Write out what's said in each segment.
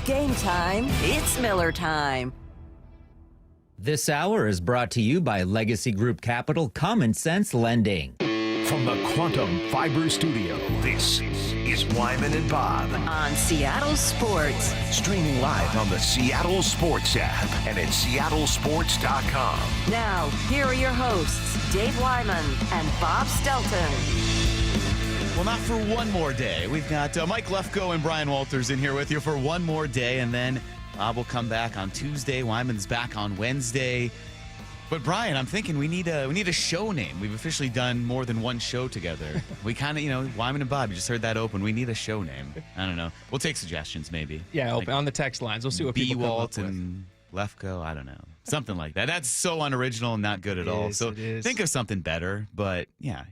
game time. It's Miller time. This hour is brought to you by Legacy Group Capital Common Sense Lending. From the Quantum Fiber Studio, this is Wyman and Bob. On Seattle Sports. Streaming live on the Seattle Sports app and at seattlesports.com. Now, here are your hosts, Dave Wyman and Bob Stelton. Well, not for one more day. We've got Mike Lefko and Brian Walters in here with you for one more day, and then Bob will come back on Tuesday. Wyman's back on Wednesday. But Brian, I'm thinking we need a show name. We've officially done more than one show together. We kind of, Wyman and Bob, you just heard that open. We need a show name. I don't know. We'll take suggestions maybe. Yeah, open on the text lines. We'll see what people come up with. and Lefko, I don't know. Something like that. That's so unoriginal and not good at all. So think of something better. But yeah,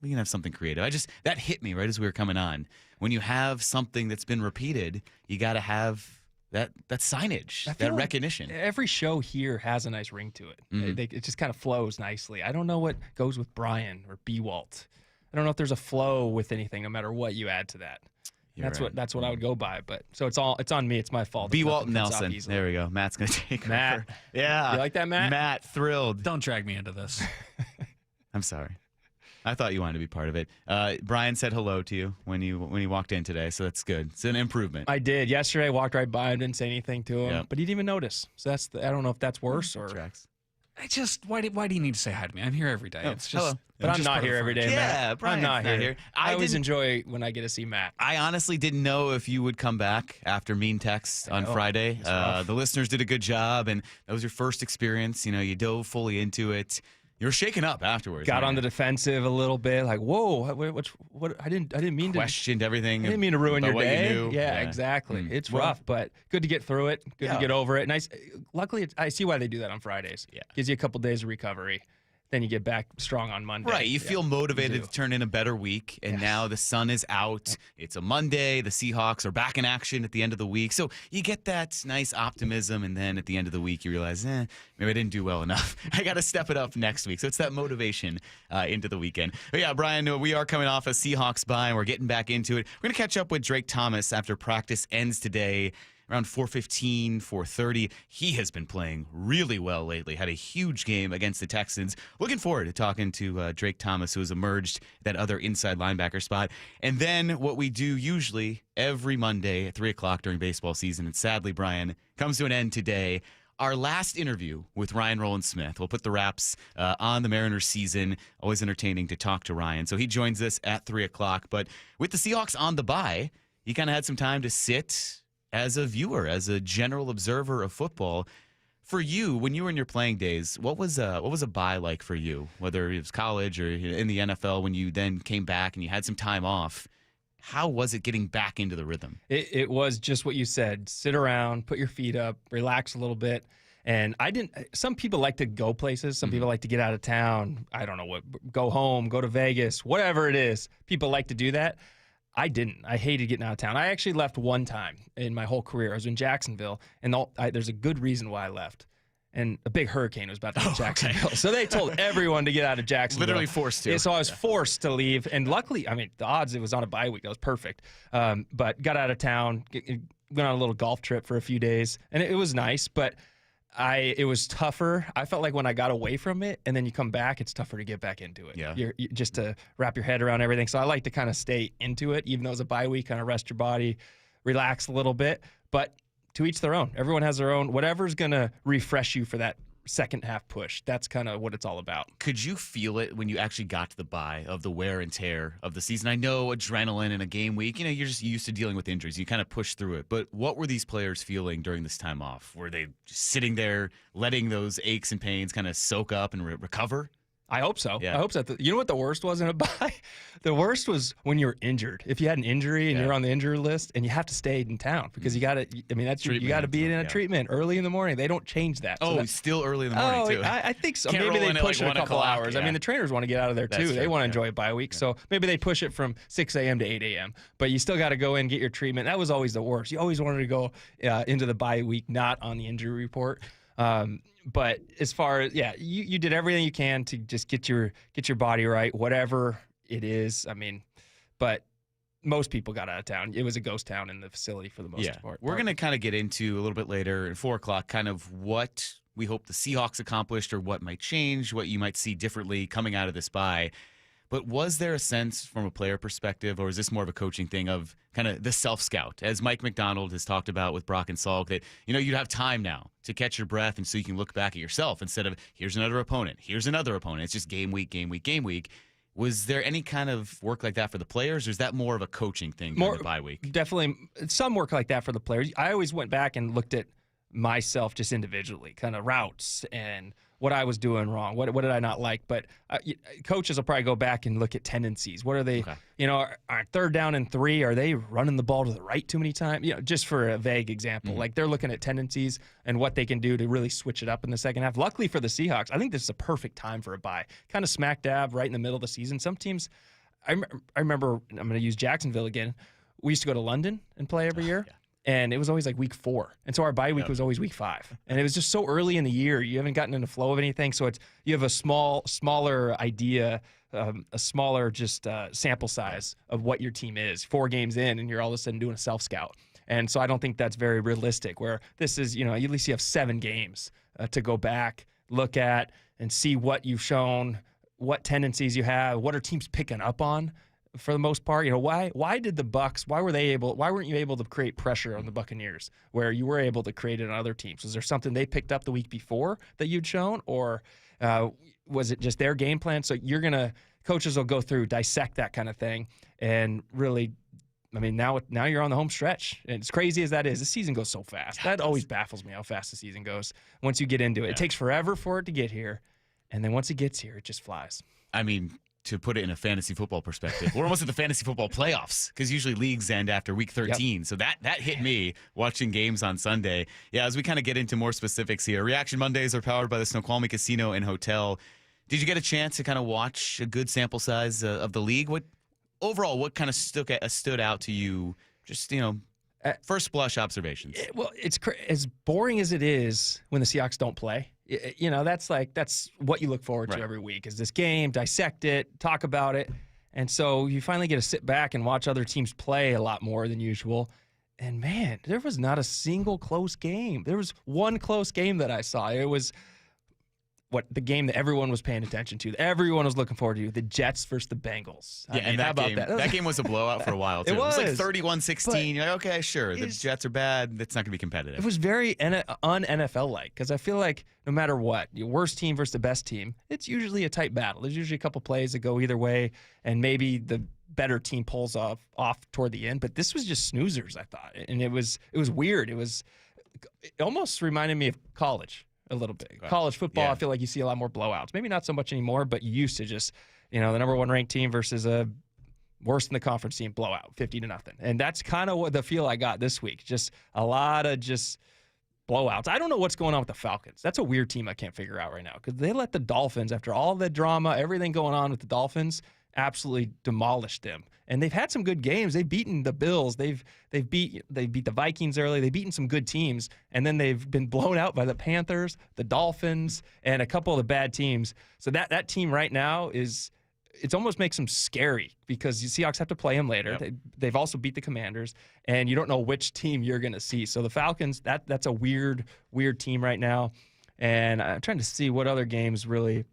we can have something creative. That hit me right as we were coming on. When you have something that's been repeated, you got to have that signage, that recognition. Every show here has a nice ring to it. Mm-hmm. It just kind of flows nicely. I don't know what goes with Brian or B. Walt. I don't know if there's a flow with anything, no matter what you add to that. That's what I would go by. But so it's on me. It's my fault. B. Walt Nelson. There we go. Matt's gonna take Matt. over. Yeah. You like that, Matt? Matt, thrilled. Don't drag me into this. I'm sorry. I thought you wanted to be part of it. Brian said hello to you when you walked in today, so that's good. It's an improvement. I did. Yesterday, I walked right by him, didn't say anything to him, Yep. but he didn't even notice. So I don't know if that's worse or. Tracks. Why do you need to say hi to me? I'm here every day. It's just. Hello. But I'm not here every day, Matt. Yeah, Brian's I'm not here. I always didn't- enjoy when I get to see Matt. I honestly didn't know if you would come back after Mean Text on Friday. The listeners did a good job, and that was your first experience. You dove fully into it. You were shaken up afterwards. Got on the defensive a little bit, like, whoa, what? I didn't mean to. Questioned everything. I didn't mean to ruin your about what day. you knew. Yeah, exactly. It's Well, rough, but good to get through it. Good Yeah. to get over it. Nice. Luckily, I see why they do that on Fridays. Yeah. Gives you a couple days of recovery. Then you get back strong on Monday. Right, you feel motivated do. to turn in a better week, and Yes. now the sun is out. It's a Monday. The Seahawks are back in action at the end of the week. So you get that nice optimism, and then at the end of the week, you realize, maybe I didn't do well enough. I got to step it up next week. So it's that motivation into the weekend. But yeah, Brian, we are coming off a Seahawks bye, and we're getting back into it. We're going to catch up with Drake Thomas after practice ends today. Around 4:15, 4:30. He has been playing really well lately. Had a huge game against the Texans. Looking forward to talking to Drake Thomas, who has emerged that other inside linebacker spot. And then what we do usually every Monday at 3 o'clock during baseball season, and sadly, Brian, comes to an end today. Our last interview with Ryan Rowland-Smith. We'll put the wraps on the Mariners season. Always entertaining to talk to Ryan. So he joins us at 3 o'clock. But with the Seahawks on the bye, he kind of had some time to sit as a viewer, as a general observer of football. For you, when you were in your playing days, what was a bye like for you? Whether it was college or in the NFL, when you then came back and you had some time off, how was it getting back into the rhythm? It was just what you said. Sit around, put your feet up, relax a little bit. And some people like to go places. Some people like to get out of town. I don't know what, go home, go to Vegas, whatever it is. People like to do that. I didn't. I hated getting out of town. I actually left one time in my whole career. I was in Jacksonville, and there's a good reason why I left. And a big hurricane was about to hit Jacksonville. Okay. So they told everyone to get out of Jacksonville. Literally forced to. Yeah, so I was forced to leave. And luckily, the odds, it was on a bye week. That was perfect. But got out of town, went on a little golf trip for a few days. And it was nice, but it was tougher. I felt like when I got away from it and then you come back, it's tougher to get back into it. Yeah. You just to wrap your head around everything. So I like to kind of stay into it, even though it's a bye week, kind of rest your body, relax a little bit. But to each their own. Everyone has their own. Whatever's going to refresh you for that second half push. That's kind of what it's all about. Could you feel it when you actually got to the bye of the wear and tear of the season? I know adrenaline in a game week, you're just used to dealing with injuries. You kind of push through it. But what were these players feeling during this time off? Were they just sitting there letting those aches and pains kind of soak up and recover? I hope so. Yeah. I hope so. You know what the worst was in a bye? The worst was when you were injured. If you had an injury and you're on the injury list and you have to stay in town because you got to. That's you got to be in a treatment early in the morning. They don't change that. Oh, still early in the morning too. I think so. Can't Maybe roll they in push at it like a couple 1 o'clock, hours. yeah. The trainers want to get out of there too. That's They true, want to enjoy a bye week. So maybe they push it from 6 a.m. to 8 a.m. But you still got to go in and get your treatment. That was always the worst. You always wanted to go into the bye week not on the injury report. But as far as you did everything you can to just get your body right, whatever it is. But most people got out of town. It was a ghost town in the facility for the most part. We're going to kind of get into a little bit later at 4 o'clock kind of what we hope the Seahawks accomplished or what might change, what you might see differently coming out of this bye. But was there a sense from a player perspective, or is this more of a coaching thing of kind of the self-scout, as Mike McDonald has talked about with Brock and Salk, that, you'd have time now to catch your breath and so you can look back at yourself instead of here's another opponent, here's another opponent. It's just game week, game week, game week. Was there any kind of work like that for the players, or is that more of a coaching thing during the bye week? Definitely some work like that for the players. I always went back and looked at myself just individually, kind of routes and what I was doing wrong. What did I not like? But coaches will probably go back and look at tendencies. What are they, are 3rd down and 3, are they running the ball to the right too many times? Just for a vague example. Like they're looking at tendencies and what they can do to really switch it up in the second half. Luckily for the Seahawks, I think this is a perfect time for a bye. Kind of smack dab right in the middle of the season. Some teams, I remember, I'm going to use Jacksonville again. We used to go to London and play every year. Yeah. And it was always like week 4. And so our bye week was always week 5. And it was just so early in the year. You haven't gotten in the flow of anything. So you have a smaller idea, a smaller sample size of what your team is. 4 games in, and you're all of a sudden doing a self-scout. And so I don't think that's very realistic, where this is, at least you have 7 games to go back, look at, and see what you've shown, what tendencies you have, what are teams picking up on. For the most part, why did the Bucs? Why weren't you able to create pressure on the Buccaneers where you were able to create it on other teams? Was there something they picked up the week before that you'd shown, or was it just their game plan? So coaches will go through, dissect that kind of thing, and really, now you're on the home stretch. And as crazy as that is, the season goes so fast. That always baffles me how fast the season goes. Once you get into it, it takes forever for it to get here, and then once it gets here, it just flies. To put it in a fantasy football perspective, we're almost at the fantasy football playoffs, because usually leagues end after week 13. Yep. So that hit me watching games on Sunday. Yeah, as we kind of get into more specifics here, Reaction Mondays are powered by the Snoqualmie Casino and Hotel. Did you get a chance to kind of watch a good sample size of the league? What kind of stood out to you? Just, first blush observations. It's as boring as it is when the Seahawks don't play. That's what you look forward to every week, is this game, dissect it, talk about it. And so you finally get to sit back and watch other teams play a lot more than usual. And man, there was not a single close game. There was one close game that I saw. It was the game that everyone was paying attention to, everyone was looking forward to, the Jets versus the Bengals. That game was a blowout for a while, too. It was like 31-16. You're like, okay, sure, the Jets are bad. It's not going to be competitive. It was very un-NFL-like, because I feel like no matter what, your worst team versus the best team, it's usually a tight battle. There's usually a couple plays that go either way, and maybe the better team pulls off toward the end. But this was just snoozers, I thought. And it was weird. It almost reminded me of college. A little bit. Right. College football, I feel like you see a lot more blowouts. Maybe not so much anymore, but you used to just, the number 1 ranked team versus a worse in the conference team blowout, 50-0. And that's kind of what the feel I got this week. Just a lot of just blowouts. I don't know what's going on with the Falcons. That's a weird team I can't figure out right now, because they let the Dolphins, after all the drama, everything going on with the Dolphins, absolutely demolished them. And they've had some good games. They've beaten the Bills. They beat the Vikings early. They've beaten some good teams, and then they've been blown out by the Panthers, the Dolphins, and a couple of the bad teams. So that team right now it almost makes them scary, because the Seahawks have to play them later. Yep. They've also beat the Commanders, and you don't know which team you're going to see. So the Falcons, that's a weird team right now. And I'm trying to see what other games really.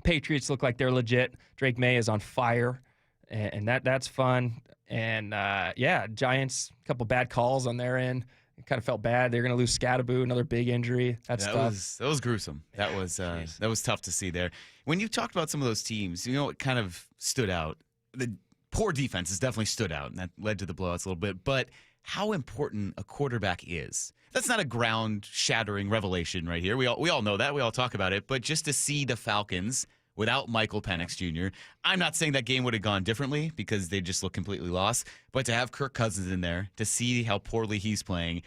Patriots look like they're legit. Drake May is on fire, and that's fun. And Giants, a couple bad calls on their end. It kind of felt bad. They're going to lose Scattaboo, another big injury. That was gruesome. That was tough to see there. When you talked about some of those teams, it kind of stood out. The poor defenses definitely stood out, and that led to the blowouts a little bit. But how important a quarterback is. That's not a ground-shattering revelation right here. We all know that. We all talk about it. But just to see the Falcons without Michael Penix Jr., I'm not saying that game would have gone differently, because they just look completely lost. But to have Kirk Cousins in there, to see how poorly he's playing.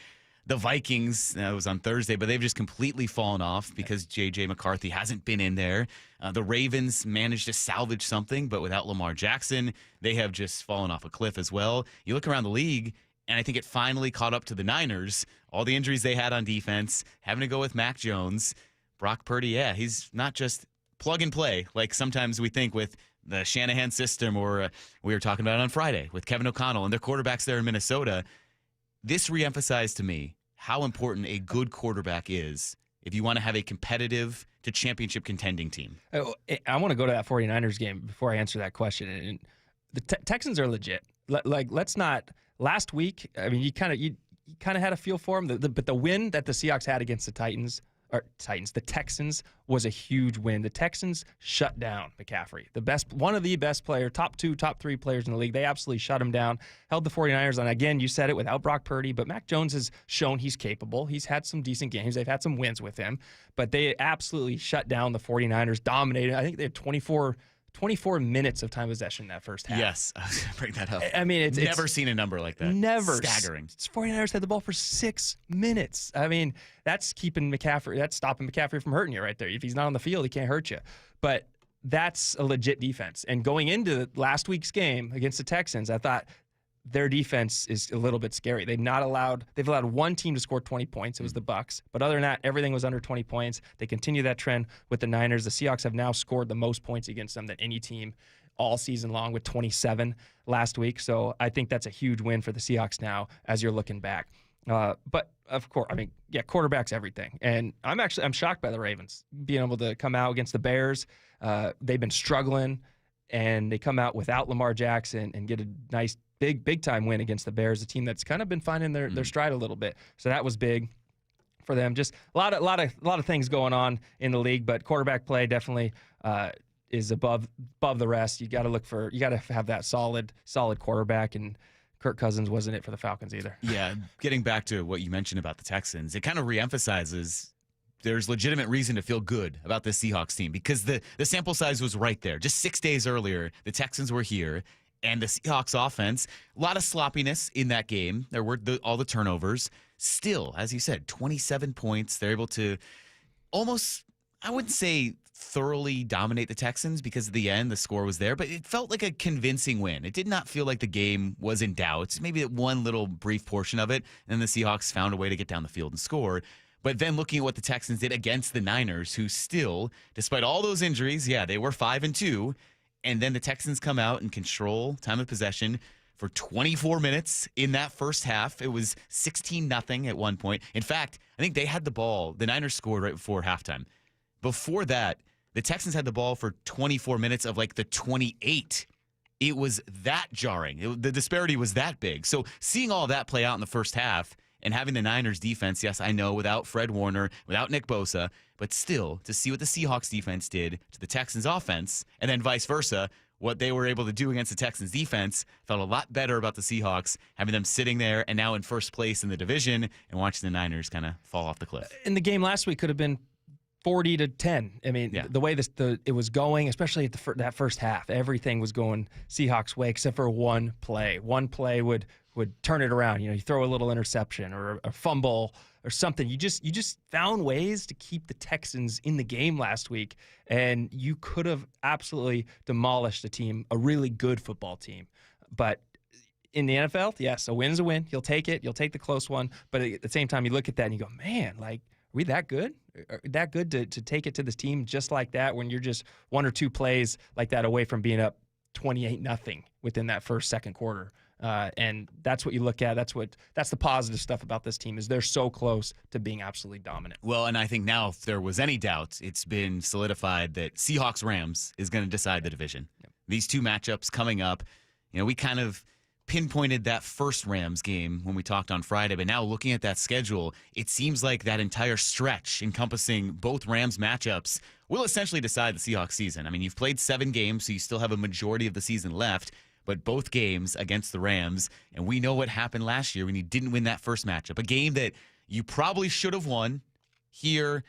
The Vikings, it was on Thursday, but they've just completely fallen off because J.J. McCarthy hasn't been in there. The Ravens managed to salvage something, but without Lamar Jackson, they have just fallen off a cliff as well. You look around the league, and I think it finally caught up to the Niners. All the injuries they had on defense, having to go with Mac Jones. Brock Purdy, he's not just plug and play like sometimes we think with the Shanahan system, or we were talking about it on Friday with Kevin O'Connell and their quarterbacks there in Minnesota. This reemphasized to me how important a good quarterback is if you want to have a competitive to championship contending team. I want to go to that 49ers game before I answer that question. And the Texans are legit. Let's not. Last week, I mean, you kind of had a feel for them, but the win that the Seahawks had against the Texans was a huge win. The Texans shut down McCaffrey, one of the best player, top 2, top 3 players in the league. They absolutely shut him down, held the 49ers on. Again, you said it, without Brock Purdy, but Mac Jones has shown he's capable. He's had some decent games. They've had some wins with him, but they absolutely shut down the 49ers, dominated. I think they had 24 minutes of time possession that first half. Yes, I was going to bring that up. I mean, it's never seen a number like that. Never. Staggering. 49ers had the ball for 6 minutes. I mean, that's stopping McCaffrey from hurting you right there. If he's not on the field, he can't hurt you. But that's a legit defense. And going into last week's game against the Texans, I thought their defense is a little bit scary. They've allowed one team to score 20 points. It was the Bucs. But other than that, everything was under 20 points. They continue that trend with the Niners. The Seahawks have now scored the most points against them than any team all season long, with 27 last week. So I think that's a huge win for the Seahawks now as you're looking back. But of course, I mean, yeah, quarterback's everything. And I'm shocked by the Ravens being able to come out against the Bears. They've been struggling, and they come out without Lamar Jackson and get a nice big time win against the Bears, a team that's kind of been finding their stride a little bit. So that was big for them. Just a lot of things going on in the league, but quarterback play definitely is above the rest. You got to have that solid quarterback, and Kirk Cousins wasn't it for the Falcons either. Yeah, getting back to what you mentioned about the Texans, it kind of reemphasizes there's legitimate reason to feel good about the Seahawks team, because the sample size was right there. Just 6 days earlier, the Texans were here. And the Seahawks offense, a lot of sloppiness in that game. There were all the turnovers. Still, as you said, 27 points. They're able to almost, I wouldn't say thoroughly dominate the Texans, because at the end, the score was there. But it felt like a convincing win. It did not feel like the game was in doubt. Maybe one little brief portion of it. And then the Seahawks found a way to get down the field and score. But then looking at what the Texans did against the Niners, who still, despite all those injuries, yeah, they were 5-2. And then the Texans come out and control time of possession for 24 minutes in that first half. It was 16-0 at one point. In fact, I think they had the ball. The Niners scored right before halftime. Before that, the Texans had the ball for 24 minutes of like the 28. It was that jarring. The disparity was that big. So seeing all that play out in the first half and having the Niners defense, yes, I know, without Fred Warner, without Nick Bosa, but still, to see what the Seahawks defense did to the Texans offense, and then vice versa, what they were able to do against the Texans defense, felt a lot better about the Seahawks, having them sitting there and now in first place in the division, and watching the Niners kind of fall off the cliff. And the game last week could have been 40-10. I mean, yeah. The way it was going, especially at that first half, everything was going Seahawks' way except for one play. One play would turn it around. You throw a little interception or a fumble or something. You just found ways to keep the Texans in the game last week, and you could have absolutely demolished a really good football team. But in the NFL, yes, a win's a win. You'll take it. You'll take the close one. But at the same time, you look at that and you go, man, like, are we that good? That good to take it to this team just like that when you're just one or two plays like that away from being up 28-0 within that second quarter. And that's what you look at. That's the positive stuff about this team, is they're so close to being absolutely dominant. Well, and I think now, if there was any doubt, it's been solidified that Seahawks-Rams is going to decide the division. Yep. These two matchups coming up, we kind of pinpointed that first Rams game when we talked on Friday, but now looking at that schedule, it seems like that entire stretch encompassing both Rams matchups will essentially decide the Seahawks season. I mean, you've played 7 games, so you still have a majority of the season left, but both games against the Rams, and we know what happened last year when you didn't win that first matchup, a game that you probably should have won here,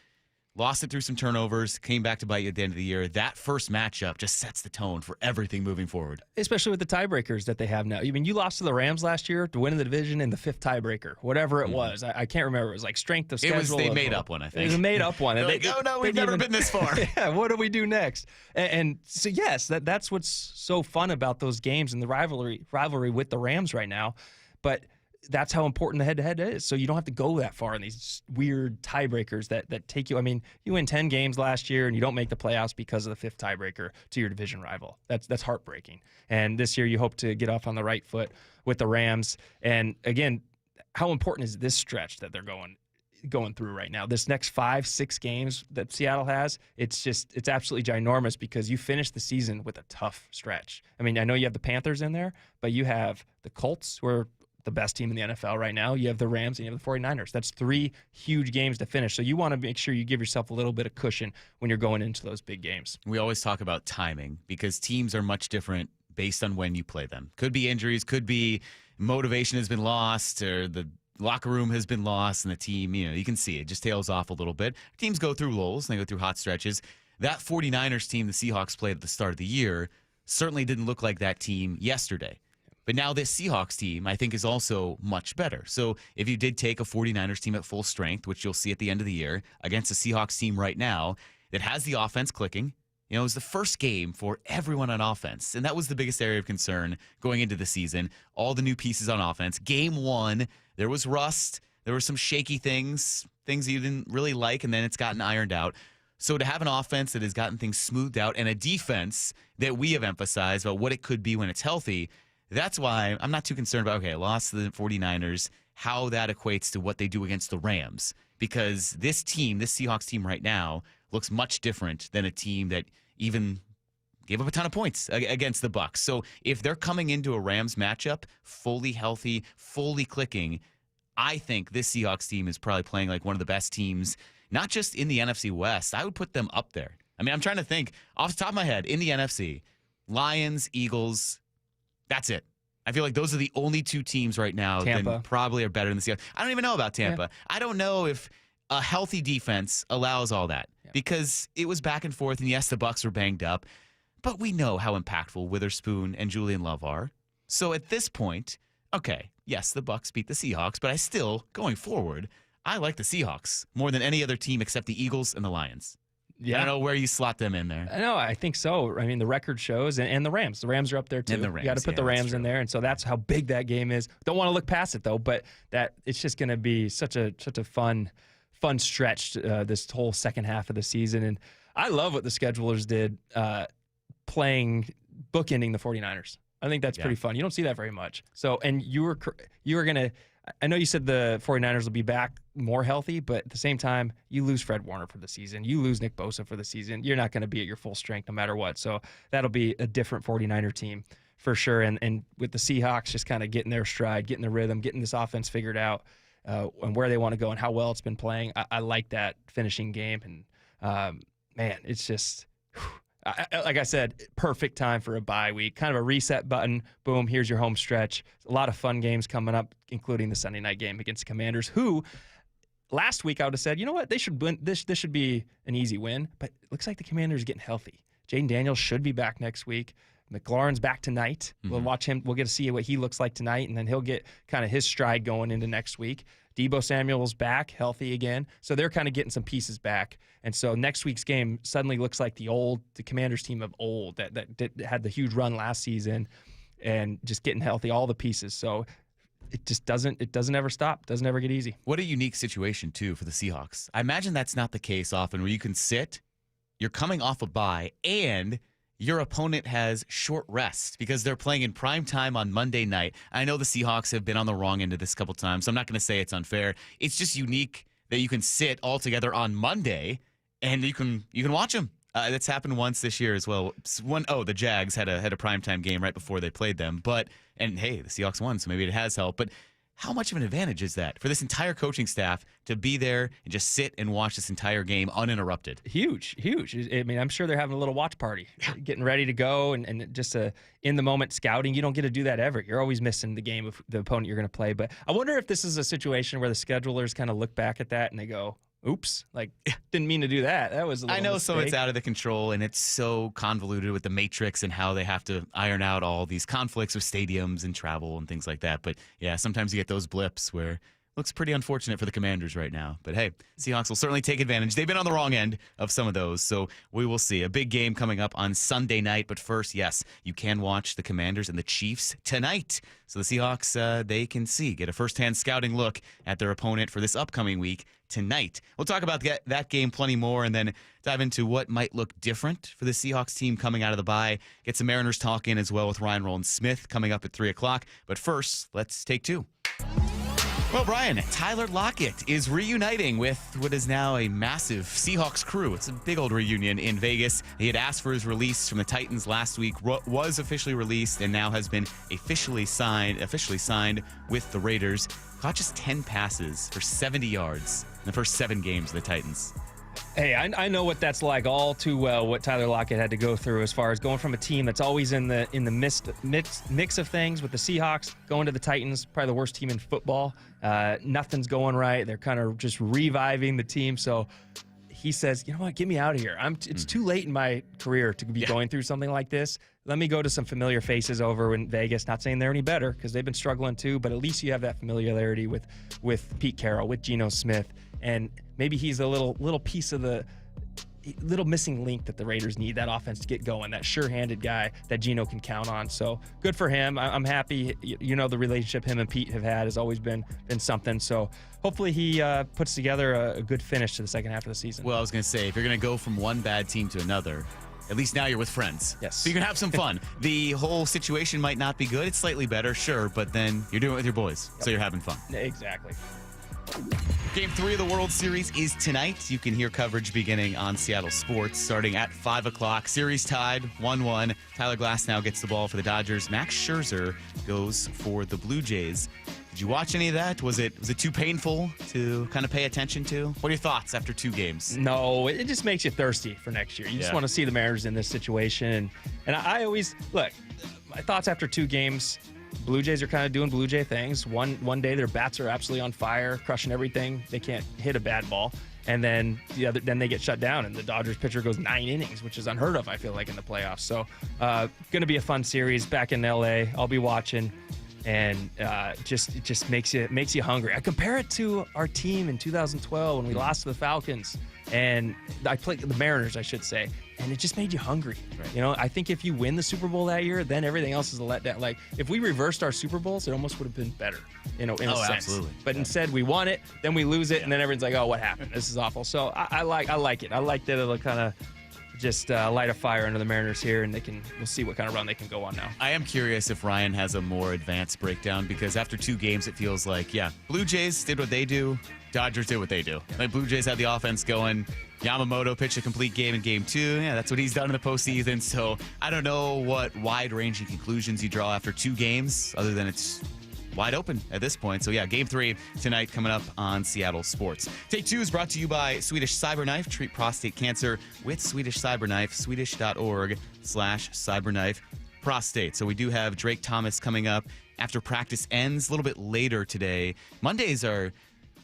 lost it through some turnovers, came back to bite you at the end of the year. That first matchup just sets the tone for everything moving forward. Especially with the tiebreakers that they have now. I mean, you lost to the Rams last year to win the division in the 5th tiebreaker, whatever it was. I can't remember. It was like strength of schedule. They made up one, I think. It was a made up one. They're like, oh, no, we've never been this far. Yeah, what do we do next? And so, yes, that's what's so fun about those games and the rivalry with the Rams right now. But that's how important the head-to-head is. So you don't have to go that far in these weird tiebreakers that take you. I mean, you win 10 games last year and you don't make the playoffs because of the fifth tiebreaker to your division rival. That's heartbreaking. And this year you hope to get off on the right foot with the Rams. And again, how important is this stretch that they're going through right now? This next 5-6 games that Seattle has, it's absolutely ginormous because you finish the season with a tough stretch. I mean, I know you have the Panthers in there, but you have the Colts, who are the best team in the NFL right now. You have the Rams and you have the 49ers. That's 3 huge games to finish. So you want to make sure you give yourself a little bit of cushion when you're going into those big games. We always talk about timing because teams are much different based on when you play them. Could be injuries, could be motivation has been lost, or the locker room has been lost, and the team, you can see it just tails off a little bit. Teams go through lulls, and they go through hot stretches. That 49ers team the Seahawks played at the start of the year certainly didn't look like that team yesterday. But now this Seahawks team, I think, is also much better. So if you did take a 49ers team at full strength, which you'll see at the end of the year, against a Seahawks team right now that has the offense clicking, it was the first game for everyone on offense. And that was the biggest area of concern going into the season. All the new pieces on offense. Game 1, there was rust. There were some shaky things you didn't really like, and then it's gotten ironed out. So to have an offense that has gotten things smoothed out and a defense that we have emphasized about what it could be when it's healthy, that's why I'm not too concerned about, okay, lost to the 49ers, how that equates to what they do against the Rams. Because this Seahawks team right now, looks much different than a team that even gave up a ton of points against the Bucs. So if they're coming into a Rams matchup fully healthy, fully clicking, I think this Seahawks team is probably playing like one of the best teams, not just in the NFC West. I would put them up there. I mean, I'm trying to think off the top of my head in the NFC, Lions, Eagles, that's it. I feel like those are the only 2 teams right now that probably are better than the Seahawks. I don't even know about Tampa. Yeah. I don't know if a healthy defense allows all that because it was back and forth. And yes, the Bucs were banged up, but we know how impactful Witherspoon and Julian Love are. So at this point, okay, yes, the Bucs beat the Seahawks, but I still, going forward, I like the Seahawks more than any other team except the Eagles and the Lions. Yeah. I don't know where you slot them in there. No, I think so. I mean, the record shows, and the Rams. The Rams are up there, too. And the Rams, you got to put the Rams in there, and so that's how big that game is. Don't want to look past it, though, but that it's just going to be such a fun stretch this whole second half of the season. And I love what the schedulers did bookending the 49ers. I think that's pretty fun. You don't see that very much. So, and you were going to – I know you said the 49ers will be back more healthy, but at the same time, you lose Fred Warner for the season. You lose Nick Bosa for the season. You're not going to be at your full strength no matter what. So that'll be a different 49er team for sure. And with the Seahawks just kind of getting their stride, getting the rhythm, getting this offense figured out and where they want to go and how well it's been playing, I like that finishing game. And, man, it's just like I said, perfect time for a bye week. Kind of a reset button. Boom, here's your home stretch. A lot of fun games coming up, including the Sunday night game against the Commanders, who last week I would have said, you know what, they should win. This should be an easy win. But it looks like the Commanders are getting healthy. Jaden Daniels should be back next week. McLaurin's back tonight. Mm-hmm. We'll watch him. We'll get to see what he looks like tonight, and then he'll get kind of his stride going into next week. Debo Samuel's back, healthy again. So they're kind of getting some pieces back. And so next week's game suddenly looks like the Commanders team of old that had the huge run last season and just getting healthy, all the pieces. So it just doesn't ever stop, doesn't ever get easy. What a unique situation, too, for the Seahawks. I imagine that's not the case often where you can sit, you're coming off a bye, and your opponent has short rest because they're playing in prime time on Monday night. I know the Seahawks have been on the wrong end of this a couple times, so I'm not going to say it's unfair. It's just unique that you can sit all together on Monday and you can watch them. That's happened once this year as well. The Jags had a primetime game right before they played them. And hey, the Seahawks won, so maybe it has helped. But how much of an advantage is that for this entire coaching staff to be there and just sit and watch this entire game uninterrupted? Huge. I mean, I'm sure they're having a little watch party, getting ready to go and just in-the-moment scouting. You don't get to do that ever. You're always missing the game of the opponent you're going to play. But I wonder if this is a situation where the schedulers kind of look back at that and they go, oops, didn't mean to do that. That was a little mistake. So it's out of the control, and it's so convoluted with the matrix and how they have to iron out all these conflicts with stadiums and travel and things like that. But, yeah, sometimes you get those blips where, looks pretty unfortunate for the Commanders right now. But hey, Seahawks will certainly take advantage. They've been on the wrong end of some of those, so we will see. A big game coming up on Sunday night. But first, yes, you can watch the Commanders and the Chiefs tonight. So the Seahawks, they can get a firsthand scouting look at their opponent for this upcoming week tonight. We'll talk about that game plenty more and then dive into what might look different for the Seahawks team coming out of the bye. Get some Mariners talk in as well with Rowland-Smith coming up at 3 o'clock. But first, let's take two. Well, Brian, Tyler Lockett is reuniting with what is now a massive Seahawks crew. It's a big old reunion in Vegas. He had asked for his release from the Titans last week, was officially released, and now has been officially signed with the Raiders. Caught just 10 passes for 70 yards in the first 7 games of the Titans. Hey, I know what that's like all too well, what Tyler Lockett had to go through as far as going from a team that's always in the mix of things with the Seahawks, going to the Titans, probably the worst team in football. Nothing's going right. They're kind of just reviving the team. So he says, you know what, get me out of here. It's too late in my career to be going through something like this. Let me go to some familiar faces over in Vegas. Not saying they're any better because they've been struggling too, but at least you have that familiarity with Pete Carroll, with Geno Smith. And maybe he's a little piece of the little missing link that the Raiders need, that offense to get going, that sure-handed guy that Geno can count on. So good for him. I'm happy. You know, the relationship him and Pete have had has always been something. So hopefully he puts together a good finish to the second half of the season. Well, I was going to say, if you're going to go from one bad team to another, at least now you're with friends. Yes. So you can have some fun. The whole situation might not be good. It's slightly better, sure, but then you're doing it with your boys, so you're having fun. Exactly. Game 3 of the World Series is tonight. You can hear coverage beginning on Seattle Sports starting at 5 o'clock. Series tied 1-1. Tyler Glasnow gets the ball for the Dodgers. Max Scherzer goes for the Blue Jays. Did you watch any of that? Was it too painful to kind of pay attention to? What are your thoughts after 2 games? No, it just makes you thirsty for next year. You just want to see the Mariners in this situation. And I always, look, my thoughts after 2 games, Blue Jays are kind of doing Blue Jay things. One day their bats are absolutely on fire, crushing everything. They can't hit a bad ball. And then then they get shut down, and the Dodgers pitcher goes 9 innings, which is unheard of, I feel like, in the playoffs. So going to be a fun series back in L.A. I'll be watching, and it just makes you hungry. I compare it to our team in 2012 when we lost to the Falcons, and I played the Mariners, I should say, and it just made you hungry. Right. You know, I think if you win the Super Bowl that year, then everything else is a letdown. Like, if we reversed our Super Bowls, it almost would have been better, in a sense. Absolutely. But instead, we won it, then we lose it, and then everyone's like, oh, what happened? This is awful. So I like it. I like that it'll kind of just light a fire under the Mariners here, and we'll see what kind of run they can go on now. I am curious if Ryan has a more advanced breakdown, because after 2 games, it feels like, Blue Jays did what they do, Dodgers did what they do. Like, Blue Jays had the offense going. Yamamoto pitched a complete game in Game 2. Yeah, that's what he's done in the postseason. So I don't know what wide-ranging conclusions you draw after 2 games, other than it's wide open at this point. So Game 3 tonight coming up on Seattle Sports. Take 2 is brought to you by Swedish Cyberknife. Treat prostate cancer with Swedish Cyberknife. Swedish.org/cyberknife prostate. So we do have Drake Thomas coming up after practice ends a little bit later today. Mondays are,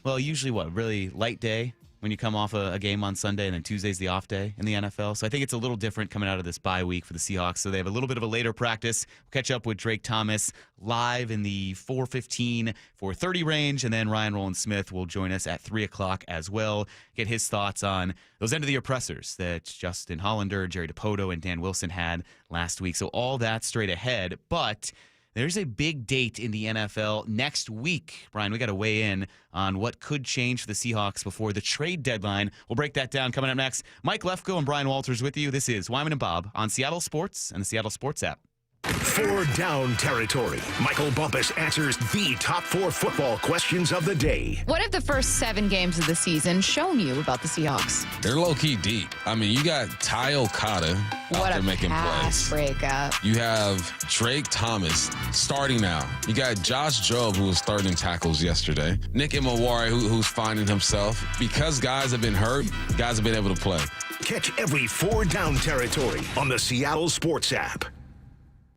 well, usually really light day when you come off a game on Sunday, and then Tuesday's the off day in the NFL. So I think it's a little different coming out of this bye week for the Seahawks. So they have a little bit of a later practice. We'll catch up with Drake Thomas live in the 4:15, 4:30 range, and then Ryan Rowland-Smith will join us at 3 o'clock as well. Get his thoughts on those end-of-the-year pressers that Justin Hollander, Jerry DiPoto, and Dan Wilson had last week. So all that straight ahead, but there's a big date in the NFL next week. Brian, we got to weigh in on what could change for the Seahawks before the trade deadline. We'll break that down coming up next. Mike Lefko and Brian Walters with you. This is Wyman and Bob on Seattle Sports and the Seattle Sports app. 4 down territory. Michael Bumpus answers the top 4 football questions of the day. What have the first 7 games of the season shown you about the Seahawks? They're low-key deep. I mean, you got Ty Okada out there making plays. Breakup. You have Drake Thomas starting now. You got Josh Jobe, who was starting tackles yesterday. Nick Imawari, who's finding himself. Because guys have been hurt, guys have been able to play. Catch every 4 down territory on the Seattle Sports app.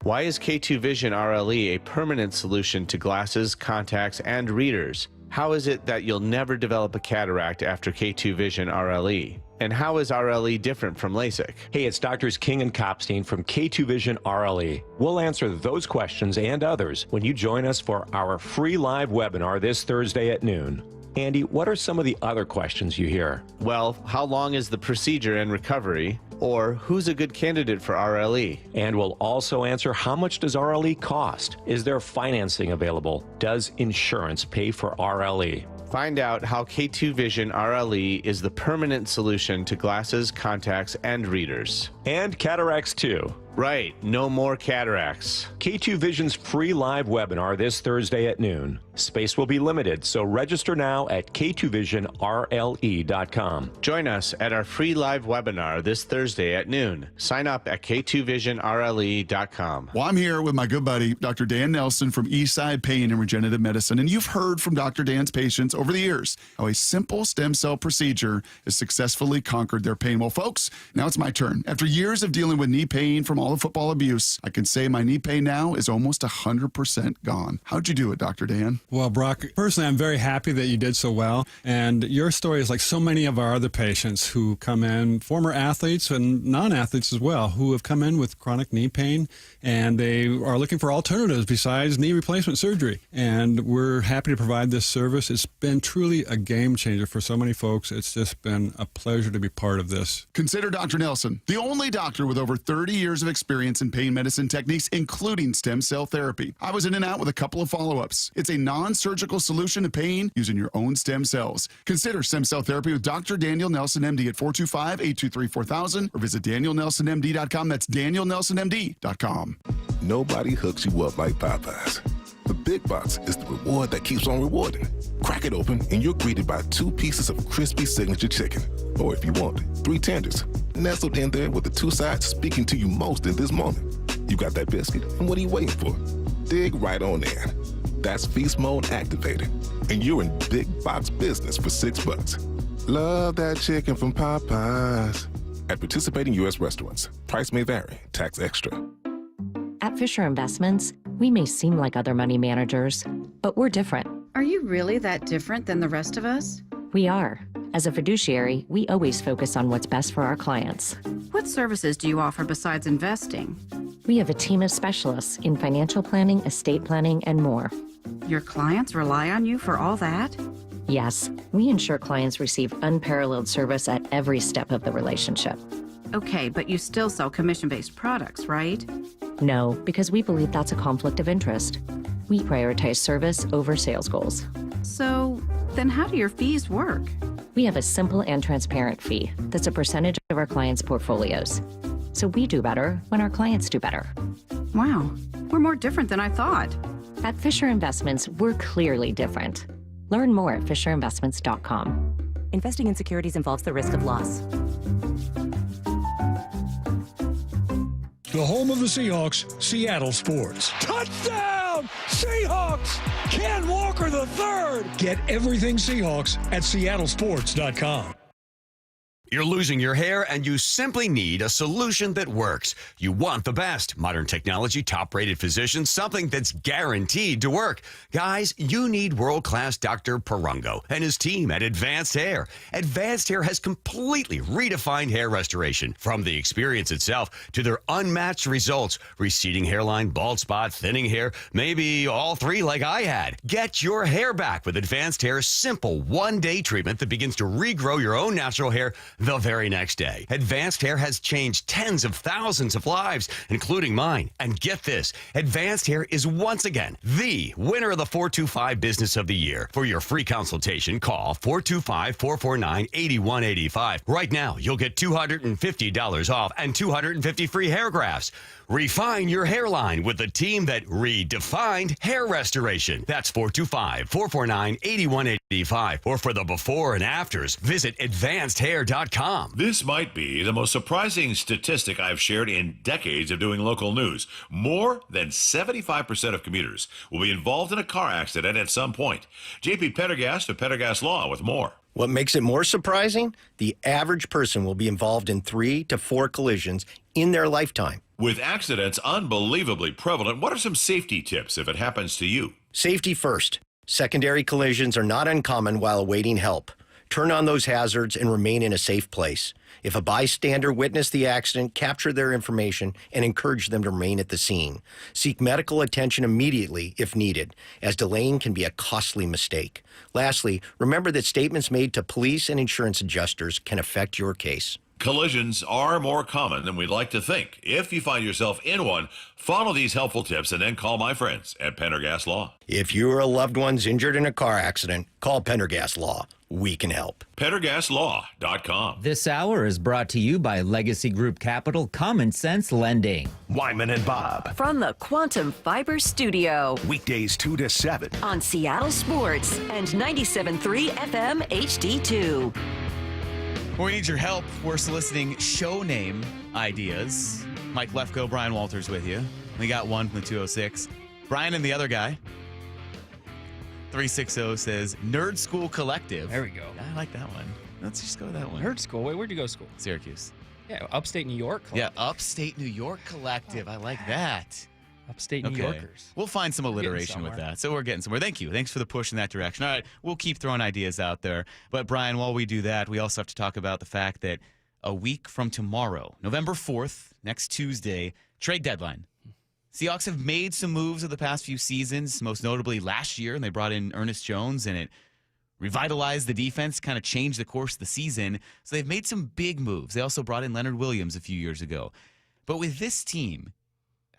Why is K2 Vision RLE a permanent solution to glasses, contacts, and readers? How is it that you'll never develop a cataract after K2 Vision RLE? And how is RLE different from LASIK? Hey, it's Doctors King and Kopstein from K2 Vision RLE. We'll answer those questions and others when you join us for our free live webinar this Thursday at noon. Andy, what are some of the other questions you hear? Well, how long is the procedure and recovery? Or who's a good candidate for RLE? And we'll also answer, how much does RLE cost? Is there financing available? Does insurance pay for RLE? Find out how K2 Vision RLE is the permanent solution to glasses, contacts, and readers. And cataracts too. Right, no more cataracts. K2 Vision's free live webinar this Thursday at noon. Space will be limited, so register now at k2visionrle.com. Join us at our free live webinar this Thursday at noon. Sign up at k2visionrle.com. Well, I'm here with my good buddy, Dr. Dan Nelson from Eastside Pain and Regenerative Medicine, and you've heard from Dr. Dan's patients over the years how a simple stem cell procedure has successfully conquered their pain. Well, folks, now it's my turn. After years of dealing with knee pain from all the football abuse, I can say my knee pain now is almost 100% gone. How'd you do it, Dr. Dan? Well, Brock, personally, I'm very happy that you did so well. And your story is like so many of our other patients who come in, former athletes and non-athletes as well, who have come in with chronic knee pain, and they are looking for alternatives besides knee replacement surgery. And we're happy to provide this service. It's been truly a game changer for so many folks. It's just been a pleasure to be part of this. Consider Dr. Nelson, the only doctor with over 30 years of experience in pain medicine techniques, including stem cell therapy. I was in and out with a couple of follow-ups. It's a non-surgical solution to pain using your own stem cells. Consider stem cell therapy with Dr. Daniel Nelson, MD at 425-823-4000 or visit danielnelsonmd.com. That's danielnelsonmd.com. Nobody hooks you up like Popeyes. The Big Box is the reward that keeps on rewarding. Crack it open and you're greeted by 2 pieces of crispy signature chicken. Or if you want, 3 tenders, nestled in there with the 2 sides speaking to you most in this moment. You got that biscuit, and what are you waiting for? Dig right on in. That's feast mode activated. And you're in Big Box business for $6. Love that chicken from Popeyes. At participating U.S. restaurants, price may vary, tax extra. At Fisher Investments, we may seem like other money managers, but we're different. Are you really that different than the rest of us? We are. As a fiduciary, we always focus on what's best for our clients. What services do you offer besides investing? We have a team of specialists in financial planning, estate planning, and more. Your clients rely on you for all that? Yes, we ensure clients receive unparalleled service at every step of the relationship. Okay, but you still sell commission-based products, right? No, because we believe that's a conflict of interest. We prioritize service over sales goals. So, then how do your fees work? We have a simple and transparent fee that's a percentage of our clients' portfolios. So we do better when our clients do better. Wow, we're more different than I thought. At Fisher Investments, we're clearly different. Learn more at FisherInvestments.com. Investing in securities involves the risk of loss. The home of the Seahawks, Seattle Sports. Touchdown! Seahawks! Ken Walker III! Get everything Seahawks at seattlesports.com. You're losing your hair and you simply need a solution that works. You want the best. Modern technology, top-rated physicians, something that's guaranteed to work. Guys, you need world-class Dr. Perungo and his team at Advanced Hair. Advanced Hair has completely redefined hair restoration. From the experience itself to their unmatched results. Receding hairline, bald spot, thinning hair, maybe all 3 like I had. Get your hair back with Advanced Hair's simple one-day treatment that begins to regrow your own natural hair the very next day. Advanced Hair has changed tens of thousands of lives, including mine. And get this, Advanced Hair is once again the winner of the 425 Business of the Year. For your free consultation, call 425-449-8185. Right now, you'll get $250 off and 250 free hair grafts. Refine your hairline with the team that redefined hair restoration. That's 425-449-8185. Or for the before and afters, visit advancedhair.com. This might be the most surprising statistic I've shared in decades of doing local news. More than 75% of commuters will be involved in a car accident at some point. JP Pendergast of Pendergast Law with more. What makes it more surprising? The average person will be involved in 3 to 4 collisions in their lifetime. With accidents unbelievably prevalent, what are some safety tips if it happens to you? Safety first. Secondary collisions are not uncommon while awaiting help. Turn on those hazards and remain in a safe place. If a bystander witnessed the accident, capture their information and encourage them to remain at the scene. Seek medical attention immediately if needed, as delaying can be a costly mistake. Lastly, remember that statements made to police and insurance adjusters can affect your case. Collisions are more common than we'd like to think. If you find yourself in one, follow these helpful tips and then call my friends at Pendergast Law. If you or a loved one's injured in a car accident, call Pendergast Law. We can help. PendergastLaw.com. This hour is brought to you by Legacy Group Capital Common Sense Lending. Wyman and Bob. From the Quantum Fiber Studio Weekdays 2 to 7. on Seattle Sports and 97.3 FM HD2. We need your help. We're soliciting show name ideas. Mike Lefko, Brian Walters with you. We got one from the 206. Brian and the other guy. 360 says Nerd School Collective. There we go. I like that one. Let's just go with that one. Nerd School. Wait, where'd you go to school? Syracuse. Yeah, upstate New York. Yeah, Upstate New York Collective. I like that. Upstate New Yorkers. We'll find some We're getting alliteration with somewhere. that. So we're getting somewhere. Thank you. Thanks for the push in that direction. All right, we'll keep throwing ideas out there. But Brian, while we do that, we also have to talk about the fact that a week from tomorrow, November 4th, next Tuesday, trade deadline. Seahawks have made some moves over the past few seasons, most notably last year, and they brought in Ernest Jones, and it revitalized the defense, kind of changed the course of the season. So they've made some big moves. They also brought in Leonard Williams a few years ago. But with this team,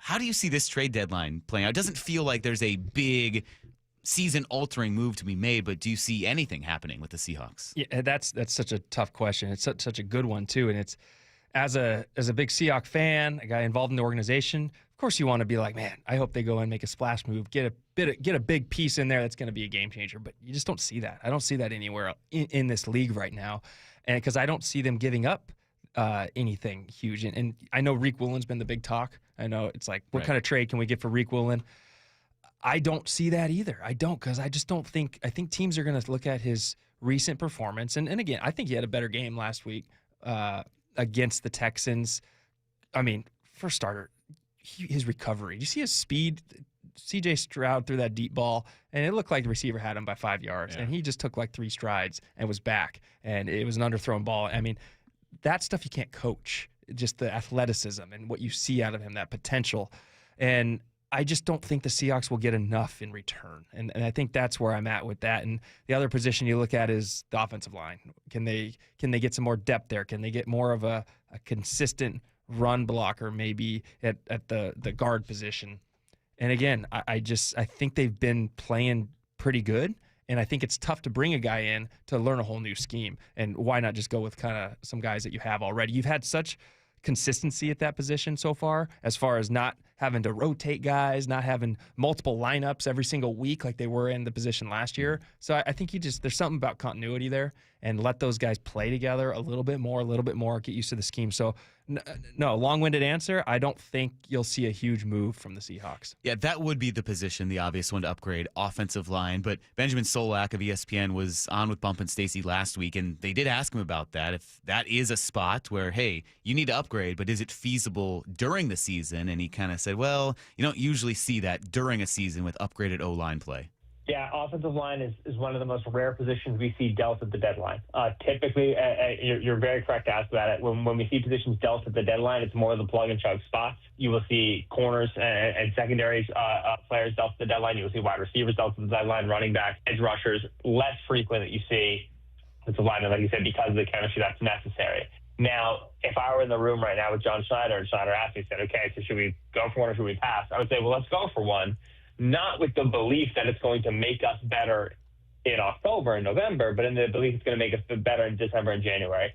how do you see this trade deadline playing out? It doesn't feel like there's a big season-altering move to be made, but do you see anything happening with the Seahawks? Yeah, that's such a tough question. It's such a good one too, and it's as a big Seahawks fan, a guy involved in the organization. Of course, you want to be like, man, I hope they go and make a splash move, get a big piece in there that's going to be a game changer. But you just don't see that. I don't see that anywhere in this league right now, and because I don't see them giving up anything huge. And I know Riq Woolen's been the big talk. I know it's like, what kind of trade can we get for Riq Woolen? I don't see that either. I don't, because I just don't think – I think teams are going to look at his recent performance. And again, I think he had a better game last week against the Texans. I mean, for starter, his recovery. Do you see his speed? C.J. Stroud threw that deep ball, and it looked like the receiver had him by 5 yards. Yeah. And he just took like 3 strides and was back. And it was an underthrown ball. I mean, that stuff you can't coach. Just the athleticism and what you see out of him, that potential. And I just don't think the Seahawks will get enough in return. And I think that's where I'm at with that. And the other position you look at is the offensive line. Can they get some more depth there? Can they get more of a consistent run blocker maybe at the guard position? And again, I think they've been playing pretty good. And I think it's tough to bring a guy in to learn a whole new scheme. And why not just go with kind of some guys that you have already? You've had such consistency at that position so far as not having to rotate guys, not having multiple lineups every single week like they were in the position last year. So I think there's something about continuity there, and let those guys play together a little bit more, get used to the scheme. So no, long-winded answer, I don't think you'll see a huge move from the Seahawks. Yeah, that would be the position, the obvious one to upgrade, offensive line. But Benjamin Solak of ESPN was on with Bump and Stacy last week, and they did ask him about that. If that is a spot where, hey, you need to upgrade, but is it feasible during the season? And he kind of said, well, you don't usually see that during a season with upgraded O-line play. Yeah, offensive line is one of the most rare positions we see dealt at the deadline. Typically, you're very correct to ask about it. When we see positions dealt at the deadline, it's more of the plug-and-chug spots. You will see corners and secondary players dealt at the deadline. You will see wide receivers dealt at the deadline, running back, edge rushers. Less frequent that you see defensive linemen, like you said, because of the chemistry that's necessary. Now, if I were in the room right now with John Schneider, and Schneider asked me, said, okay, so should we go for one or should we pass? I would say, well, let's go for one. Not with the belief that it's going to make us better in October and November, but in the belief it's going to make us better in December and January.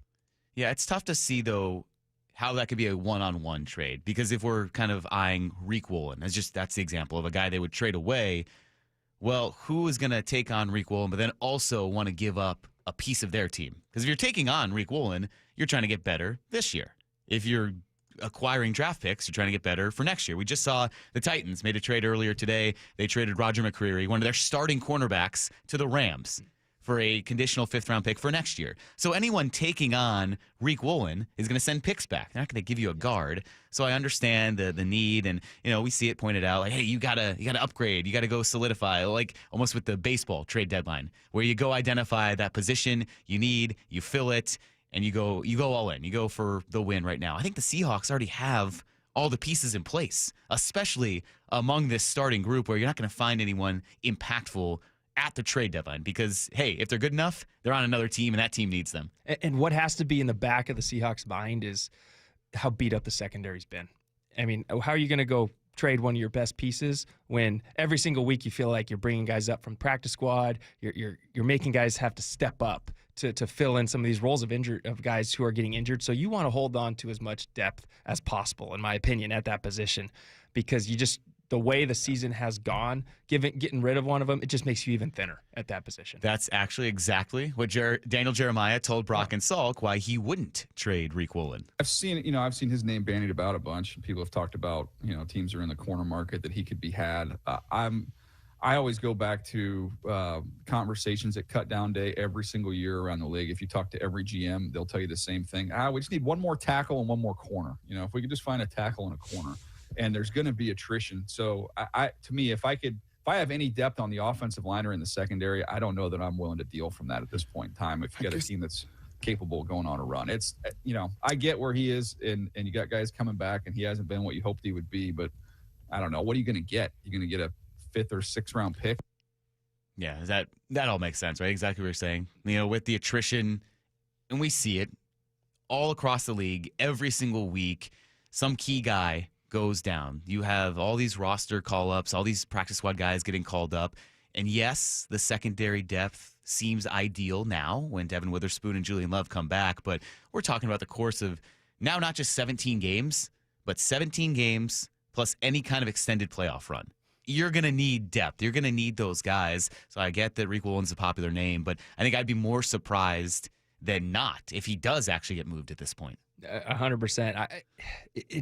Yeah, it's tough to see, though, how that could be a one-on-one trade. Because if we're kind of eyeing Riq Woolen, that's the example of a guy they would trade away. Well, who is going to take on Riq Woolen, but then also want to give up a piece of their team? Because if you're taking on Riq Woolen, you're trying to get better this year. If you're acquiring draft picks, you're trying to get better for next year. We just saw the Titans made a trade earlier today. They traded Roger McCreary, one of their starting cornerbacks, to the Rams for a conditional 5th-round pick for next year. So anyone taking on Riq Woolen is going to send picks back. They're not going to give you a guard. So I understand the need, and we see it pointed out like, hey, you gotta upgrade, you gotta go solidify, like almost with the baseball trade deadline, where you go identify that position you need, you fill it, and you go all in. You go for the win right now. I think the Seahawks already have all the pieces in place, especially among this starting group where you're not going to find anyone impactful at the trade deadline because, hey, if they're good enough, they're on another team, and that team needs them. And what has to be in the back of the Seahawks' mind is how beat up the secondary's been. I mean, how are you going to go trade one of your best pieces when every single week you feel like you're bringing guys up from practice squad, you're making guys have to step up to fill in some of these roles of guys who are getting injured. So you want to hold on to as much depth as possible, in my opinion, at that position, because the way the season has gone, getting rid of one of them, it just makes you even thinner at that position. That's actually exactly what Daniel Jeremiah told Brock and Salk why he wouldn't trade Riq Woolen. I've seen his name bandied about a bunch. People have talked about, teams are in the corner market that he could be had. I always go back to conversations at cut down day every single year around the league. If you talk to every GM, they'll tell you the same thing. We just need one more tackle and one more corner. If we could just find a tackle and a corner, and there's going to be attrition. So to me, if I have any depth on the offensive line or in the secondary, I don't know that I'm willing to deal from that at this point in time. If you got a team that's capable of going on a run, it's, I get where he is, and you got guys coming back, and he hasn't been what you hoped he would be, but I don't know. What are you going to get? You're going to get a 5th or 6th round pick? Yeah, that all makes sense, right? Exactly what you're saying. With the attrition, and we see it all across the league every single week, some key guy goes down. You have all these roster call-ups, all these practice squad guys getting called up. And yes, the secondary depth seems ideal now when Devin Witherspoon and Julian Love come back, but we're talking about the course of now not just 17 games, but 17 games plus any kind of extended playoff run. You're going to need depth. You're going to need those guys. So I get that Riq Woolen's a popular name, but I think I'd be more surprised than not if he does actually get moved at this point. 100%.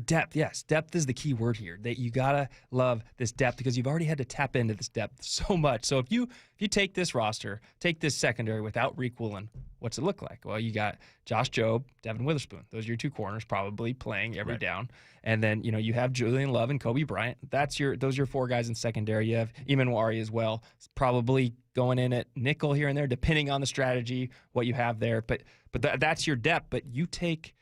Depth, yes. Depth is the key word here. That you gotta love this depth because you've already had to tap into this depth so much. So if you take this roster, take this secondary without Riq Woolen, what's it look like? Well, you got Josh Jobe, Devin Witherspoon. Those are your two corners, probably playing every down. And then you have Julian Love and Kobe Bryant. Those are your 4 guys in secondary. You have Emanwari as well, probably going in at nickel here and there, depending on the strategy, what you have there. But that's your depth. But you take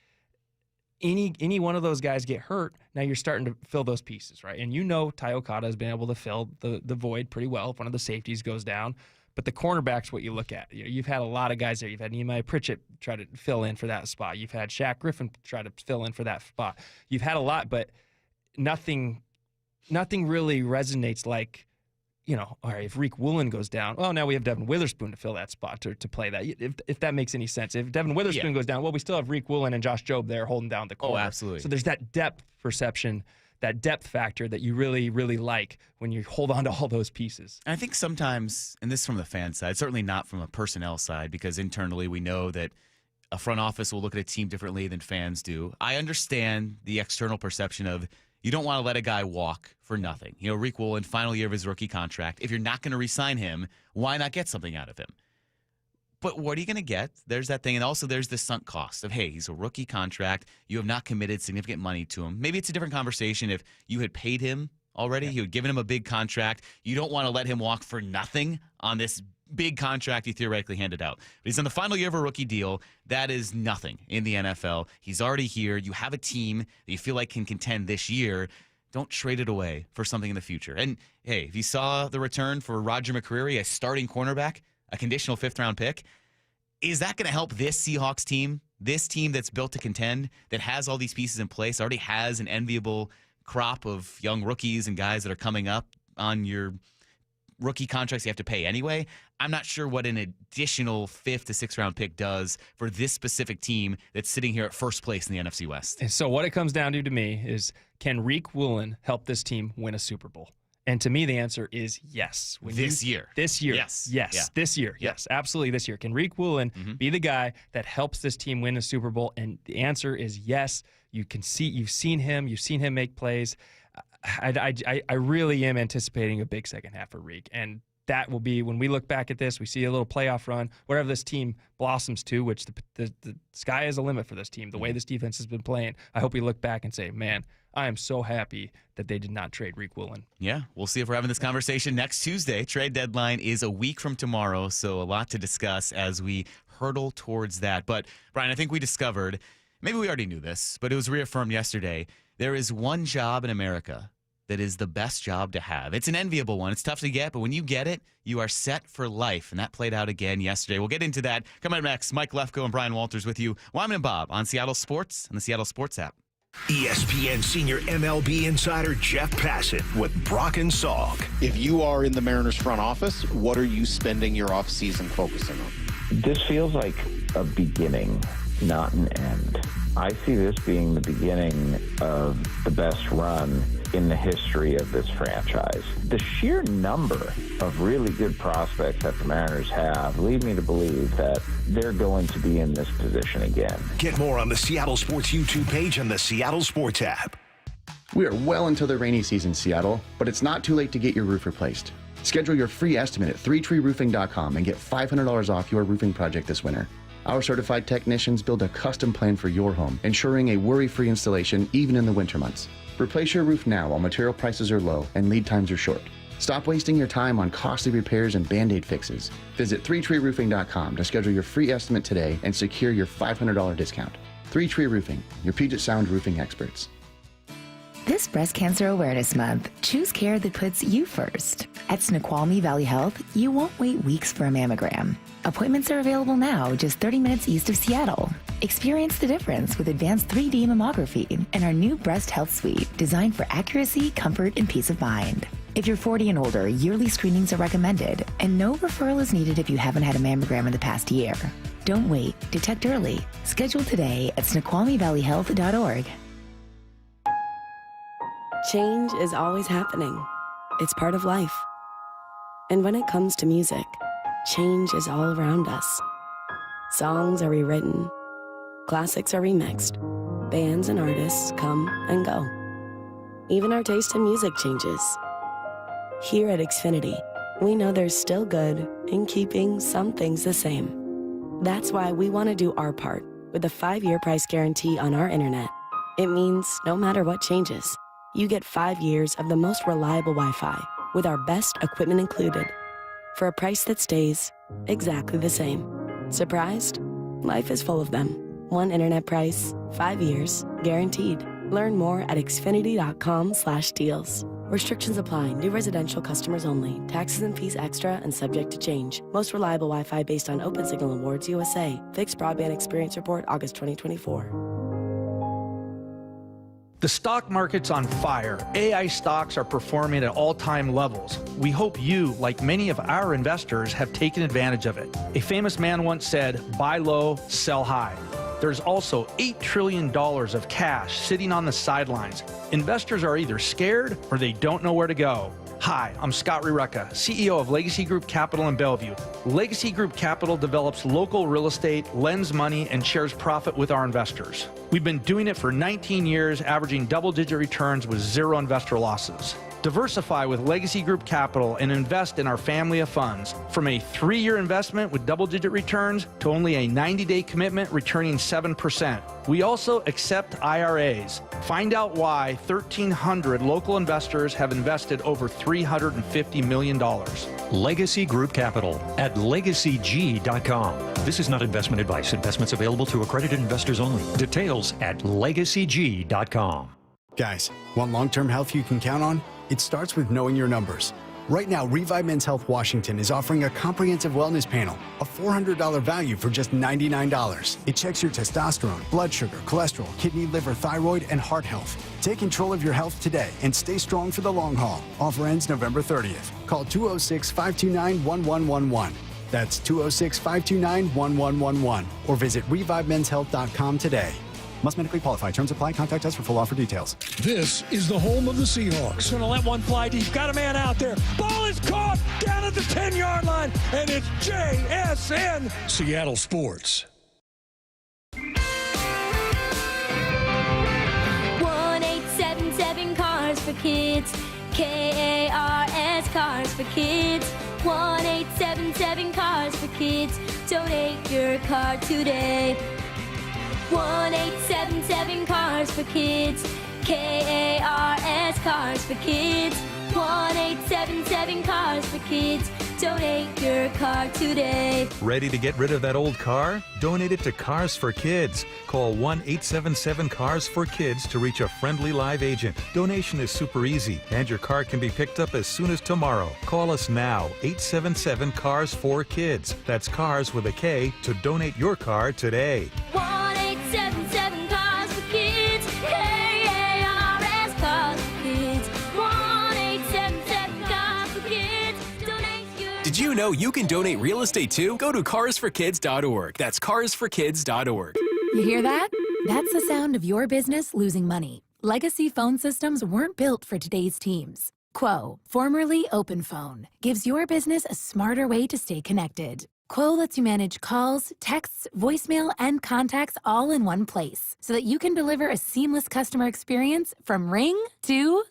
any one of those guys get hurt, now you're starting to fill those pieces, right? And Ty Okada has been able to fill the void pretty well if one of the safeties goes down. But the cornerback's what you look at. You've had a lot of guys there. You've had Nehemiah Pritchett try to fill in for that spot. You've had Shaq Griffin try to fill in for that spot. You've had a lot, but nothing really resonates like, all right, if Riq Woolen goes down, well, now we have Devin Witherspoon to fill that spot to play that. If that makes any sense. If Devin Witherspoon goes down, well, we still have Riq Woolen and Josh Jobe there holding down the corner. Oh, absolutely. So there's that depth perception, that depth factor that you really, really like when you hold on to all those pieces. And I think sometimes, and this is from the fan side, certainly not from a personnel side, because internally we know that a front office will look at a team differently than fans do. I understand the external perception of you don't want to let a guy walk for nothing. Riq Woolen, final year of his rookie contract. If you're not going to re-sign him, why not get something out of him? But what are you going to get? There's that thing. And also there's the sunk cost of, hey, he's a rookie contract. You have not committed significant money to him. Maybe it's a different conversation if you had paid him already. You had given him a big contract. You don't want to let him walk for nothing on this big contract he theoretically handed out. But he's in the final year of a rookie deal. That is nothing in the NFL. He's already here. You have a team that you feel like can contend this year. Don't trade it away for something in the future. And, hey, if you saw the return for Roger McCreary, a starting cornerback, a conditional 5th-round pick, is that going to help this Seahawks team, this team that's built to contend, that has all these pieces in place, already has an enviable crop of young rookies and guys that are coming up on your rookie contracts you have to pay anyway? I'm not sure what an additional 5th to 6th round pick does for this specific team that's sitting here at first place in the NFC West. And so what it comes down to me is, can Riq Woolen help this team win a Super Bowl? And to me, the answer is yes. This year. This year. Yes. Yes. Yeah. This year. Yes. Absolutely this year. Can Riq Woolen be the guy that helps this team win a Super Bowl? And the answer is yes. You've seen him make plays. I really am anticipating a big second half for Riq. And that will be, when we look back at this, we see a little playoff run, whatever this team blossoms to, which the sky is a limit for this team, the way this defense has been playing. I hope we look back and say, man, I am so happy that they did not trade Riq Woolen. Yeah, we'll see if we're having this conversation next Tuesday. Trade deadline is a week from tomorrow, so a lot to discuss as we hurdle towards that. But, Brian, I think we discovered, maybe we already knew this, but it was reaffirmed yesterday, there is one job in America that is the best job to have. It's an enviable one. It's tough to get, but when you get it, you are set for life. And that played out again yesterday. We'll get into that. Coming up next, Mike Lefko and Brian Walters with you. Wyman and Bob on Seattle Sports and the Seattle Sports app. ESPN senior MLB insider Jeff Passan with Brock and Salk. If you are in the Mariners front office, what are you spending your offseason focusing on? This feels like a beginning, not an end. I see this being the beginning of the best run in the history of this franchise. The sheer number of really good prospects that the Mariners have lead me to believe that they're going to be in this position again. Get more on the Seattle Sports YouTube page and the Seattle Sports app. We are well into the rainy season, Seattle, but it's not too late to get your roof replaced. Schedule your free estimate at 3treeroofing.com and get $500 off your roofing project this winter. Our certified technicians build a custom plan for your home, ensuring a worry-free installation even in the winter months. Replace your roof now while material prices are low and lead times are short. Stop wasting your time on costly repairs and Band-Aid fixes. Visit 3treeroofing.com to schedule your free estimate today and secure your $500 discount. 3Tree Roofing, your Puget Sound roofing experts. This Breast Cancer Awareness Month, choose care that puts you first. At Snoqualmie Valley Health, you won't wait weeks for a mammogram. Appointments are available now, just 30 minutes east of Seattle. Experience the difference with advanced 3D mammography and our new Breast Health Suite, designed for accuracy, comfort, and peace of mind. If you're 40 and older, yearly screenings are recommended, and no referral is needed if you haven't had a mammogram in the past year. Don't wait. Detect early. Schedule today at SnoqualmieValleyHealth.org. Change is always happening. It's part of life. And when it comes to music, change is all around us. Songs are rewritten. Classics are remixed. Bands and artists come and go. Even our taste in music changes. Here at Xfinity, we know there's still good in keeping some things the same. That's why we want to do our part with a 5-year price guarantee on our internet. It means no matter what changes, you get 5 years of the most reliable Wi-Fi with our best equipment included for a price that stays exactly the same. Surprised? Life is full of them. One internet price, 5 years, guaranteed. Learn more at xfinity.com/deals. Restrictions apply. New residential customers only. Taxes and fees extra and subject to change. Most reliable Wi-Fi based on Open Signal Awards USA. Fixed Broadband Experience Report, August 2024. The stock market's on fire. AI stocks are performing at all-time levels. We hope you, like many of our investors, have taken advantage of it. A famous man once said, buy low, sell high. There's also $8 trillion of cash sitting on the sidelines. Investors are either scared or they don't know where to go. Hi, I'm Scott Rirucka, CEO of Legacy Group Capital in Bellevue. Legacy Group Capital develops local real estate, lends money, and shares profit with our investors. We've been doing it for 19 years, averaging double-digit returns with zero investor losses. Diversify with Legacy Group Capital and invest in our family of funds. From a 3-year investment with double-digit returns to only a 90-day commitment returning 7%. We also accept IRAs. Find out why 1,300 local investors have invested over $350 million. Legacy Group Capital at legacyg.com. This is not investment advice. Investments available to accredited investors only. Details at legacyg.com. Guys, want long-term health you can count on? It starts with knowing your numbers. Right now, Revive Men's Health Washington is offering a comprehensive wellness panel, a $400 value for just $99. It checks your testosterone, blood sugar, cholesterol, kidney, liver, thyroid, and heart health. Take control of your health today and stay strong for the long haul. Offer ends November 30th. Call 206-529-1111. That's 206-529-1111. Or visit ReviveMen'sHealth.com today. Must medically qualify. Terms apply. Contact us for full offer details. This is the home of the Seahawks. Going to let one fly deep. Got a man out there. Ball is caught down at the 10-yard line, and it's JSN Seattle Sports. 1877 Cars for Kids. KARS Cars for Kids. 1-877-CARS for kids. Donate your car today. 1-877-CARS for kids. KARS Cars for kids. 1-877-CARS for kids. Donate your car today. Ready to get rid of that old car? Donate it to Cars for Kids. Call 1-877-CARS-for-KIDS to reach a friendly live agent. Donation is super easy, and your car can be picked up as soon as tomorrow. Call us now, 877-CARS-for-KIDS. That's cars with a K to donate your car today. 1-877-CARS for kids. KARS Cars for kids. 1-877-CARS for kids. Donate your. Did you know you can donate real estate too? Go to carsforkids.org. That's carsforkids.org. You hear that? That's the sound of your business losing money. Legacy phone systems weren't built for today's teams. Quo, formerly OpenPhone, gives your business a smarter way to stay connected. Quo lets you manage calls, texts, voicemail, and contacts all in one place so that you can deliver a seamless customer experience from ring to...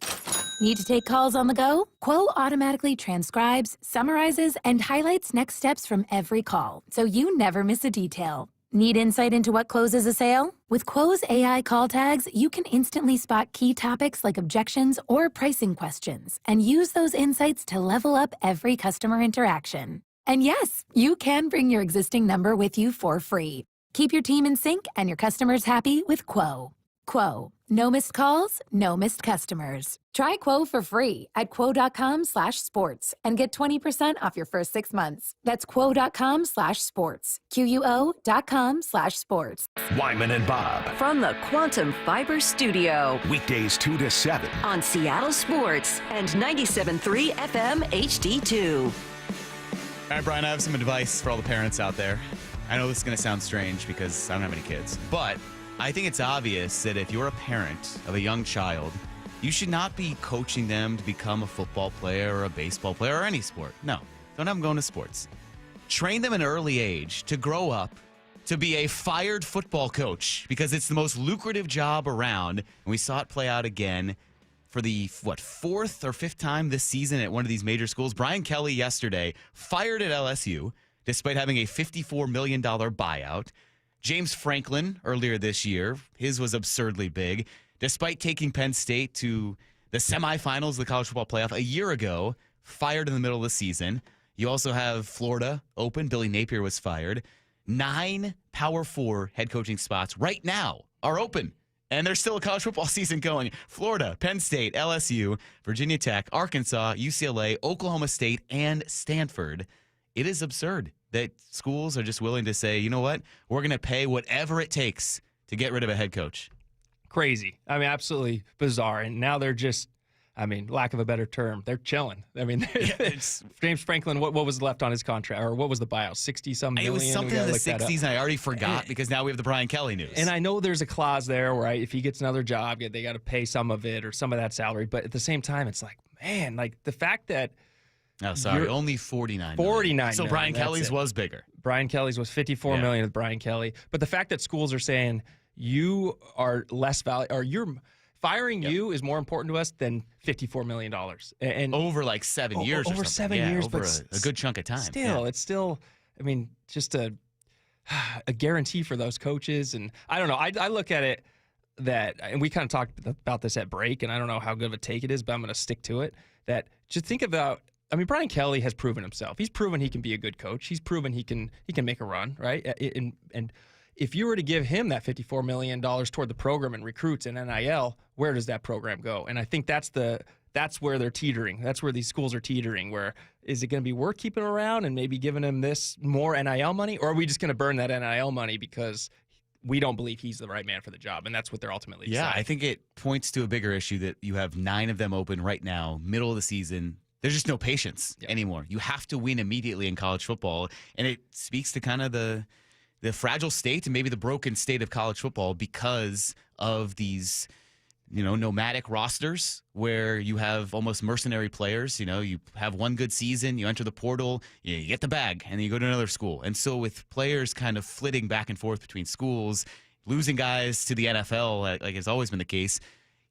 Need to take calls on the go? Quo automatically transcribes, summarizes, and highlights next steps from every call, so you never miss a detail. Need insight into what closes a sale? With Quo's AI call tags, you can instantly spot key topics like objections or pricing questions and use those insights to level up every customer interaction. And yes, you can bring your existing number with you for free. Keep your team in sync and your customers happy with Quo. Quo. No missed calls, no missed customers. Try Quo for free at quo.com/sports and get 20% off your first 6 months. That's quo.com/sports. QUO.com/sports. Wyman and Bob. From the Quantum Fiber Studio. Weekdays 2 to 7. On Seattle Sports and 97.3 FM HD2. All right, Brian, I have some advice for all the parents out there. I know this is going to sound strange because I don't have any kids, but I think it's obvious that if you're a parent of a young child, you should not be coaching them to become a football player or a baseball player or any sport. No, don't have them going to sports. Train them at an early age to grow up to be a fired football coach because it's the most lucrative job around. And we saw it play out again for the, fourth or fifth time this season at one of these major schools. Brian Kelly yesterday fired at LSU despite having a $54 million buyout. James Franklin earlier this year, his was absurdly big. Despite taking Penn State to the semifinals of the college football playoff a year ago, fired in the middle of the season. You also have Florida open. Billy Napier was fired. 9 Power 4 head coaching spots right now are open. And there's still a college football season going. Florida, Penn State, LSU, Virginia Tech, Arkansas, UCLA, Oklahoma State, and Stanford. It is absurd that schools are just willing to say, you know what, we're going to pay whatever it takes to get rid of a head coach. Crazy. I mean, absolutely bizarre. And now they're just, I mean, lack of a better term, they're chilling. I mean, it's James Franklin, what was left on his contract, or what was the buyout? 60-some million? It was something in the 60s, and I already forgot because now we have the Brian Kelly news. And I know there's a clause there where if he gets another job, they got to pay some of it or some of that salary. But at the same time, it's like, man, like the fact that Oh, sorry, only 49 million. So Brian Kelly's was bigger. Brian Kelly's was $54 million with Brian Kelly. But the fact that schools are saying you are less valuable, or you're firing you is more important to us than $54 million. And over like 7 years or something. Over 7 years, over but a good chunk of time. Still, it's still, I mean, just a guarantee for those coaches. And I don't know, I look at it and we kind of talked about this at break, and I don't know how good of a take it is, but I'm going to stick to it, that just think about, I mean, Brian Kelly has proven himself. He's proven he can be a good coach. He's proven he can make a run, right? And if you were to give him that $54 million toward the program and recruits and NIL, where does that program go? And I think that's where they're teetering. That's where these schools are teetering. Where is it going to be worth keeping him around and maybe giving him this more NIL money, or are we just going to burn that NIL money because we don't believe he's the right man for the job? And that's what they're ultimately deciding. I think it points to a bigger issue that you have 9 of them open right now, middle of the season. There's just no patience anymore. You have to win immediately in college football, and it speaks to kind of the fragile state and maybe the broken state of college football because of these, nomadic rosters where you have almost mercenary players. You have one good season, you enter the portal, you get the bag, and then you go to another school. And so with players kind of flitting back and forth between schools, losing guys to the NFL, like has always been the case,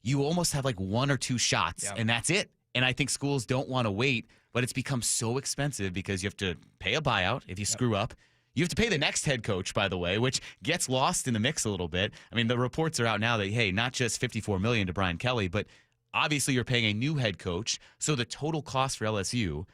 you almost have like 1 or 2 shots, and that's it. And I think schools don't want to wait but it's become so expensive because you have to pay a buyout if you screw up. You have to pay the next head coach, by the way, which gets lost in the mix a little bit. I mean, the reports are out now that, hey, not just $54 million to Brian Kelly, but obviously you're paying a new head coach. So the total cost for LSU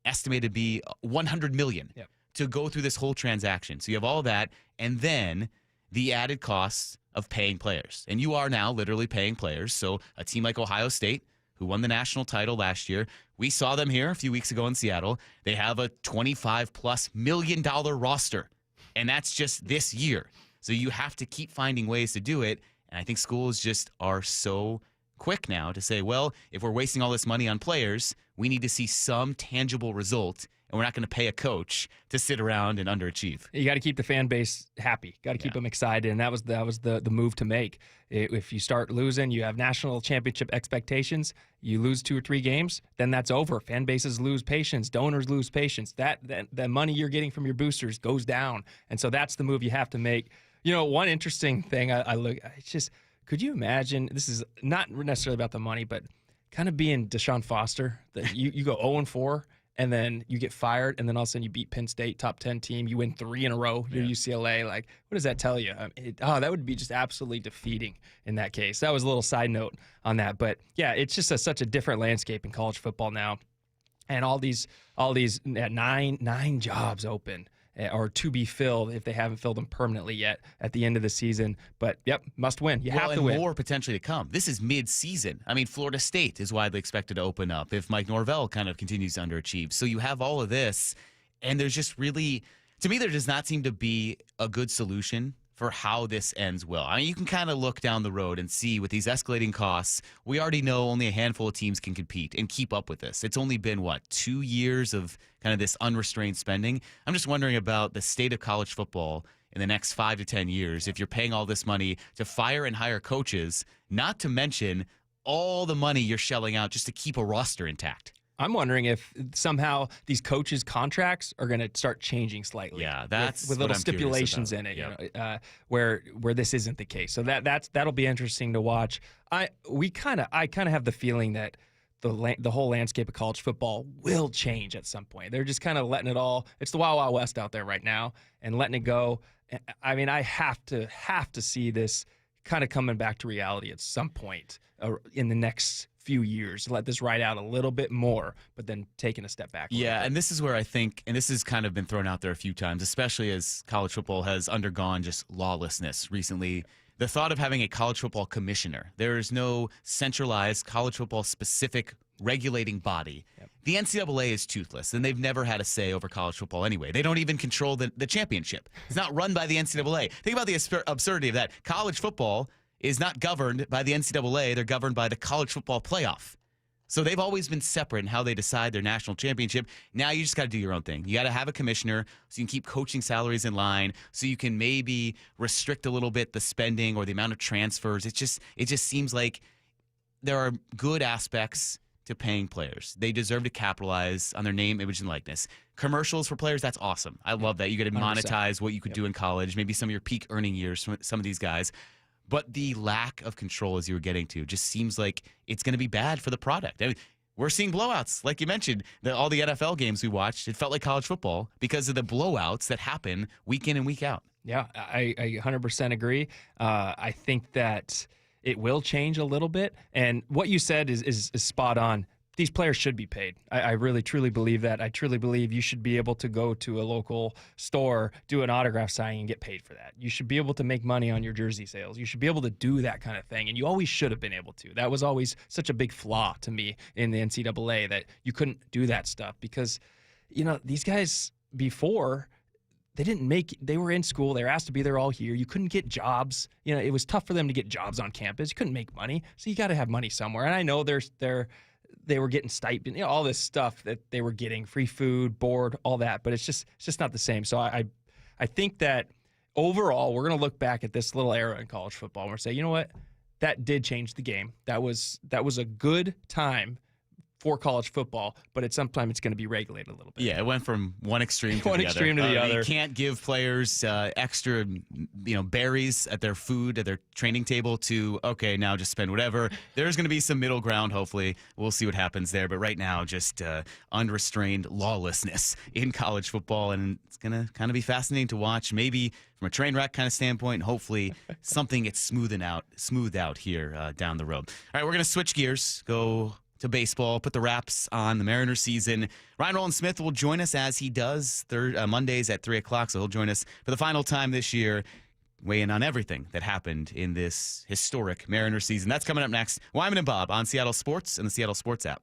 estimated to be $100 million to go through this whole transaction. So you have all that, and then the added costs of paying players. And you are now literally paying players. So a team like Ohio State, who won the national title last year, we saw them here a few weeks ago in Seattle. They have a $25+ million roster, and that's just this year. So you have to keep finding ways to do it, and I think schools just are so quick now to say, well, if we're wasting all this money on players, we need to see some tangible result, and we're not going to pay a coach to sit around and underachieve. You got to keep the fan base happy. Got to keep them excited, and that was the move to make. If you start losing, you have national championship expectations. You lose 2 or 3 games, then that's over. Fan bases lose patience. Donors lose patience. That money you're getting from your boosters goes down, and so that's the move you have to make. You know, one interesting thing I look, it's just, could you imagine? This is not necessarily about the money, but kind of being Deshaun Foster. That you go 0-4. And then you get fired, and then all of a sudden you beat Penn State, top 10 team. You win 3 in a row. You're UCLA. Like, what does that tell you? That would be just absolutely defeating in that case. That was a little side note on that. But, yeah, it's just such a different landscape in college football now. And all these nine jobs open or to be filled if they haven't filled them permanently yet at the end of the season. But, yep, must win. You have to win. And more potentially to come. This is mid-season. I mean, Florida State is widely expected to open up if Mike Norvell kind of continues to underachieve. So you have all of this, and there's just really, to me, there does not seem to be a good solution for how this ends well. I mean, you can kind of look down the road and see with these escalating costs, we already know only a handful of teams can compete and keep up with this. It's only been, 2 years of kind of this unrestrained spending? I'm just wondering about the state of college football in the next 5 to 10 years if you're paying all this money to fire and hire coaches, not to mention all the money you're shelling out just to keep a roster intact. I'm wondering if somehow these coaches' contracts are going to start changing slightly. Yeah, that's with little stipulations in it, where this isn't the case. So that'll be interesting to watch. I kind of have the feeling that the whole landscape of college football will change at some point. They're just kind of letting it all. It's the Wild Wild West out there right now, and letting it go. I mean, I have to see this kind of coming back to reality at some point in the next few years. Let this ride out a little bit more, but then taking a step back. Yeah, and this is where I think, and this has kind of been thrown out there a few times, especially as college football has undergone just lawlessness recently. The thought of having a college football commissioner. There is no centralized college football specific regulating body. Yep. The NCAA is toothless, and they've never had a say over college football anyway. They don't even control the championship. It's not run by the NCAA. Think about the absurdity of that. College football is not governed by the NCAA. They're governed by the college football playoff. So they've always been separate in how they decide their national championship. Now you just got to do your own thing. You got to have a commissioner so you can keep coaching salaries in line, so you can maybe restrict a little bit the spending or the amount of transfers. It just seems like there are good aspects to paying players. They deserve to capitalize on their name, image, and likeness. Commercials for players, that's awesome. I love that. You got to monetize what you could do in college, maybe some of your peak earning years from some of these guys. But the lack of control, as you were getting to, just seems like it's going to be bad for the product. I mean, we're seeing blowouts. Like you mentioned, all the NFL games we watched, it felt like college football because of the blowouts that happen week in and week out. Yeah, I 100% agree. I think that it will change a little bit. And what you said is spot on. These players should be paid. I really, truly believe that. I truly believe you should be able to go to a local store, do an autograph signing, and get paid for that. You should be able to make money on your jersey sales. You should be able to do that kind of thing, and you always should have been able to. That was always such a big flaw to me in the NCAA, that you couldn't do that stuff because, these guys before, they were in school. They were asked to be there all year. You couldn't get jobs. It was tough for them to get jobs on campus. You couldn't make money, so you got to have money somewhere. And I know they were getting stipend, all this stuff that they were getting, free food, board, all that, but it's just not the same. So I think that overall, we're going to look back at this little era in college football and we're say, you know what, that did change the game. That was a good time for college football, but at some time it's going to be regulated a little bit. Yeah, it went from one extreme to one the extreme other. to the other. You can't give players extra, berries at their food, at their training table to, okay, now just spend whatever. There's going to be some middle ground, hopefully. We'll see what happens there. But right now, just unrestrained lawlessness in college football, and it's going to kind of be fascinating to watch, maybe from a train wreck kind of standpoint, and hopefully something gets smoothed out here down the road. All right, we're going to switch gears, go to baseball, put the wraps on the Mariners season. Rowland-Smith will join us as he does Mondays at 3 o'clock, so he'll join us for the final time this year, weigh in on everything that happened in this historic Mariners season. That's coming up next. Wyman and Bob on Seattle Sports and the Seattle Sports app.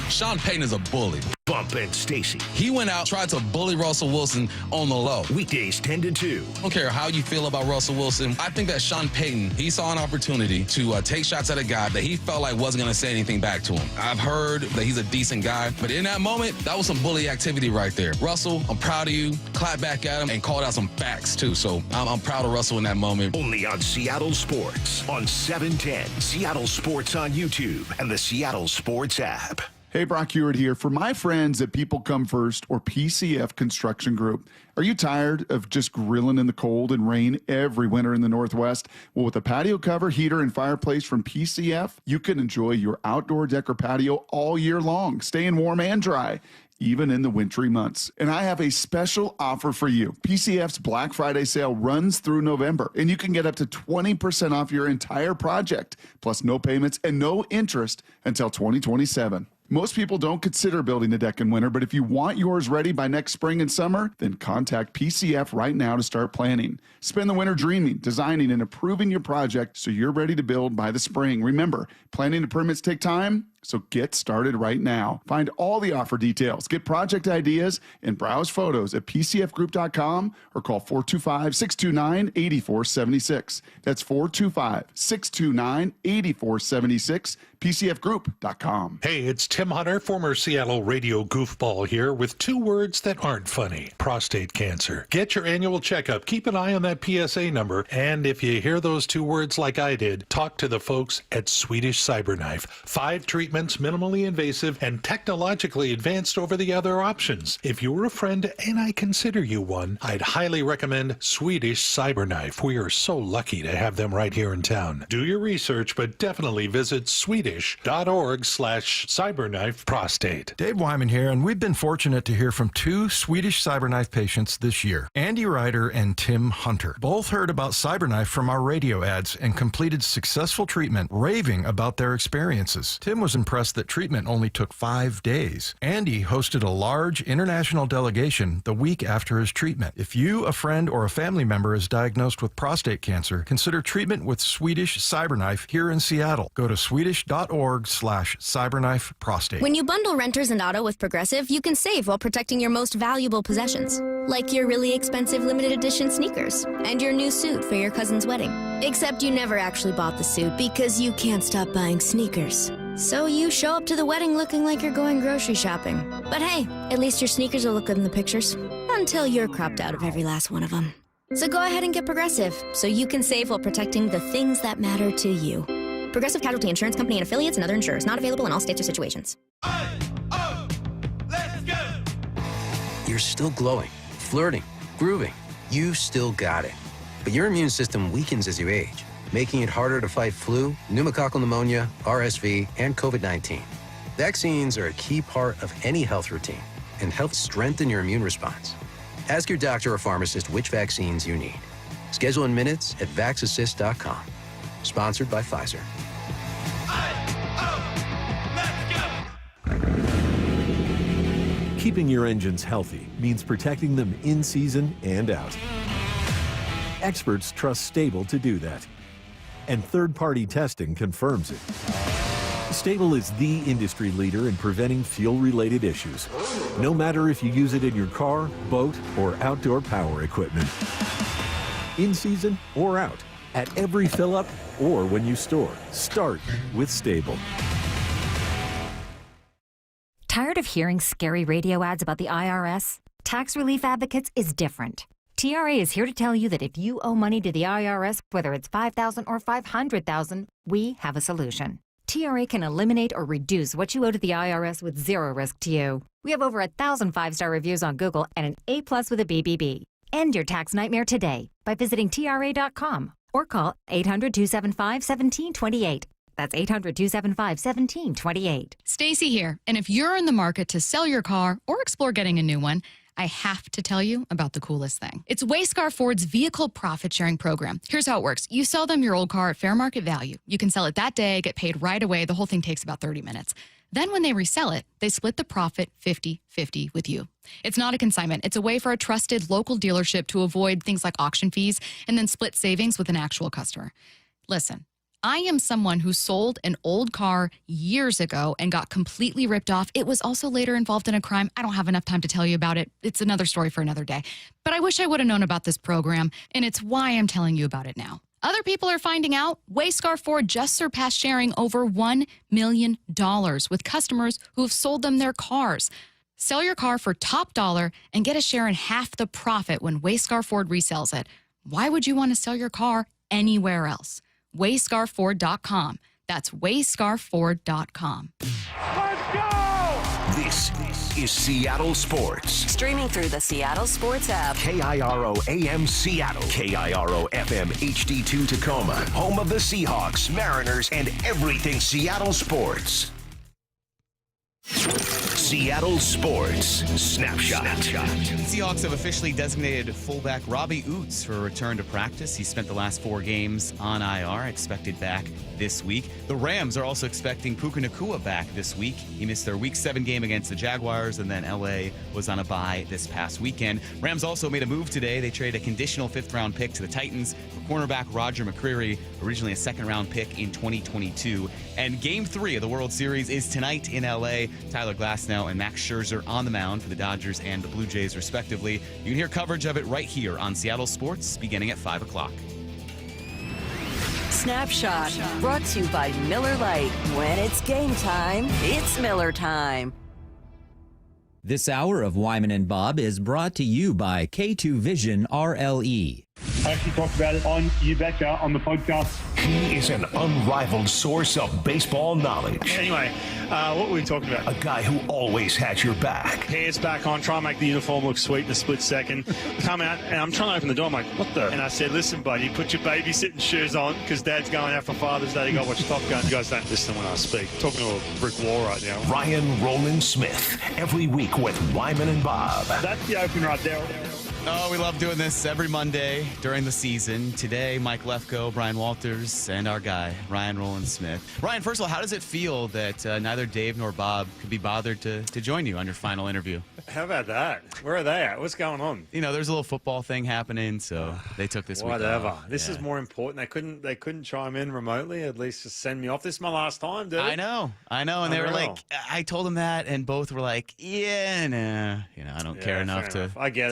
Sean Payton is a bully. Bump and Stacy. He went out, tried to bully Russell Wilson on the low. Weekdays 10 to 2. I don't care how you feel about Russell Wilson. I think that Sean Payton, he saw an opportunity to take shots at a guy that he felt like wasn't going to say anything back to him. I've heard that he's a decent guy, but in that moment, that was some bully activity right there. Russell, I'm proud of you. Clap back at him and called out some facts, too. So I'm proud of Russell in that moment. Only on Seattle Sports on 710. Seattle Sports on YouTube and the Seattle Sports app. Hey, Brock Hewitt here. For my friends at People Come First or PCF Construction Group, are you tired of just grilling in the cold and rain every winter in the Northwest? Well, with a patio cover, heater, and fireplace from PCF, you can enjoy your outdoor deck or patio all year long, staying warm and dry, even in the wintry months. And I have a special offer for you. PCF's Black Friday sale runs through November, and you can get up to 20% off your entire project, plus no payments and no interest until 2027. Most people don't consider building a deck in winter, but if you want yours ready by next spring and summer, then contact PCF right now to start planning. Spend the winter dreaming, designing, and approving your project so you're ready to build by the spring. Remember, planning and permits take time, so get started right now. Find all the offer details, get project ideas, and browse photos at pcfgroup.com or call 425-629-8476. That's 425-629-8476, pcfgroup.com. Hey, it's Tim Hunter, former Seattle radio goofball here with two words that aren't funny. Prostate cancer. Get your annual checkup. Keep an eye on that PSA number. And if you hear those two words like I did, talk to the folks at Swedish Cyberknife. 5 treatments, minimally invasive and technologically advanced over the other options. If you were a friend, and I consider you one, I'd highly recommend Swedish Cyberknife. We are so lucky to have them right here in town. Do your research, but definitely visit swedish.org/cyberknife prostate. Dave Wyman here, and we've been fortunate to hear from 2 Swedish Cyberknife patients this year, Andy Ryder and Tim Hunter. Both heard about Cyberknife from our radio ads and completed successful treatment, raving about their experiences. Tim was impressed that treatment only took 5 days. Andy hosted a large international delegation the week after his treatment. If you, a friend, or a family member is diagnosed with prostate cancer, consider treatment with Swedish Cyberknife here in Seattle. Go to swedish.org/cyberknife prostate. When you bundle renters and auto with Progressive, you can save while protecting your most valuable possessions, like your really expensive limited edition sneakers and your new suit for your cousin's wedding. Except you never actually bought the suit because you can't stop buying sneakers. So you show up to the wedding looking like you're going grocery shopping. But hey, at least your sneakers will look good in the pictures. Until you're cropped out of every last one of them. So go ahead and get Progressive, so you can save while protecting the things that matter to you. Progressive Casualty Insurance Company and affiliates and other insurers. Not available in all states or situations. You're still glowing, flirting, grooving. You still got it. But your immune system weakens as you age, making it harder to fight flu, pneumococcal pneumonia, RSV, and COVID-19. Vaccines are a key part of any health routine and help strengthen your immune response. Ask your doctor or pharmacist which vaccines you need. Schedule in minutes at vaxassist.com. Sponsored by Pfizer. Keeping your engines healthy means protecting them in season and out. Experts trust Stable to do that. And third-party testing confirms it. Stable is the industry leader in preventing fuel-related issues, no matter if you use it in your car, boat, or outdoor power equipment. In season or out, at every fill-up or when you store, start with Stable. Tired of hearing scary radio ads about the IRS? Tax Relief Advocates is different. TRA is here to tell you that if you owe money to the IRS, whether it's $5,000 or $500,000, we have a solution. TRA can eliminate or reduce what you owe to the IRS with zero risk to you. We have over 1,000 5-star reviews on Google and an A+ with a BBB. End your tax nightmare today by visiting TRA.com or call 800-275-1728. That's 800-275-1728. Stacy here, and if you're in the market to sell your car or explore getting a new one, I have to tell you about the coolest thing. It's Wayscar Ford's vehicle profit sharing program. Here's how it works. You sell them your old car at fair market value. You can sell it that day, get paid right away. The whole thing takes about 30 minutes. Then when they resell it, they split the profit 50-50 with you. It's not a consignment. It's a way for a trusted local dealership to avoid things like auction fees and then split savings with an actual customer. Listen. I am someone who sold an old car years ago and got completely ripped off. It was also later involved in a crime. I don't have enough time to tell you about it. It's another story for another day. But I wish I would have known about this program, and it's why I'm telling you about it now. Other people are finding out Wayscar Ford just surpassed sharing over $1 million with customers who have sold them their cars. Sell your car for top dollar and get a share in half the profit when Wayscar Ford resells it. Why would you want to sell your car anywhere else? WayscarFord.com. That's WayscarFord.com. Let's go! This is Seattle Sports. Streaming through the Seattle Sports app. KIRO AM Seattle. KIRO FM HD2 Tacoma. Home of the Seahawks, Mariners, and everything Seattle sports. Seattle Sports Snapshot. Seahawks have officially designated fullback Robbie Oots for a return to practice. He spent the last 4 games on IR, expected back this week. The Rams are also expecting Puka Nacua back this week. He missed their Week 7 game against the Jaguars, and then LA was on a bye this past weekend. Rams also made a move today. They traded a conditional 5th-round pick to the Titans for cornerback Roger McCreary, originally a 2nd-round pick in 2022. And Game 3 of the World Series is tonight in LA. Tyler Glasnow and Max Scherzer on the mound for the Dodgers and the Blue Jays, respectively. You can hear coverage of it right here on Seattle Sports beginning at 5 o'clock. Snapshot, brought to you by Miller Lite. When it's game time, it's Miller time. This hour of Wyman and Bob is brought to you by K2 Vision RLE. I actually talked about it on You Betcha on the podcast. He is an unrivaled source of baseball knowledge. Anyway, what were we talking about? A guy who always has your back. Hands back on, try and make the uniform look sweet in a split second. Come out, and I'm trying to open the door. I'm like, what the? And I said, listen, buddy, put your babysitting shoes on because Dad's going out for Father's Day. You got to watch Top Gun. You guys don't listen when I speak. I'm talking to a brick wall right now. Ryan Rowland-Smith, every week with Wyman and Bob. That's the open right there. Oh, we love doing this every Monday during the season. Today, Mike Lefko, Brian Walters, and our guy, Ryan Rowland-Smith. Ryan, first of all, how does it feel that neither Dave nor Bob could be bothered to join you on your final interview? How about that? Where are they at? What's going on? You know, there's a little football thing happening, so they took this week off. Whatever. This is more important. They couldn't chime in remotely. At least just send me off. This is my last time, dude. I know. And they were like, I told them that, and both were like, yeah, nah. You know, I don't care enough to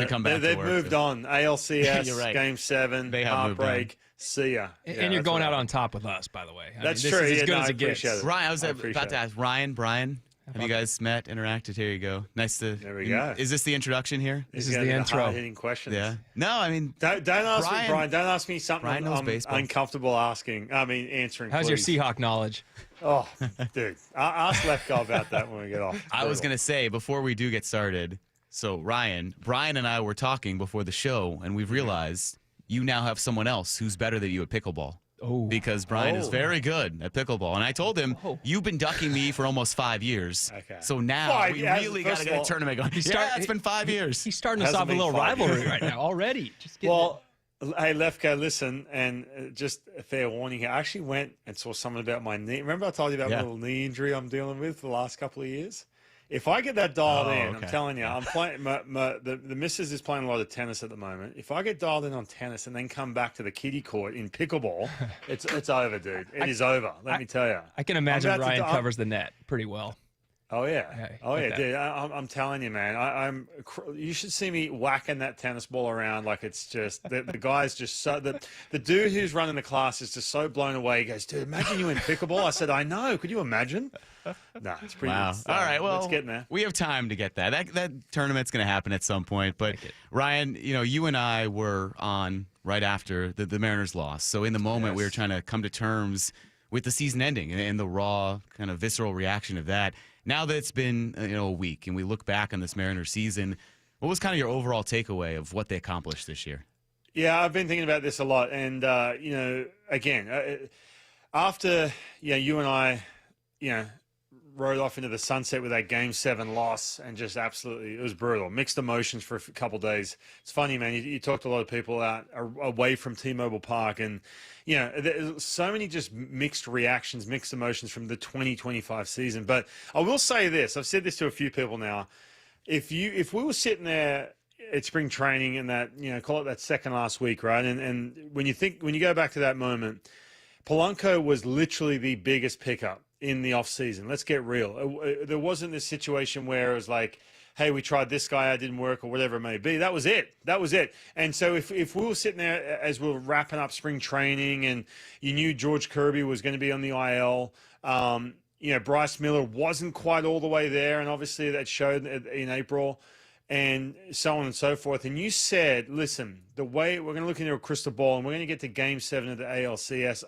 come back to work. They've moved on. ALCS, You're right. Game 7, they have heartbreak. See ya. And you're going out on top with us, by the way. That's this true. Is as good as I it gets. appreciate it. Ryan, I was about to ask Brian, have you guys met, interacted? Here you go. Nice to. There we go. Is this the introduction here? This is the intro. Hard-hitting questions. Yeah. No, I mean, don't ask me, Brian. Don't ask me something I'm uncomfortable answering. How's your Seahawk knowledge? Oh, dude, ask Left Guy about that when we get off. I was gonna say before we do get started. So Brian and I were talking before the show, and we've realized you now have someone else who's better than you at pickleball. Oh. Because Brian is very good at pickleball. And I told him, you've been ducking me for almost 5 years. Okay. So now we really got to get a tournament going. It's been 5 years. He's starting us off a little rivalry right now already. Just hey, Lefko, listen, and just a fair warning here. I actually went and saw something about my knee. Remember I told you about my little knee injury I'm dealing with for the last couple of years? If I get that dialed in, I'm telling you, I'm playing. The missus is playing a lot of tennis at the moment. If I get dialed in on tennis and then come back to the kiddie court in pickleball, it's over, dude. It is over. Let me tell you. I can imagine Ryan covers the net pretty well. Oh yeah, dude. I'm telling you, man. You should see me whacking that tennis ball around like it's just the guy's just so the dude who's running the class is just so blown away. He goes, dude, imagine you in pickleball. I said, I know. Could you imagine? No, it's pretty. Wow. All right, well, let's get there. We have time to get that. That tournament's going to happen at some point. But Ryan, you and I were on right after the Mariners lost. So in the moment, we were trying to come to terms with the season ending and the raw kind of visceral reaction of that. Now that it's been a week and we look back on this Mariners season, what was kind of your overall takeaway of what they accomplished this year? Yeah, I've been thinking about this a lot. And, again, after you and I, rode off into the sunset with that Game 7 loss and just absolutely, it was brutal. Mixed emotions for a couple of days. It's funny, man. You talk to a lot of people out away from T-Mobile Park, and there's so many just mixed reactions, mixed emotions from the 2025 season. But I will say this: I've said this to a few people now. If we were sitting there at spring training in that, call it that second last week, right? And when you go back to that moment, Polanco was literally the biggest pickup in the offseason. Let's get real. There wasn't this situation where it was like, hey, we tried this guy, it didn't work, or whatever it may be. That was it. And so if we were sitting there as we were wrapping up spring training and you knew George Kirby was going to be on the IL, Bryce Miller wasn't quite all the way there, and obviously that showed in April, and so on and so forth. And you said, listen, the way we're going to look into a crystal ball and we're going to get to Game 7 of the ALCS,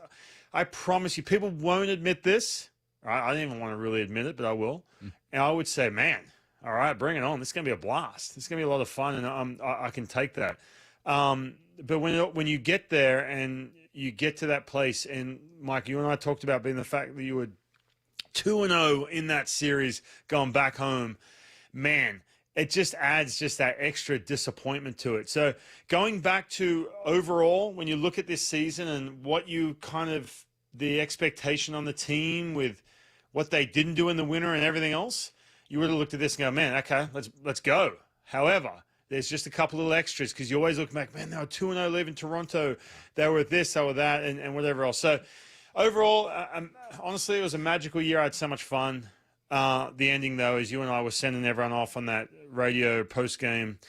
I promise you, people won't admit this. I don't even want to really admit it, but I will. And I would say, man, all right, bring it on. This is going to be a blast. This is going to be a lot of fun, and I can take that. But when you get there and you get to that place, and Mike, you and I talked about being the fact that you were 2-0 in that series going back home, man, it just adds just that extra disappointment to it. So going back to overall, when you look at this season and what you kind of, the expectation on the team with what they didn't do in the winter and everything else, you would have looked at this and go, man, okay, let's go. However, there's just a couple little extras because you always look back, man, they were 2-0 leaving Toronto. They were this, they were that, and whatever else. So overall, honestly, it was a magical year. I had so much fun. The ending, though, is you and I were sending everyone off on that radio post-game.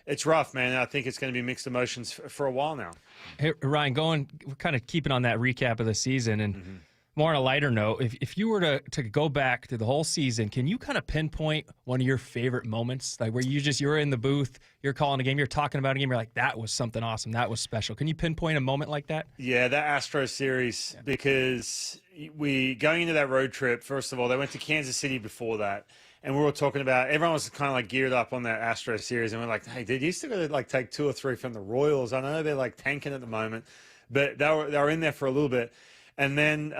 It's rough, man. I think it's going to be mixed emotions for a while now. Hey, Ryan, we're kind of keeping on that recap of the season, and more on a lighter note, if you were to go back through the whole season, can you kind of pinpoint one of your favorite moments, like where you're in the booth, you're calling a game, you're talking about a game, you're like, that was something awesome, that was special. Can you pinpoint a moment like that? Yeah, that Astros series, because going into that road trip, first of all, they went to Kansas City before that, and we were talking about, everyone was kind of like geared up on that Astros series, and we're like, hey, dude, you still got to like take 2 or 3 from the Royals. I know they're like tanking at the moment, but they were in there for a little bit. And then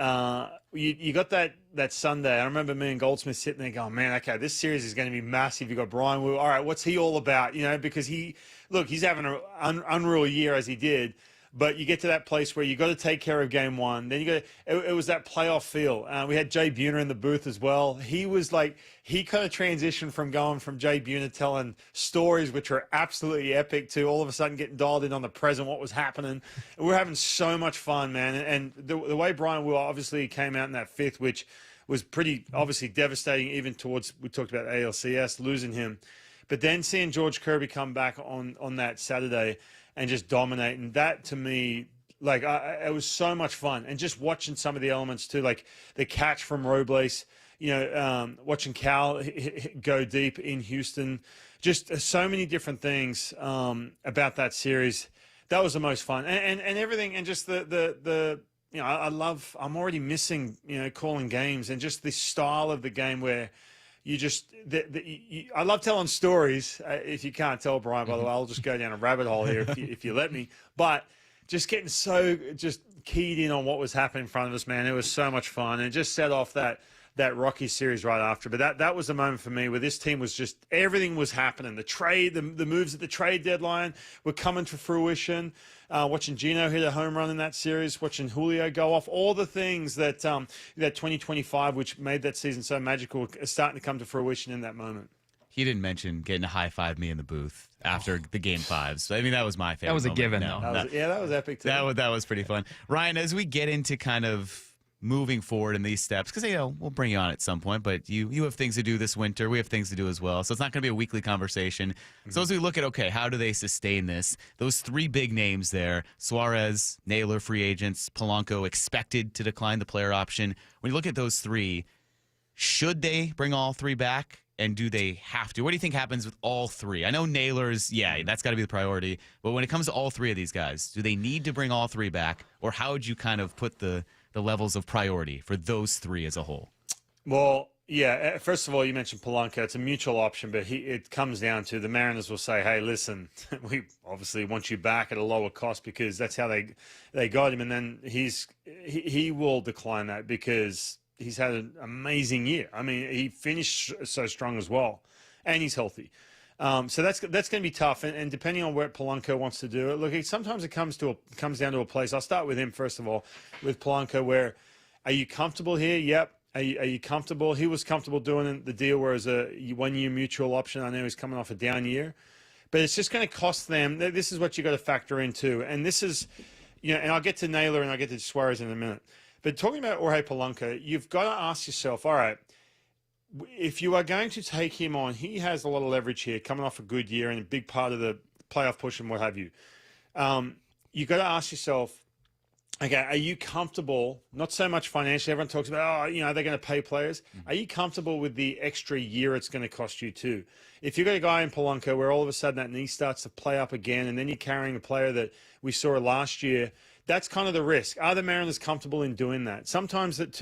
you got that Sunday. I remember me and Goldsmith sitting there going, man, okay, this series is going to be massive. You got Brian Wu. All right, what's he all about? Because he's having an unreal year as he did. But you get to that place where you got to take care of Game 1. Then it was that playoff feel. We had Jay Buhner in the booth as well. He kind of transitioned from going from Jay Buhner telling stories which are absolutely epic to all of a sudden getting dialed in on the present, what was happening. And we're having so much fun, man. And the way Brian Will obviously came out in that 5th, which was pretty obviously devastating even towards, we talked about ALCS, losing him. But then seeing George Kirby come back on that Saturday and just dominate. And that, to me, it was so much fun. And just watching some of the elements, too, like the catch from Robles, watching Cal go deep in Houston. Just so many different things about that series. That was the most fun. And everything, and just I'm already missing, calling games and just the style of the game where you just, I love telling stories. If you can't tell, Brian, by the way, I'll just go down a rabbit hole here if you let me. But just getting so just keyed in on what was happening in front of us, man. It was so much fun. And it just set off that Rocky series right after. But that was the moment for me where this team was just, everything was happening. The trade, the moves at the trade deadline were coming to fruition. Watching Gino hit a home run in that series, watching Julio go off, all the things that 2025, which made that season so magical, are starting to come to fruition in that moment. He didn't mention getting to high-five me in the booth after the Game 5s. I mean, that was my favorite. That was a moment. given, No, though. That was epic, too. That was pretty fun. Ryan, as we get into kind of moving forward in these steps, because we'll bring you on at some point, but you have things to do this winter. We have things to do as well, so it's not going to be a weekly conversation. So as we look at, okay, how do they sustain this? Those 3 big names there, Suarez, Naylor, free agents, Polanco expected to decline the player option. When you look at those 3, should they bring all 3 back? And do they have to? What do you think happens with all 3? I know Naylor's, that's got to be the priority. But when it comes to all 3 of these guys, do they need to bring all 3 back? Or how would you kind of put the the levels of priority for those three as a whole? Well, yeah, first of all, you mentioned Polanco. It's a mutual option, but it comes down to the Mariners will say, hey, listen, we obviously want you back at a lower cost because that's how they got him. And then he will decline that because he's had an amazing year. I mean, he finished so strong as well, and he's healthy. So that's going to be tough. And depending on where Polanco wants to do it, look, sometimes it comes down to a place. I'll start with him, first of all, with Polanco, where are you comfortable here? Yep. Are you comfortable? He was comfortable doing the deal where it's a 1-year mutual option. I know he's coming off a down year, but it's just going to cost them. This is what you got to factor into. And this is, and I'll get to Naylor and I'll get to Suarez in a minute. But talking about Jorge Polanco, you've got to ask yourself, all right, if you are going to take him on, he has a lot of leverage here coming off a good year and a big part of the playoff push and what have you. You've got to ask yourself, okay, are you comfortable, not so much financially, everyone talks about, they're going to pay players. Are you comfortable with the extra year it's going to cost you too? If you've got a guy in Polanco where all of a sudden that knee starts to play up again and then you're carrying a player that we saw last year, that's kind of the risk. Are the Mariners comfortable in doing that? Sometimes not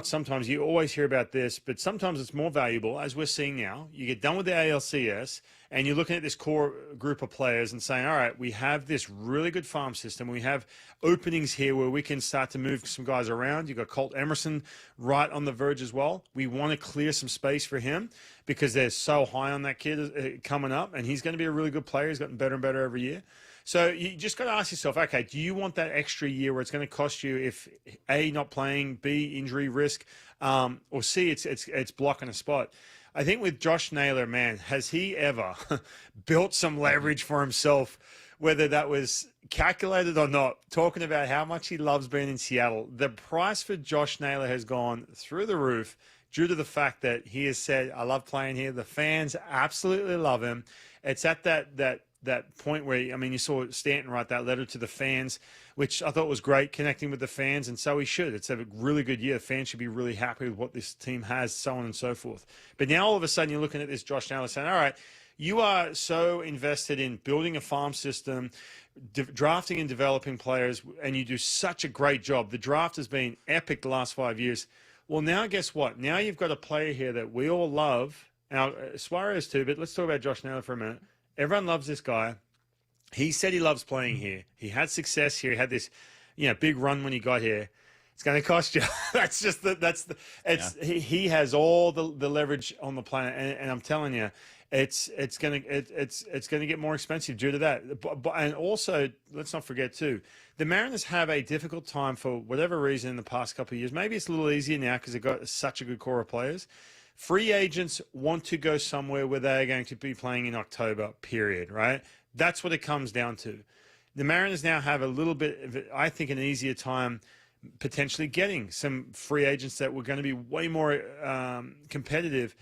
sometimes, you always hear about this, but sometimes it's more valuable, as we're seeing now. You get done with the ALCS, and you're looking at this core group of players and saying, all right, we have this really good farm system. We have openings here where we can start to move some guys around. You've got Colt Emerson right on the verge as well. We want to clear some space for him because they're so high on that kid coming up, and he's going to be a really good player. He's gotten better and better every year. So you just got to ask yourself, okay, do you want that extra year where it's going to cost you if A, not playing, B, injury risk, or C, it's blocking a spot? I think with Josh Naylor, man, has he ever built some leverage for himself, whether that was calculated or not, talking about how much he loves being in Seattle. The price for Josh Naylor has gone through the roof due to the fact that he has said, I love playing here. The fans absolutely love him. It's at that point where, you saw Stanton write that letter to the fans, which I thought was great, connecting with the fans, and so he should. It's a really good year. The fans should be really happy with what this team has, so on and so forth. But now all of a sudden you're looking at this Josh Naylor saying, all right, you are so invested in building a farm system, drafting and developing players, and you do such a great job. The draft has been epic the last 5 years. Well, now guess what? Now you've got a player here that we all love. Now, Suarez too, but let's talk about Josh Naylor for a minute. Everyone loves this guy. He said he loves playing here. He had success here. He had this, big run when he got here. It's going to cost you. He has all the leverage on the planet, and I'm telling you, it's going to get more expensive due to that. And also, let's not forget too, the Mariners have a difficult time for whatever reason in the past couple of years. Maybe it's a little easier now because they've got such a good core of players. Free agents want to go somewhere where they're going to be playing in October, period, right? That's what it comes down to. The Mariners now have a little bit of, I think, an easier time potentially getting some free agents that were going to be way more competitive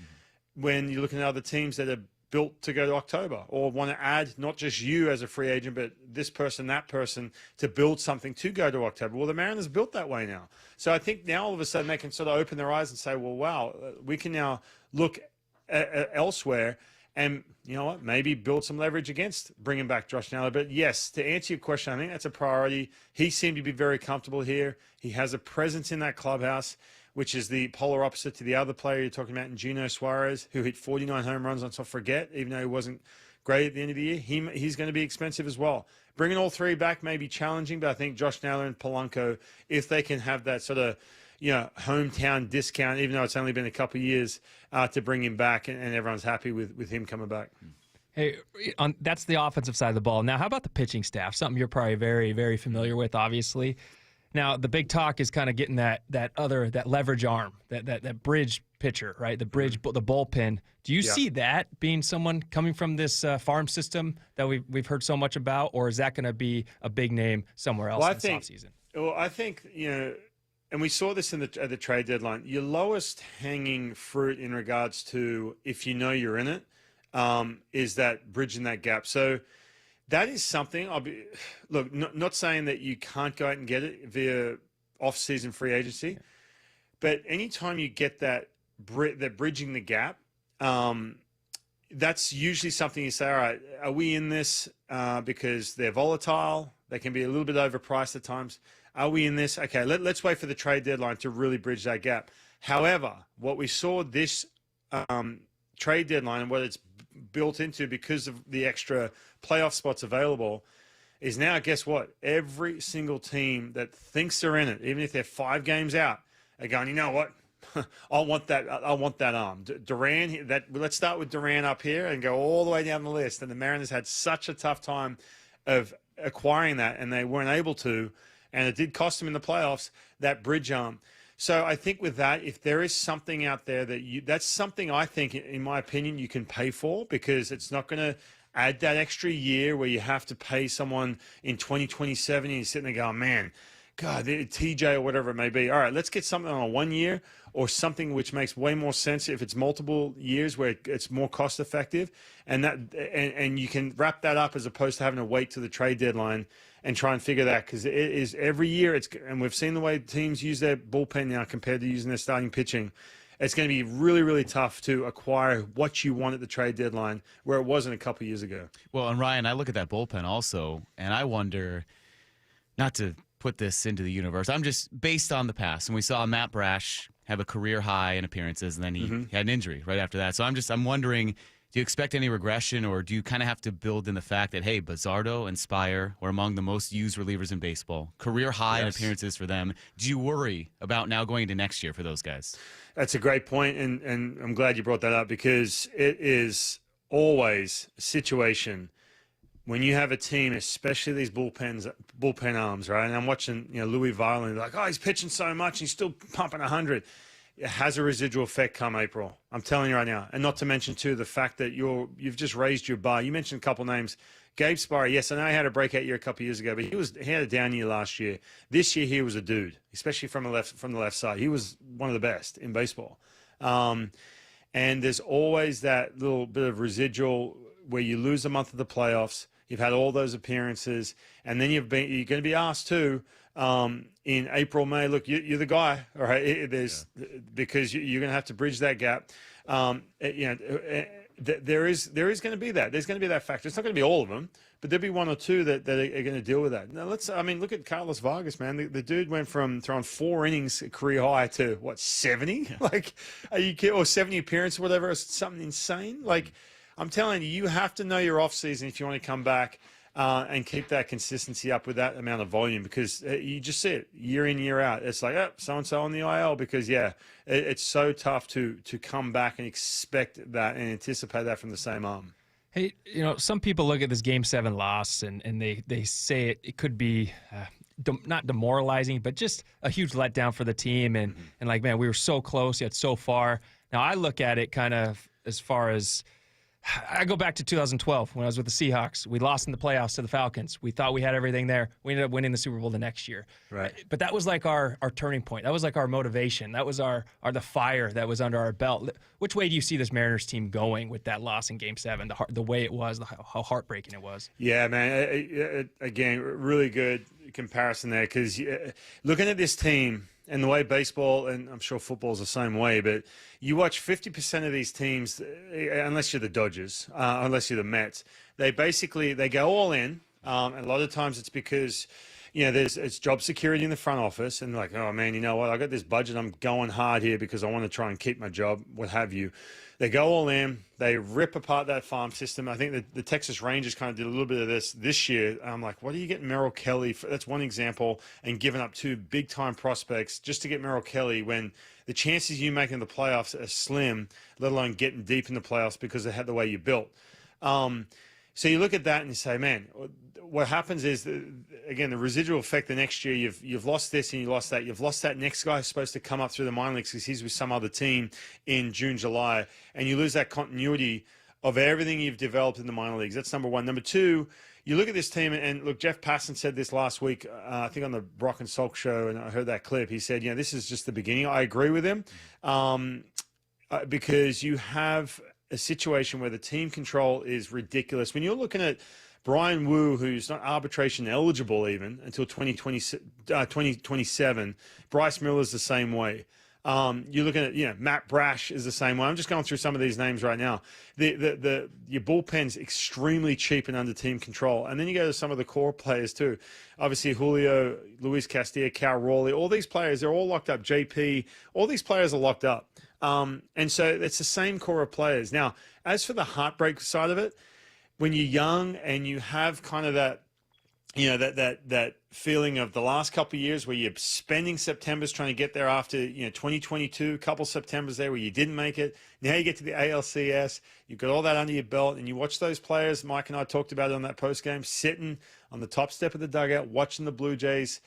when you're looking at other teams that are built to go to October or want to add not just you as a free agent, but this person, that person to build something to go to October. Well, the Mariners built that way now. So I think now all of a sudden they can sort of open their eyes and say, well, wow, we can now look elsewhere and, you know what, maybe build some leverage against bringing back Josh Naylor. But yes, to answer your question, I think that's a priority. He seemed to be very comfortable here. He has a presence in that clubhouse, which is the polar opposite to the other player you're talking about in Gino Suarez, who hit 49 home runs. Let's not forget, even though he wasn't great at the end of the year, he's going to be expensive as well. Bringing all three back may be challenging, but I think Josh Naylor and Polanco, if they can have that sort of, hometown discount, even though it's only been a couple of years to bring him back, and everyone's happy with him coming back. Hey, that's the offensive side of the ball. Now, how about the pitching staff? Something you're probably very, very familiar with, obviously. Now, the big talk is kind of getting that leverage arm, that bridge pitcher, right? The bridge, the bullpen. Do you see that being someone coming from this farm system that we've heard so much about, or is that going to be a big name somewhere else in this offseason? Well, I think, and we saw this at the trade deadline, your lowest hanging fruit in regards to if you know you're in it, is that bridging that gap. So that is something not saying that you can't go out and get it via off-season free agency, but anytime you get that bridging the gap, that's usually something you say, all right, are we in this because they're volatile, They can be a little bit overpriced at times. Are we in this? Okay, let's wait for the trade deadline to really bridge that gap. However, what we saw this trade deadline and what it's built into because of the extra playoff spots available is now, guess what? Every single team that thinks they're in it, even if they're 5 games out, are going, you know what? I want that arm. Duran, let's start with Duran up here and go all the way down the list. And the Mariners had such a tough time of acquiring that, and they weren't able to, and it did cost them in the playoffs, that bridge arm. So I think with that, if there is something out there that's something I think, in my opinion, you can pay for, because it's not going to add that extra year where you have to pay someone in 2027 and you're sitting there going, man, God, TJ or whatever it may be. All right, let's get something on a 1 year or something which makes way more sense if it's multiple years where it's more cost effective, and you can wrap that up as opposed to having to wait to the trade deadline and try and figure that, because it is every year and we've seen the way teams use their bullpen now compared to using their starting pitching. It's going to be really, really tough to acquire what you want at the trade deadline, where it wasn't a couple years ago. Well, and Ryan, I look at that bullpen also, and I wonder, not to put this into the universe, I'm just based on the past. And we saw Matt Brash have a career high in appearances, and then he had an injury right after that. So I'm wondering, do you expect any regression, or do you kind of have to build in the fact that, hey, Bizzardo and Spire were among the most used relievers in baseball, career high in appearances for them? Do you worry about now going into next year for those guys? That's a great point, and I'm glad you brought that up, because it is always a situation when you have a team, especially these bullpen arms, right? And I'm watching, Louis Violin, like, oh, he's pitching so much, he's still pumping 100. It has a residual effect come April. I'm telling you right now. And not to mention, too, the fact that you've just raised your bar. You mentioned a couple names. Gabe Spire, yes, I know he had a breakout year a couple years ago, but he had a down year last year. This year, he was a dude, especially from the left side. He was one of the best in baseball. And there's always that little bit of residual where you lose a month of the playoffs. You've had all those appearances, and then you're going to be asked too in April, May. Look, you're the guy, all right? Because you're going to have to bridge that gap. There is going to be that. There's going to be that factor. It's not going to be all of them, but there'll be one or two that are going to deal with that. Now look at Carlos Vargas, man. The dude went from throwing 4 innings career high to 70? Like, are you kidding? Or 70 appearances, whatever. It's something insane. Like, I'm telling you, you have to know your off season if you want to come back and keep that consistency up with that amount of volume, because you just see it year in, year out. It's like, so-and-so on the IL, because, it's so tough to come back and expect that and anticipate that from the same arm. Hey, some people look at this Game 7 loss and they say it could be not demoralizing, but just a huge letdown for the team. And like, man, we were so close yet so far. Now, I look at it kind of as far as, I go back to 2012 when I was with the Seahawks. We lost in the playoffs to the Falcons. We thought we had everything there. We ended up winning the Super Bowl the next year. Right. But that was like our turning point. That was like our motivation. That was the fire that was under our belt. Which way do you see this Mariners team going with that loss in Game 7, the way it was, how heartbreaking it was? Yeah, man. Again, really good comparison there, because looking at this team and the way baseball, and I'm sure football's the same way, but you watch 50% of these teams, unless you're the Dodgers, unless you're the Mets, they go all in. And a lot of times it's because, it's job security in the front office, and like, oh man, you know what? I got this budget. I'm going hard here because I want to try and keep my job, what have you. They go all in. They rip apart that farm system. I think that the Texas Rangers kind of did a little bit of this year. I'm like, what are you getting Merrill Kelly for? That's one example, and giving up 2 big-time prospects just to get Merrill Kelly when the chances you making the playoffs are slim, let alone getting deep in the playoffs because they had the way you built. So you look at that and you say, man, what happens is, again, the residual effect the next year, you've lost this and you lost that. You've lost that next guy who's supposed to come up through the minor leagues because he's with some other team in June, July, and you lose that continuity of everything you've developed in the minor leagues. That's number one. Number two, you look at this team, and look, Jeff Passan said this last week, I think on the Brock and Salk show, and I heard that clip. He said, this is just the beginning. I agree with him because you have a situation where the team control is ridiculous. When you're looking at Brian Wu, who's not arbitration eligible even until 2027, Bryce Miller's the same way. You're looking at, Matt Brash is the same way. I'm just going through some of these names right now. Your bullpen's extremely cheap and under team control. And then you go to some of the core players too. Obviously, Julio, Luis Castillo, Cal Raleigh, all these players, they're all locked up. JP, all these players are locked up. And so it's the same core of players. Now, as for the heartbreak side of it, when you're young and you have kind of that, that feeling of the last couple of years where you're spending Septembers trying to get there after, 2022, a couple Septembers there where you didn't make it. Now you get to the ALCS, you've got all that under your belt, and you watch those players, Mike and I talked about it on that postgame, sitting on the top step of the dugout, watching the Blue Jays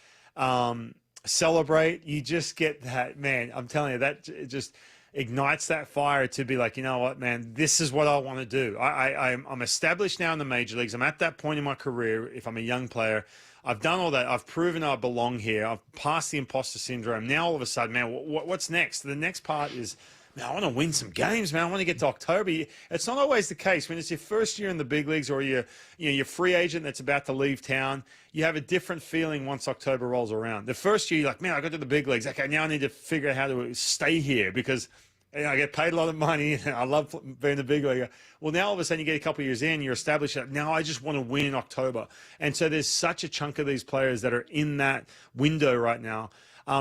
celebrate. You just get that, man, I'm telling you, that just ignites that fire to be like, you know what, man, this is what I want to do. I'm established now in the major leagues. I'm at that point in my career. If I'm a young player, I've done all that. I've proven I belong here. I've passed the imposter syndrome. Now all of a sudden, man, what's next? The next part is, man, I want to win some games, man. I want to get to October. It's not always the case. When it's your first year in the big leagues or you're free agent that's about to leave town, you have a different feeling once October rolls around. The first year, you're like, man, I got to the big leagues. Okay, now I need to figure out how to stay here because I get paid a lot of money and I love being the big leaguer. Well, now all of a sudden you get a couple of years in, you're established that now I just want to win in October. And so there's such a chunk of these players that are in that window right now.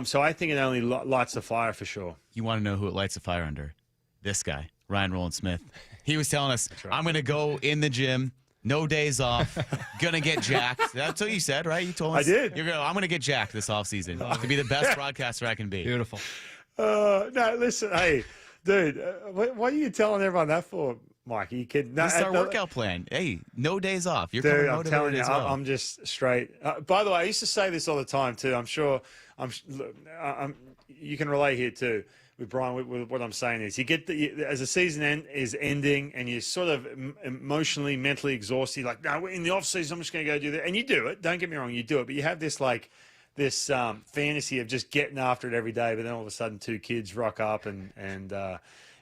So I think it only lights the fire for sure. You want to know who it lights the fire under? This guy, Rowland-Smith. He was telling us, right. I'm going to go in the gym, no days off, going to get jacked. That's what you said, right? You told us. I did. I'm going to get jacked this offseason to be the best broadcaster I can be. Beautiful. No, listen, hey, dude, what are you telling everyone that for, Mike? Are you kidding? No, this is our workout plan. Hey, no days off. You're dude, coming I'm telling you, as well. I'm just straight. By the way, I used to say this all the time too. I'm sure you can relate here too with Brian. With what I'm saying is, you get as the season is ending, and you're sort of emotionally, mentally exhausted. You're like, no, in the off season, I'm just going to go do that, and you do it. Don't get me wrong, you do it, but you have this this fantasy of just getting after it every day, but then all of a sudden 2 kids rock up and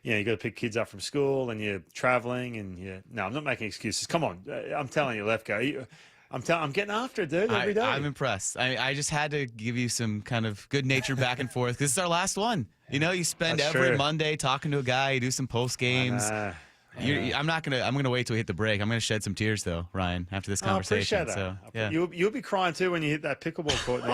you got to pick kids up from school and you're traveling and no, I'm not making excuses. Come on. I'm telling you, Lefko, I'm getting after it, dude, every day. I'm impressed. I just had to give you some kind of good nature back and forth because this is our last one. You spend That's every true. Monday talking to a guy, you do some post games. I'm gonna wait till we hit the break. I'm gonna shed some tears though, Ryan, after this conversation. I appreciate that. So You'll be crying too when you hit that pickleball court.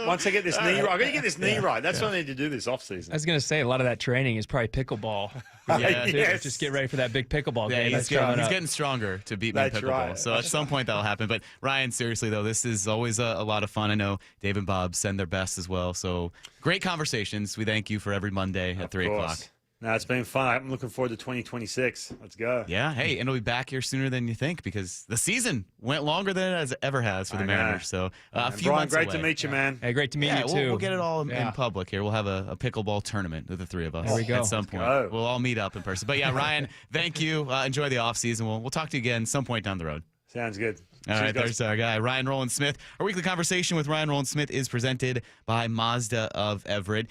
Once I get this knee right, I gotta get this knee right. That's what I need to do this off season. I was gonna say a lot of that training is probably pickleball. Yes. Just get ready for that big pickleball game. He's getting stronger to beat me in That's pickleball. right. So at some point that'll happen. But Ryan, seriously though, this is always a lot of fun. I know Dave and Bob send their best as well. So great conversations. We thank you for every Monday at 3 o'clock. No, it's been fun. I'm looking forward to 2026. Let's go. Yeah. Hey, and it'll be back here sooner than you think because the season went longer than it ever has for the Mariners. So a few Brian, months great away. to meet you, man. Hey, great to meet you too. We'll get it all in public here. We'll have a pickleball tournament with the 3 of us. There we go. At some point. We'll all meet up in person. But yeah, Ryan, thank you. Enjoy the off season. We'll talk to you again some point down the road. Sounds good. All right, there's our guy, Ryan Rowland-Smith. Our weekly conversation with Ryan Rowland-Smith is presented by Mazda of Everett.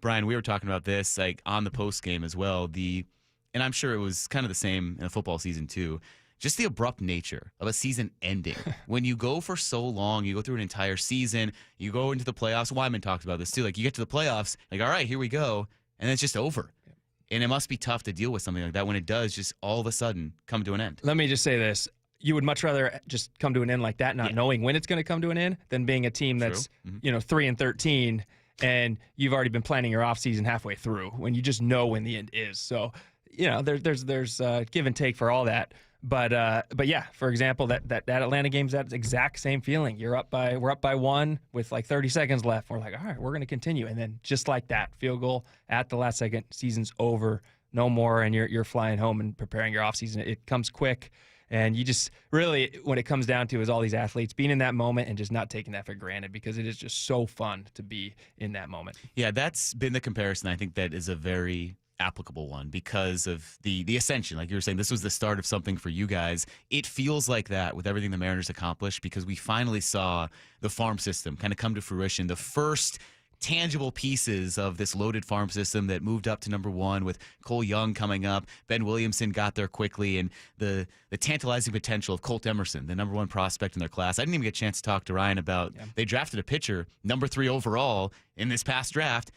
Brian, we were talking about this on the post game as well. And I'm sure it was kind of the same in the football season too. Just the abrupt nature of a season ending. When you go for so long, you go through an entire season, you go into the playoffs. Wyman talked about this too. You get to the playoffs, all right, here we go, and it's just over. And it must be tough to deal with something like that when it does just all of a sudden come to an end. Let me just say this. You would much rather just come to an end like that, not knowing when it's going to come to an end, than being a team that's 3-13 and you've already been planning your offseason halfway through when you just know when the end is. So, there's give and take for all that. But yeah, for example, that Atlanta game's that exact same feeling. We're up by 1 with 30 seconds left. We're like, all right, we're going to continue, and then just like that, field goal at the last second, season's over, no more, and you're flying home and preparing your offseason. It comes quick. And you just really, when it comes down to, is all these athletes being in that moment and just not taking that for granted because it is just so fun to be in that moment. Yeah, that's been the comparison. I think that is a very applicable one because of the ascension. Like you were saying, this was the start of something for you guys. It feels like that with everything the Mariners accomplished because we finally saw the farm system kind of come to fruition. The first tangible pieces of this loaded farm system that moved up to number 1 with Cole Young coming up. Ben Williamson got there quickly, and the tantalizing potential of Colt Emerson, the number 1 prospect in their class. I didn't even get a chance to talk to Ryan about they drafted a pitcher, number 3 overall in this past draft,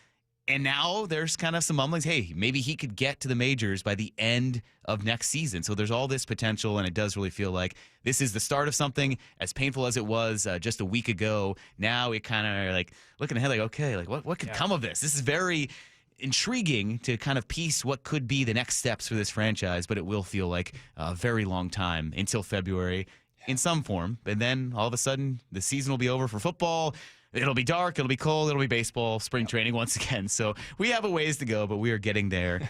And now there's kind of some mumblings. Hey, maybe he could get to the majors by the end of next season. So there's all this potential, and it does really feel like this is the start of something. As painful as it was just a week ago, now it kind of like looking ahead, like, okay, like what could come of this? This is very intriguing to kind of piece what could be the next steps for this franchise, but it will feel like a very long time until February in some form. And then all of a sudden, the season will be over for football. It'll be dark, it'll be cold, it'll be baseball, spring training once again. So we have a ways to go, but we are getting there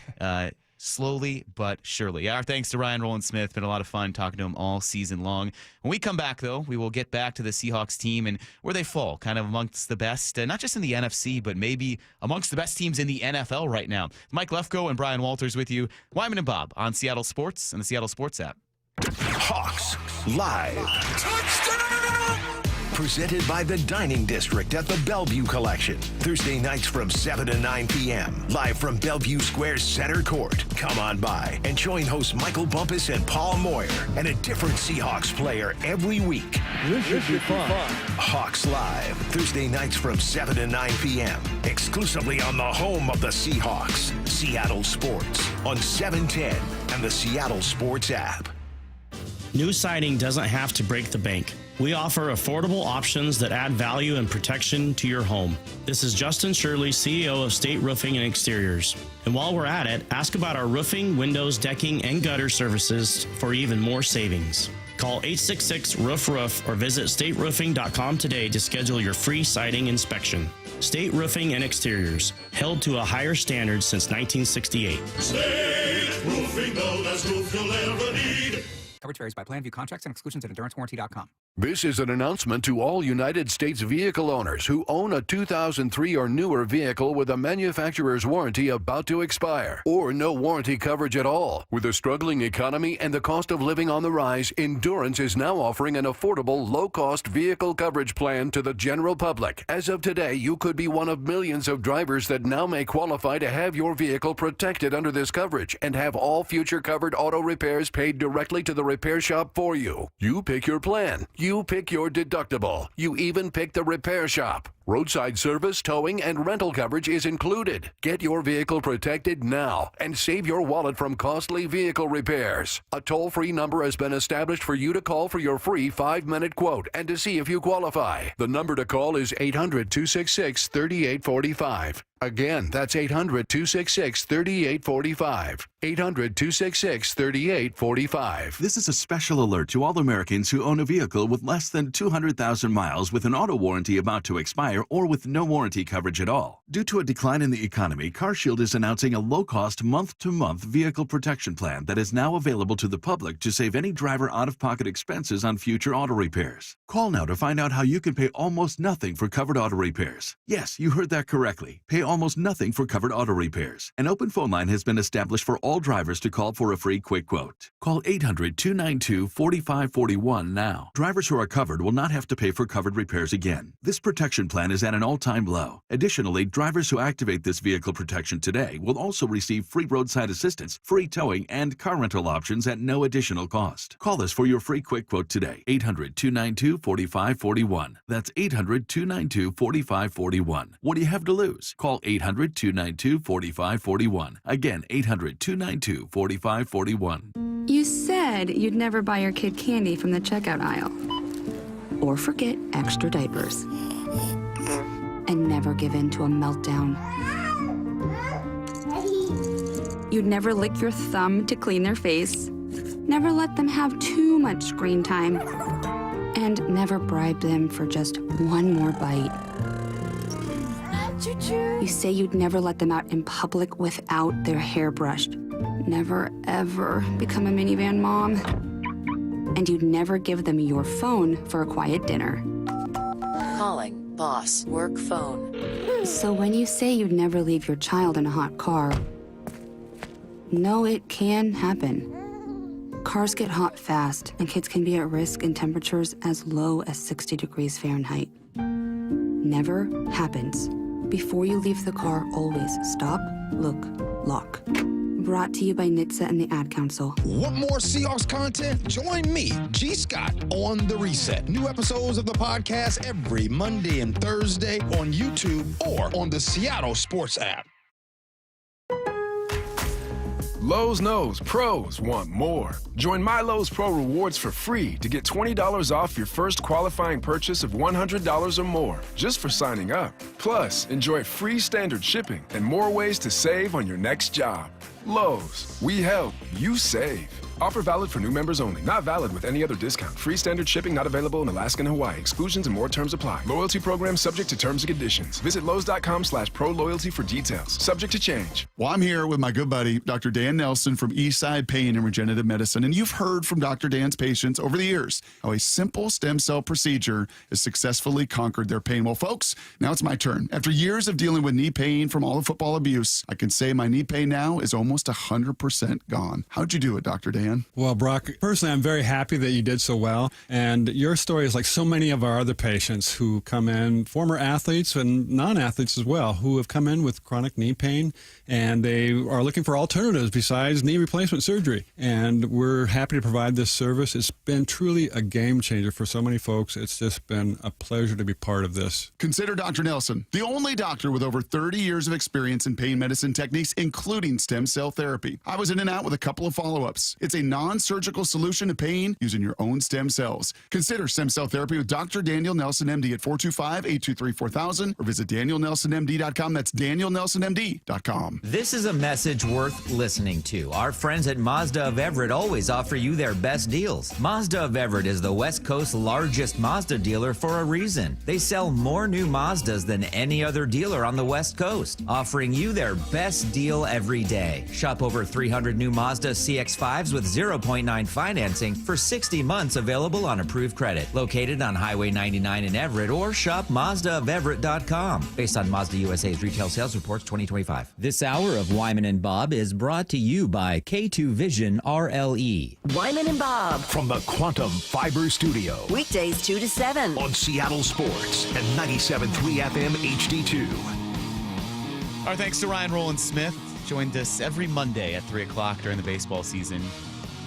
slowly but surely. Our thanks to Ryan Rowland-Smith. Been a lot of fun talking to him all season long. When we come back, though, we will get back to the Seahawks team and where they fall, kind of amongst the best, not just in the NFC, but maybe amongst the best teams in the NFL right now. Mike Lefko and Brian Walters with you. Wyman and Bob on Seattle Sports and the Seattle Sports app. Hawks Live. Presented by the Dining District at the Bellevue Collection. Thursday nights from 7 to 9 p.m. Live from Bellevue Square's center court. Come on by and join hosts Michael Bumpus and Paul Moyer and a different Seahawks player every week. This should be fun. Hawks Live. Thursday nights from 7 to 9 p.m. Exclusively on the home of the Seahawks. Seattle Sports on 710 and the Seattle Sports app. New siding doesn't have to break the bank. We offer affordable options that add value and protection to your home. This is Justin Shirley, CEO of State Roofing and Exteriors. And while we're at it, ask about our roofing, windows, decking, and gutter services for even more savings. Call 866-ROOF-ROOF or visit stateroofing.com today to schedule your free siding inspection. State Roofing and Exteriors, held to a higher standard since 1968. State Roofing, the best roof you'll ever need. Coverage varies by plan, view contracts and exclusions at endurancewarranty.com. This is an announcement to all United States vehicle owners who own a 2003 or newer vehicle with a manufacturer's warranty about to expire, or no warranty coverage at all. With a struggling economy and the cost of living on the rise, Endurance is now offering an affordable, low-cost vehicle coverage plan to the general public. As of today, you could be one of millions of drivers that now may qualify to have your vehicle protected under this coverage and have all future covered auto repairs paid directly to the repair shop for you. You pick your plan. You pick your deductible. You even pick the repair shop. Roadside service, towing, and rental coverage is included. Get your vehicle protected now and save your wallet from costly vehicle repairs. A toll-free number has been established for you to call for your free 5-minute quote and to see if you qualify. The number to call is 800-266-3845. Again, that's 800-266-3845. 800-266-3845. This is a special alert to all Americans who own a vehicle with less than 200,000 miles with an auto warranty about to expire or with no warranty coverage at all. Due to a decline in the economy, CarShield is announcing a low-cost month-to-month vehicle protection plan that is now available to the public to save any driver out-of-pocket expenses on future auto repairs. Call now to find out how you can pay almost nothing for covered auto repairs. Yes, you heard that correctly. Pay almost nothing for covered auto repairs. An open phone line has been established for all drivers to call for a free quick quote. Call 800-292-4541 now. Drivers who are covered will not have to pay for covered repairs again. This protection plan is at an all-time low. Additionally, drivers who activate this vehicle protection today will also receive free roadside assistance, free towing, and car rental options at no additional cost. Call us for your free quick quote today. 800-292-4541. That's 800-292-4541. What do you have to lose? Call 800-292-4541. Again, 800-292-4541. You said you'd never buy your kid candy from the checkout aisle. Or forget extra diapers. And never give in to a meltdown. You'd never lick your thumb to clean their face. Never let them have too much screen time. And never bribe them for just one more bite. You say you'd never let them out in public without their hair brushed. Never, ever become a minivan mom. And you'd never give them your phone for a quiet dinner. Calling boss work phone. So when you say you'd never leave your child in a hot car, no, it can happen. Cars get hot fast, and kids can be at risk in temperatures as low as 60 degrees Fahrenheit. Never happens. Before you leave the car, always stop, look, lock. Brought to you by NHTSA and the Ad Council. Want more Seahawks content? Join me, G. Scott, on The Reset. New episodes of the podcast every Monday and Thursday on YouTube or on the Seattle Sports app. Lowe's knows pros want more. Join My Lowe's Pro Rewards for free to get $20 off your first qualifying purchase of $100 or more just for signing up. Plus, enjoy free standard shipping and more ways to save on your next job. Lowe's, we help, you save. Offer valid for new members only. Not valid with any other discount. Free standard shipping not available in Alaska and Hawaii. Exclusions and more terms apply. Loyalty program subject to terms and conditions. Visit Lowe's.com/pro-loyalty for details. Subject to change. Well, I'm here with my good buddy, Dr. Dan Nelson from Eastside Pain and Regenerative Medicine. And you've heard from Dr. Dan's patients over the years how a simple stem cell procedure has successfully conquered their pain. Well, folks, now it's my turn. After years of dealing with knee pain from all the football abuse, I can say my knee pain now is almost 100% gone. How'd you do it, Dr. Dan? Well, Brock, personally, I'm very happy that you did so well. And your story is like so many of our other patients who come in, former athletes and non-athletes as well, who have come in with chronic knee pain, and they are looking for alternatives besides knee replacement surgery. And we're happy to provide this service. It's been truly a game changer for so many folks. It's just been a pleasure to be part of this. Consider Dr. Nelson, the only doctor with over 30 years of experience in pain medicine techniques, including stem cell therapy. I was in and out with a couple of follow-ups. It's a non-surgical solution to pain using your own stem cells. Consider stem cell therapy with Dr. Daniel Nelson, MD at 425-823-4000 or visit danielnelsonmd.com. That's danielnelsonmd.com. This is a message worth listening to. Our friends at Mazda of Everett always offer you their best deals. Mazda of Everett is the West Coast's largest Mazda dealer for a reason. They sell more new Mazdas than any other dealer on the West Coast, offering you their best deal every day. Shop over 300 new Mazda CX-5s with 0.9 financing for 60 months, available on approved credit. Located on Highway 99 in Everett, or shop MazdaofEverett.com. Based on Mazda USA's retail sales reports 2025. This hour of Wyman and Bob is brought to you by K2 Vision RLE. Wyman and Bob. From the Quantum Fiber Studio. Weekdays 2 to 7. On Seattle Sports and 97.3 FM HD2. Our thanks to Ryan Rowland-Smith. Joined us every Monday at 3 o'clock during the baseball season.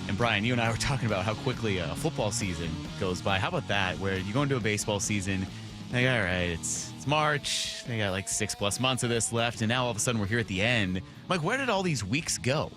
And Brian, you and I were talking about how quickly a football season goes by. How about that, where you go into a baseball season, like, all right, it's March, they got like 6+ months of this left, and now all of a sudden we're here at the end. I'm like, where did all these weeks go?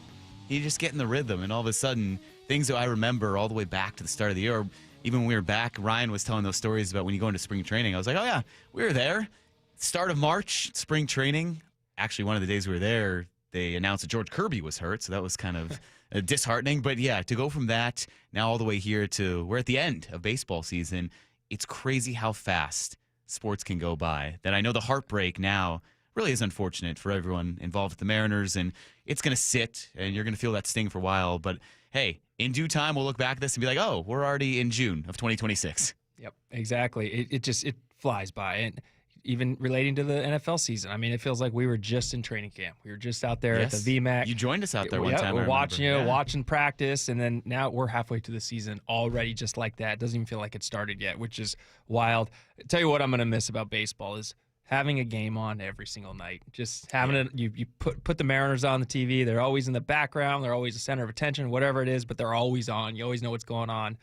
You just get in the rhythm, and all of a sudden, things that I remember all the way back to the start of the year, even when we were back, Ryan was telling those stories about when you go into spring training. I was like, oh yeah, we were there. Start of March, spring training. Actually, one of the days we were there, they announced that George Kirby was hurt, so that was kind of disheartening. But yeah, to go from that now all the way here to we're at the end of baseball season, it's crazy how fast sports can go by. That I know the heartbreak now really is unfortunate for everyone involved with the Mariners, and it's going to sit, and you're going to feel that sting for a while. But hey, in due time, we'll look back at this and be like, oh, we're already in June of 2026. Yep, exactly. It flies by. And even relating to the NFL season, I mean, it feels like we were just in training camp. We were just out there at the VMAC. You joined us out there one time. We're watching practice, and then now we're halfway to the season already just like that. It doesn't even feel like it started yet, which is wild. I'll tell you what I'm going to miss about baseball is having a game on every single night. Just having it, you put the Mariners on the TV. They're always in the background. They're always the center of attention, whatever it is, but they're always on. You always know what's going on.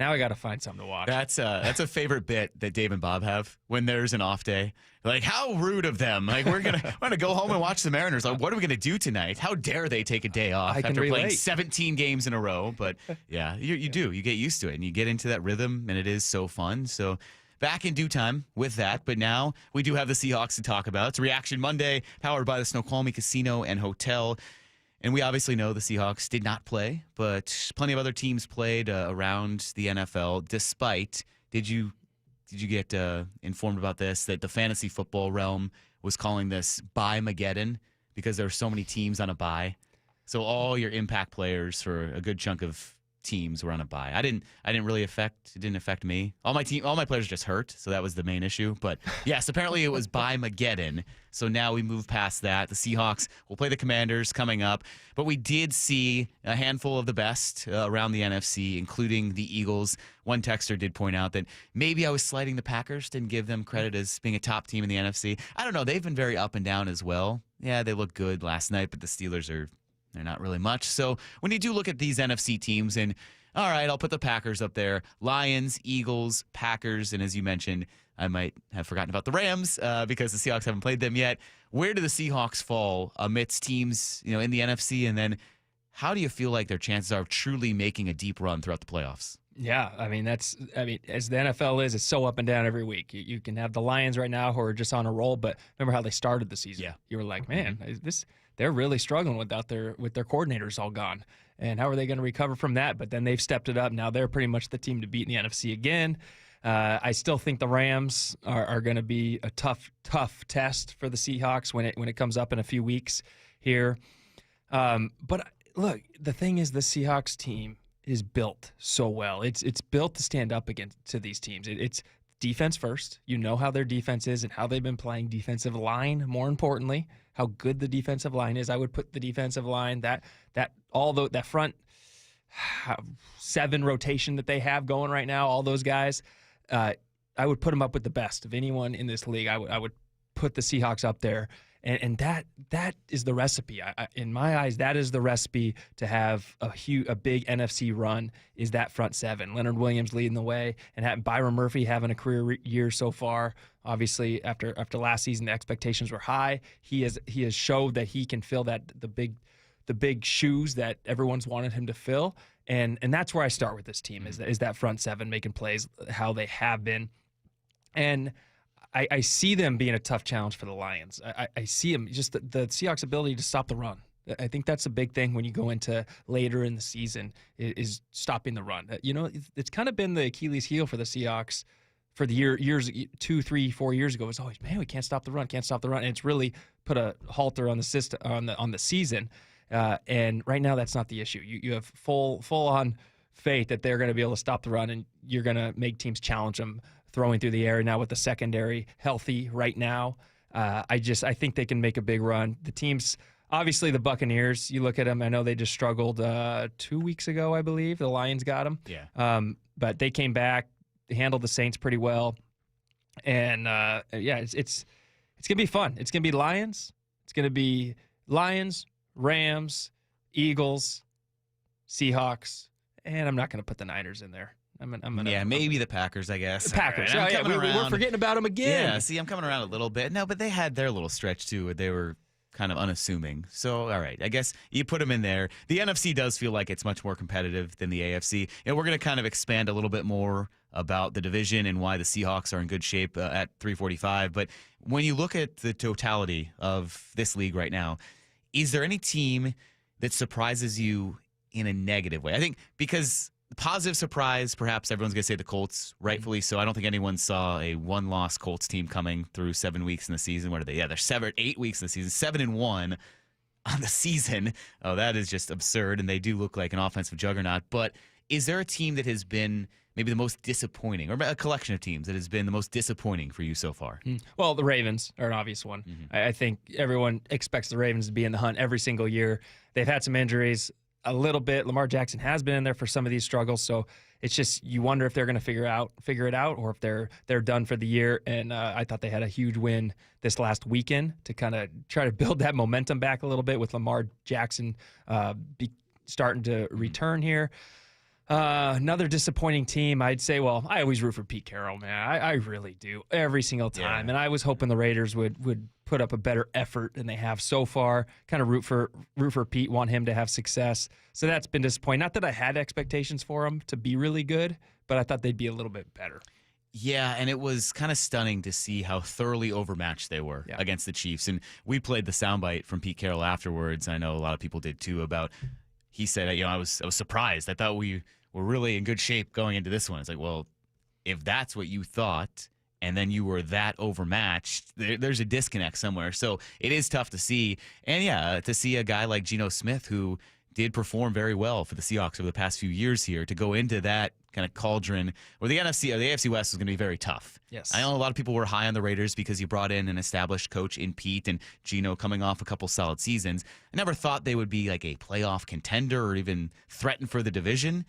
Now I got to find something to watch. That's a favorite bit that Dave and Bob have when there's an off day. Like, how rude of them! Like, we're gonna go home and watch the Mariners. Like, what are we gonna do tonight? How dare they take a day off after playing 17 games in a row? But yeah, you do. You get used to it and you get into that rhythm, and it is so fun. So back in due time with that. But now we do have the Seahawks to talk about. It's Reaction Monday, powered by the Snoqualmie Casino and Hotel. And we obviously know the Seahawks did not play, but plenty of other teams played around the NFL. Despite, did you get informed about this, that the fantasy football realm was calling this Bye-mageddon because there are so many teams on a bye? So all your impact players for a good chunk of teams were on a bye. It didn't affect me. All my players just hurt, so that was the main issue. But yes, apparently it was Bye-mageddon. So now we move past that. The Seahawks will play the Commanders coming up, but we did see a handful of the best around the NFC, including the Eagles. One texter did point out that maybe I was slighting the Packers, didn't give them credit as being a top team in the NFC. I don't know. They've been very up and down as well. Yeah, they looked good last night, but the Steelers they're not really much. So when you do look at these NFC teams, and all right, I'll put the Packers up there. Lions, Eagles, Packers, and as you mentioned, I might have forgotten about the Rams because the Seahawks haven't played them yet. Where do the Seahawks fall amidst teams, in the NFC, and then how do you feel like their chances are of truly making a deep run throughout the playoffs? Yeah, I mean, as the NFL is, it's so up and down every week. You can have the Lions right now who are just on a roll, but remember how they started the season? Yeah. You were like, man, they're really struggling with their coordinators all gone. And how are they going to recover from that? But then they've stepped it up. Now they're pretty much the team to beat in the NFC again. I still think the Rams are going to be a tough test for the Seahawks when it comes up in a few weeks here. But look, the thing is, the Seahawks team is built so well. It's built to stand up to these teams. It's defense first. You know how their defense is and how they've been playing. Defensive line, more importantly, how good the defensive line is. I would put the defensive line, that front 7 rotation that they have going right now, all those guys, I would put them up with the best of anyone in this league. I would put the Seahawks up there. And that is the recipe. In my eyes, that is the recipe to have a big NFC run, is that front 7. Leonard Williams leading the way, and Byron Murphy having a career year so far. Obviously, after last season, the expectations were high. He has showed that he can fill the big shoes that everyone's wanted him to fill. And that's where I start with this team, is that front 7 making plays how they have been. And I see them being a tough challenge for the Lions. I see them, just the Seahawks' ability to stop the run. I think that's a big thing when you go into later in the season, is stopping the run. It's kind of been the Achilles heel for the Seahawks for the years 2, 3, 4 years ago. It's always, man, we can't stop the run. And it's really put a halter on the system, on the season. And right now, that's not the issue. You have full on faith that they're going to be able to stop the run, and you're going to make teams challenge them throwing through the air. Now with the secondary healthy right now, I think they can make a big run. The teams, obviously the Buccaneers, you look at them, I know they just struggled 2 weeks ago, I believe. The Lions got them. Yeah. But they came back, handled the Saints pretty well. And it's going to be fun. It's going to be Lions. It's going to be Lions, Rams, Eagles, Seahawks, and I'm not going to put the Niners in there. Maybe the Packers, I guess. The Packers. Right, We're forgetting about them again. Yeah, see, I'm coming around a little bit. No, but they had their little stretch, too, where they were kind of unassuming. So, all right, I guess you put them in there. The NFC does feel like it's much more competitive than the AFC. And we're going to kind of expand a little bit more about the division and why the Seahawks are in good shape at 345. But when you look at the totality of this league right now, is there any team that surprises you in a negative way? I think because positive surprise, perhaps everyone's going to say the Colts, rightfully so. I don't think anyone saw a one-loss Colts team coming through 7 weeks in the season. What are they? Yeah, they're 8 weeks in the season, 7-1 on the season. Oh, that is just absurd, and they do look like an offensive juggernaut. But is there a team that has been maybe the most disappointing, or a collection of teams that has been the most disappointing for you so far? Well, the Ravens are an obvious one. I think everyone expects the Ravens to be in the hunt every single year. They've had some injuries a little bit. Lamar Jackson has been in there for some of these struggles, so it's just, you wonder if they're going to figure it out, or if they're done for the year. And I thought they had a huge win this last weekend to kind of try to build that momentum back a little bit, with Lamar Jackson starting to return here. Another disappointing team, I'd say, well, I always root for Pete Carroll, man. I really do, every single time. Yeah. And I was hoping the Raiders would put up a better effort than they have so far. Kind of root for Pete, want him to have success. So that's been disappointing. Not that I had expectations for him to be really good, but I thought they'd be a little bit better. Yeah, and it was kind of stunning to see how thoroughly overmatched they were against the Chiefs. And we played the soundbite from Pete Carroll afterwards. I know a lot of people did too, about, he said, I was surprised. I thought we were really in good shape going into this one. It's like, well, if that's what you thought, and then you were that overmatched, there's a disconnect somewhere. So it is tough to see. And to see a guy like Geno Smith, who did perform very well for the Seahawks over the past few years here, to go into that kind of cauldron where the NFC or the AFC West was going to be very tough. Yes. I know a lot of people were high on the Raiders because you brought in an established coach in Pete, and Geno coming off a couple solid seasons. I never thought they would be like a playoff contender or even threaten for the division.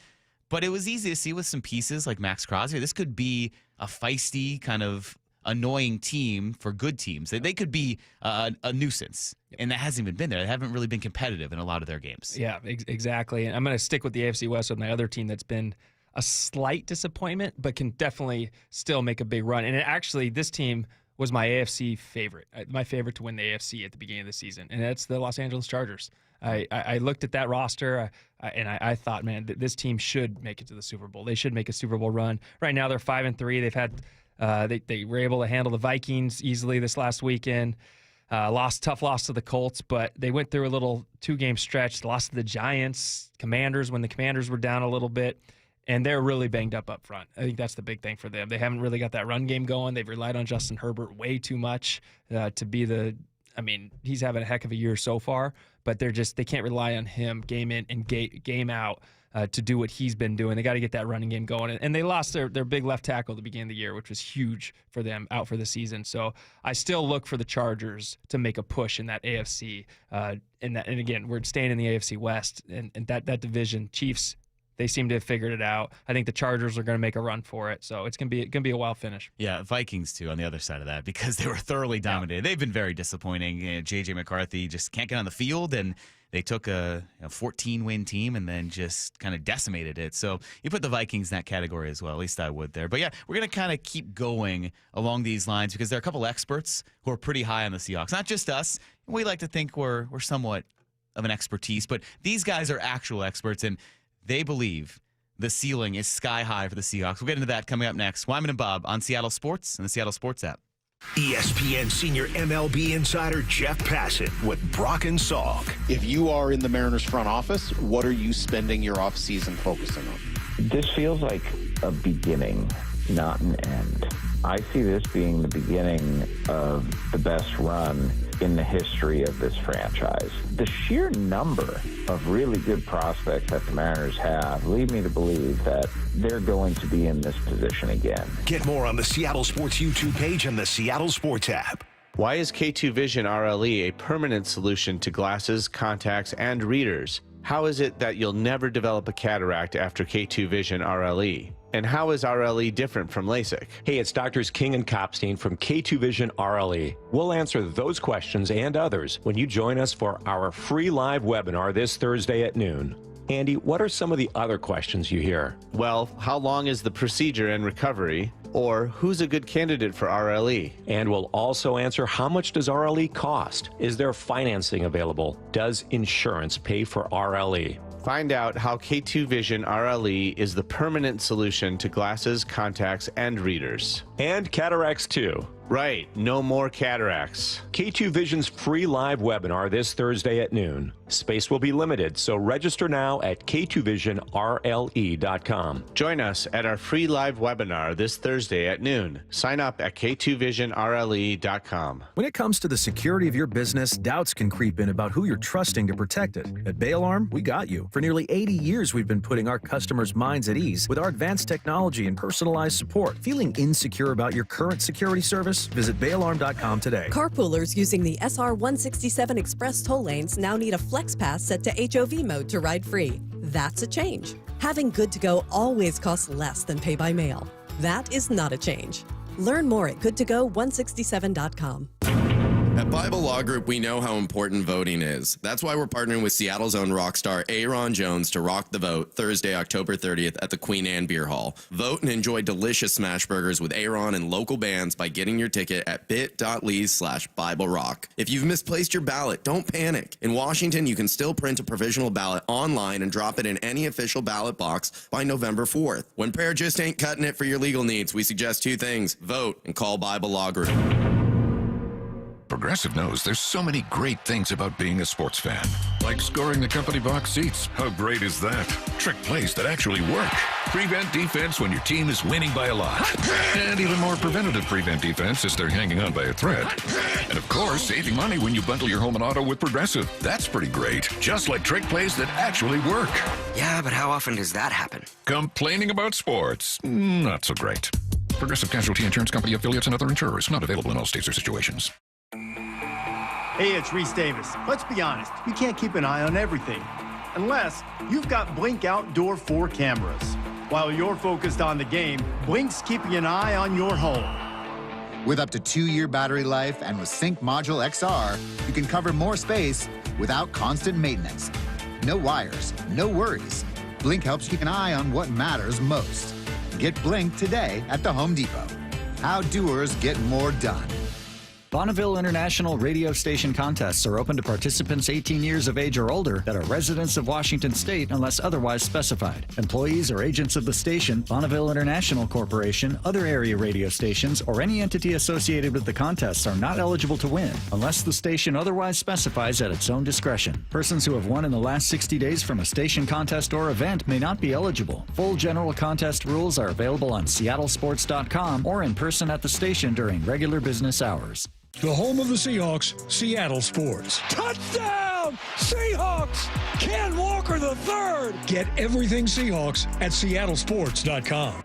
But it was easy to see with some pieces like Max Crosby, this could be a feisty, kind of annoying team for good teams. They could be a nuisance, and that hasn't even been there. They haven't really been competitive in a lot of their games. Yeah, exactly. And I'm going to stick with the AFC West with my other team that's been a slight disappointment, but can definitely still make a big run. And actually, this team was my AFC favorite, my favorite to win the AFC at the beginning of the season, and that's the Los Angeles Chargers. I looked at that roster, and I thought, man, this team should make it to the Super Bowl. They should make a Super Bowl run. Right now, they're 5-3. They've had they were able to handle the Vikings easily this last weekend. Tough loss to the Colts, but they went through a little 2-game stretch. Lost to the Giants, Commanders when the Commanders were down a little bit. And they're really banged up front. I think that's the big thing for them. They haven't really got that run game going. They've relied on Justin Herbert way too much to be he's having a heck of a year so far, but they can't rely on him game in and game out to do what he's been doing. They got to get that running game going. And they lost their big left tackle at the beginning of the year, which was huge for them out for the season. So I still look for the Chargers to make a push in that AFC. And again, we're staying in the AFC West and that division. Chiefs, they seem to have figured it out. I think the Chargers are going to make a run for it, so it's going to be a wild finish. Yeah, Vikings too on the other side of that because they were thoroughly dominated. They've been very disappointing. J.J. McCarthy just can't get on the field, and they took a 14-win team and then just kind of decimated it. So you put the Vikings in that category as well. At least I would there. But yeah, we're going to kind of keep going along these lines because there are a couple experts who are pretty high on the Seahawks. Not just us. We like to think we're somewhat of an expertise, but these guys are actual experts, and they believe the ceiling is sky high for the Seahawks. We'll get into that coming up next. Wyman and Bob on Seattle Sports and the Seattle Sports app. ESPN senior MLB insider Jeff Passan with Brock and Salk. If you are in the Mariners front office, what are you spending your offseason focusing on? This feels like a beginning, not an end. I see this being the beginning of the best run in the history of this franchise. The sheer number of really good prospects that the Mariners have lead me to believe that they're going to be in this position again. Get more on the Seattle Sports YouTube page and the Seattle Sports app. Why is K2 Vision RLE a permanent solution to glasses, contacts, and readers? How is it that you'll never develop a cataract after K2 Vision RLE? And how is RLE different from LASIK? Hey, it's Doctors King and Kopstein from K2 Vision RLE. We'll answer those questions and others when you join us for our free live webinar this Thursday at noon. Andy, what are some of the other questions you hear? Well, how long is the procedure and recovery? Or who's a good candidate for RLE? And we'll also answer how much does RLE cost? Is there financing available? Does insurance pay for RLE? Find out how K2 Vision RLE is the permanent solution to glasses, contacts, and readers. And cataracts too. Right, no more cataracts. K2 Vision's free live webinar this Thursday at noon. Space will be limited, so register now at k2visionrle.com. Join us at our free live webinar this Thursday at noon. Sign up at k2visionrle.com. When it comes to the security of your business, doubts can creep in about who you're trusting to protect it. At Bay Alarm, we got you. For nearly 80 years, we've been putting our customers' minds at ease with our advanced technology and personalized support. Feeling insecure about your current security service? Visit bayalarm.com today. Carpoolers using the SR 167 Express toll lanes now need a Flex Pass set to HOV mode to ride free. That's a change. Having Good to Go always costs less than pay by mail. That is not a change. Learn more at goodtogo167.com. At Bible Law Group, we know how important voting is. That's why we're partnering with Seattle's own rock star Aaron Jones to rock the vote Thursday, October 30th at the Queen Anne Beer Hall. Vote and enjoy delicious smash burgers with Aaron and local bands by getting your ticket at bit.ly/BibleRock. If you've misplaced your ballot, don't panic. In Washington, you can still print a provisional ballot online and drop it in any official ballot box by November 4th. When prayer just ain't cutting it for your legal needs, we suggest two things: vote and call Bible Law Group. Progressive knows there's so many great things about being a sports fan. Like scoring the company box seats. How great is that? Trick plays that actually work. Prevent defense when your team is winning by a lot. And even more preventative prevent defense as they're hanging on by a thread. And of course, saving money when you bundle your home and auto with Progressive. That's pretty great. Just like trick plays that actually work. Yeah, but how often does that happen? Complaining about sports. Not so great. Progressive Casualty Insurance Company affiliates and other insurers. Not available in all states or situations. Hey, it's Reese Davis. Let's be honest, you can't keep an eye on everything unless you've got Blink Outdoor 4 cameras. While you're focused on the game, Blink's keeping an eye on your home. With up to 2-year battery life and with Sync Module XR, you can cover more space without constant maintenance. No wires, no worries. Blink helps keep an eye on what matters most. Get Blink today at the Home Depot. How doers get more done. Bonneville International radio station contests are open to participants 18 years of age or older that are residents of Washington State unless otherwise specified. Employees or agents of the station, Bonneville International Corporation, other area radio stations, or any entity associated with the contests are not eligible to win unless the station otherwise specifies at its own discretion. Persons who have won in the last 60 days from a station contest or event may not be eligible. Full general contest rules are available on seattlesports.com or in person at the station during regular business hours. The home of the Seahawks, Seattle Sports. Touchdown! Seahawks! Ken Walker III! Get everything Seahawks at seattlesports.com.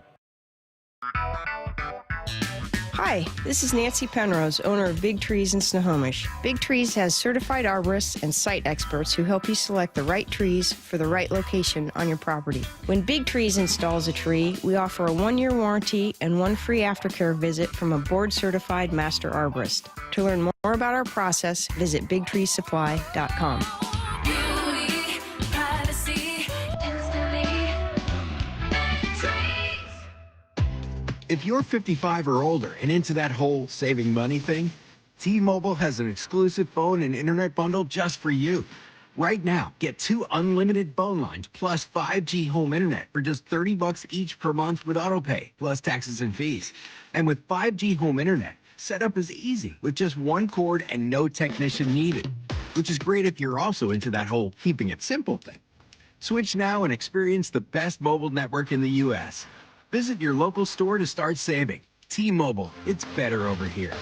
Hi, this is Nancy Penrose, owner of Big Trees in Snohomish. Big Trees has certified arborists and site experts who help you select the right trees for the right location on your property. When Big Trees installs a tree, we offer a 1-year warranty and 1 free aftercare visit from a board-certified master arborist. To learn more about our process, visit BigTreeSupply.com. If you're 55 or older and into that whole saving money thing, T-Mobile has an exclusive phone and internet bundle just for you. Right now, get 2 unlimited phone lines plus 5G home internet for just $30 each per month with autopay, plus taxes and fees. And with 5G home internet, setup is easy with just 1 cord and no technician needed, which is great if you're also into that whole keeping it simple thing. Switch now and experience the best mobile network in the U.S. Visit your local store to start saving. T-Mobile, it's better over here.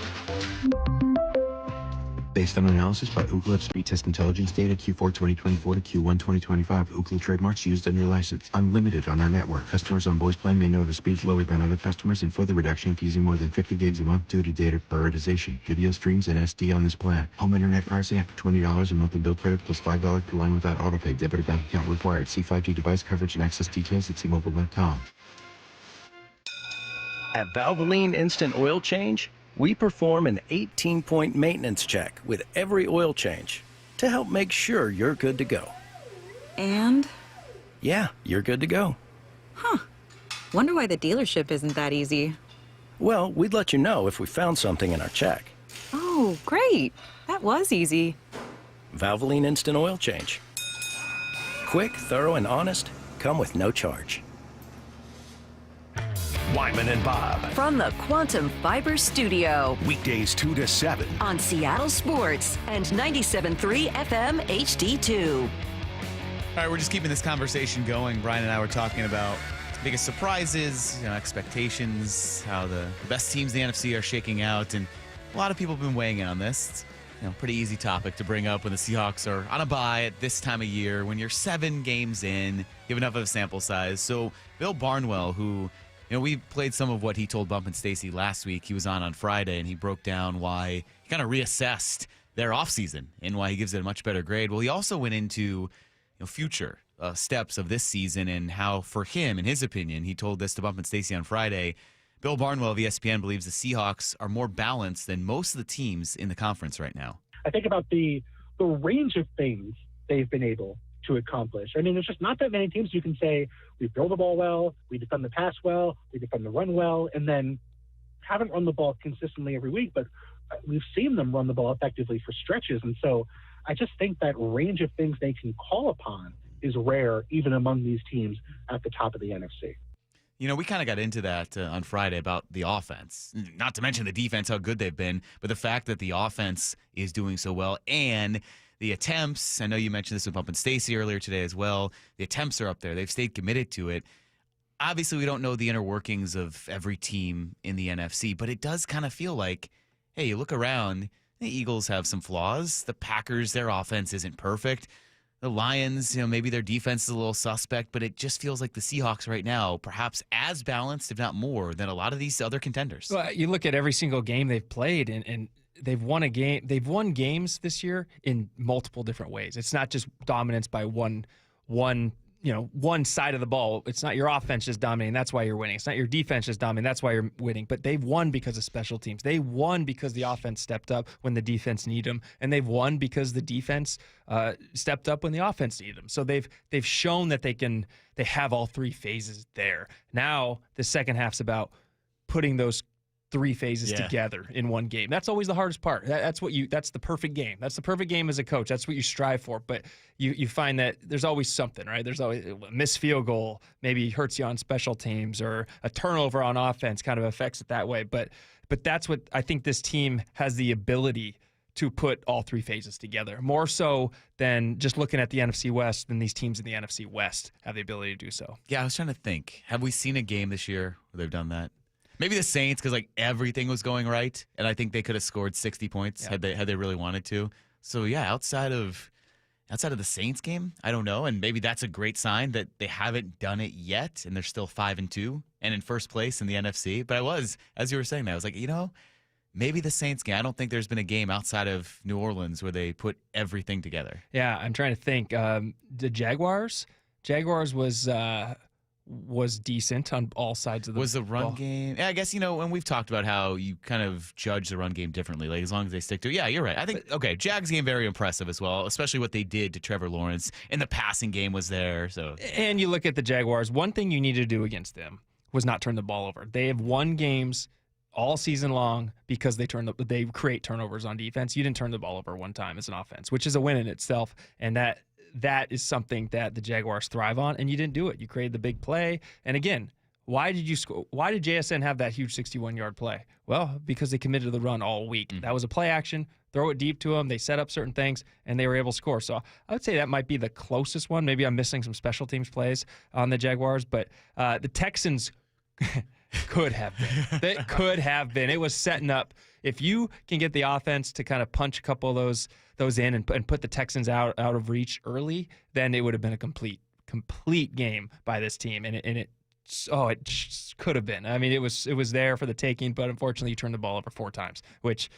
Based on analysis by Ookla of speed test intelligence data Q4 2024 to Q1 2025, Ookla trademarks used under license. Unlimited on our network. Customers on voice plan may know the speeds lower than other customers and further reduction if using more than 50 gigs a month due to data prioritization, video streams, and SD on this plan. Home internet pricing after $20 a monthly bill credit plus $5 per line without autopay. Debit or bank account required. See 5G device coverage and access details at T-Mobile.com. At Valvoline Instant Oil Change, we perform an 18-point maintenance check with every oil change to help make sure you're good to go. And? Yeah, you're good to go. Huh. Wonder why the dealership isn't that easy. Well, we'd let you know if we found something in our check. Oh, great. That was easy. Valvoline Instant Oil Change. Quick, thorough, and honest, come with no charge. Wyman and Bob. From the Quantum Fiber Studio. Weekdays 2 to 7. On Seattle Sports and 97.3 FM HD2. All right, we're just keeping this conversation going. Brian and I were talking about biggest surprises, expectations, how the best teams in the NFC are shaking out, and a lot of people have been weighing in on this. It's pretty easy topic to bring up when the Seahawks are on a bye at this time of year, when you're 7 games in, you have enough of a sample size. So Bill Barnwell, who we played some of what he told Bump and Stacy last week. He was on Friday, and he broke down why he kind of reassessed their offseason and why he gives it a much better grade. Well, he also went into future steps of this season and how, for him, in his opinion, he told this to Bump and Stacy on Friday, Bill Barnwell of ESPN believes the Seahawks are more balanced than most of the teams in the conference right now. I think about the range of things they've been able to accomplish. I mean, there's just not that many teams you can say, we throw the ball well, we defend the pass well, we defend the run well, and then haven't run the ball consistently every week, but we've seen them run the ball effectively for stretches. And so I just think that range of things they can call upon is rare, even among these teams at the top of the NFC. We kind of got into that on Friday about the offense, not to mention the defense, how good they've been, but the fact that the offense is doing so well and the attempts, I know you mentioned this with Bump and Stacy earlier today as well, the attempts are up there. They've stayed committed to it. Obviously, we don't know the inner workings of every team in the NFC, but it does kind of feel like, hey, you look around, the Eagles have some flaws. The Packers, their offense isn't perfect. The Lions, maybe their defense is a little suspect, but it just feels like the Seahawks right now, perhaps as balanced, if not more, than a lot of these other contenders. Well, you look at every single game they've played, and they've won a game. They've won games this year in multiple different ways. It's not just dominance by one side of the ball. It's not your offense just dominating. That's why you're winning. It's not your defense just dominating. That's why you're winning. But they've won because of special teams. They won because the offense stepped up when the defense needed them, and they've won because the defense stepped up when the offense needed them. So they've shown that they have all 3 phases there. Now the second half's about putting those three phases Yeah. together in one game. That's always the hardest part. That's the perfect game. That's the perfect game as a coach. That's what you strive for. But you find that there's always something, right? There's always a missed field goal, maybe hurts you on special teams, or a turnover on offense kind of affects it that way. But that's what I think this team has the ability to put all three phases together, more so than just looking at the NFC West. Than these teams in the NFC West have the ability to do so. Yeah, I was trying to think. Have we seen a game this year where they've done that? Maybe the Saints, because like everything was going right, and I think they could have scored 60 points had they really wanted to. So yeah, outside of the Saints game, I don't know, and maybe that's a great sign that they haven't done it yet, and they're still 5-2 and in first place in the NFC. But as you were saying that, I was like, maybe the Saints game. I don't think there's been a game outside of New Orleans where they put everything together. Yeah, I'm trying to think. The Jaguars was decent on all sides of the ball. Was the run game? Yeah, I guess, when we've talked about how you kind of judge the run game differently, like as long as they stick to it. Yeah, you're right. I think, Jags game very impressive as well, especially what they did to Trevor Lawrence. And the passing game was there. So. And you look at the Jaguars, one thing you need to do against them was not turn the ball over. They have won games all season long because they create turnovers on defense. You didn't turn the ball over one time as an offense, which is a win in itself. And that is something that the Jaguars thrive on, and you didn't do it. You created the big play. And again, why did JSN have that huge 61-yard play? Well, because they committed to the run all week. Mm-hmm. That was a play action. Throw it deep to them. They set up certain things, and they were able to score. So I would say that might be the closest one. Maybe I'm missing some special teams plays on the Jaguars, but the Texans could have been. They could have been. It was setting up. If you can get the offense to kind of punch a couple of those in and put the Texans out of reach early, then it would have been a complete game by this team. And it could have been. I mean, it was there for the taking, but unfortunately, you turned the ball over 4 times, which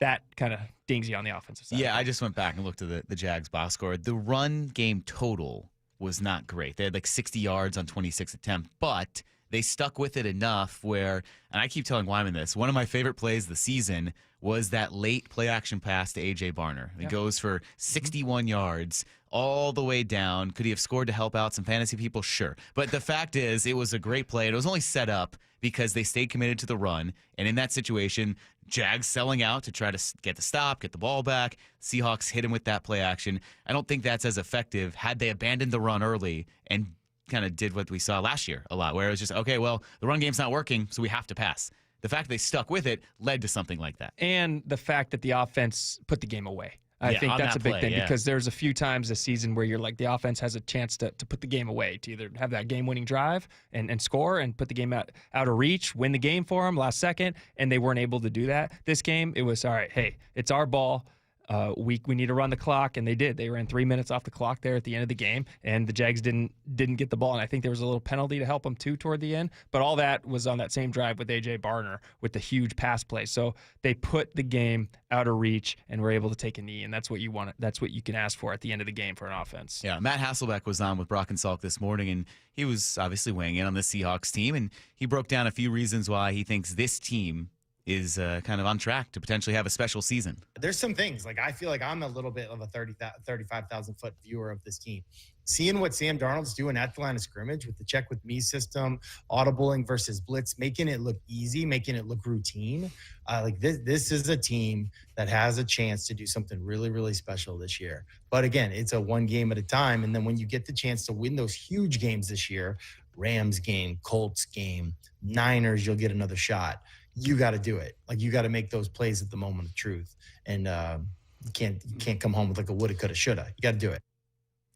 that kind of dings you on the offensive side. Yeah, I just went back and looked at the Jags box score. The run game total was not great. They had like 60 yards on 26 attempts, but they stuck with it enough where, and I keep telling Wyman this, one of my favorite plays of the season was that late play action pass to A.J. Barner. It goes for 61 yards all the way down. Could he have scored to help out some fantasy people? Sure. But the fact is, it was a great play. It was only set up because they stayed committed to the run. And in that situation, Jags selling out to try to get the stop, get the ball back. Seahawks hit him with that play action. I don't think that's as effective had they abandoned the run early and kind of did what we saw last year a lot, where it was just, okay, well, the run game's not working, so we have to pass. The fact they stuck with it led to something like that. And the fact that the offense put the game away. I think that's a big thing because there's a few times this season where you're like the offense has a chance to put the game away, to either have that game-winning drive and score and put the game out of reach, win the game for them last second, and they weren't able to do that. This game, it was, all right, hey, it's our ball. We need to run the clock, and they did. They ran 3 minutes off the clock there at the end of the game, and the Jags didn't get the ball. And I think there was a little penalty to help them too toward the end. But all that was on that same drive with A.J. Barner with the huge pass play. So they put the game out of reach and were able to take a knee, and that's what you want. That's what you can ask for at the end of the game for an offense. Yeah, Matt Hasselbeck was on with Brock and Salk this morning, and he was obviously weighing in on the Seahawks team, and he broke down a few reasons why he thinks this team is kind of on track to potentially have a special season. There's some things, like I feel like I'm a little bit of a 35,000 foot viewer of this team. Seeing what Sam Darnold's doing at the line of scrimmage with the check with me system, audibling versus blitz, making it look easy, making it look routine. Like this is a team that has a chance to do something really, really special this year. But again, it's a one game at a time. And then when you get the chance to win those huge games this year, Rams game, Colts game, Niners, you'll get another shot. You got to do it. Like you got to make those plays at the moment of truth. And you can't come home with like a woulda, coulda, shoulda. You got to do it.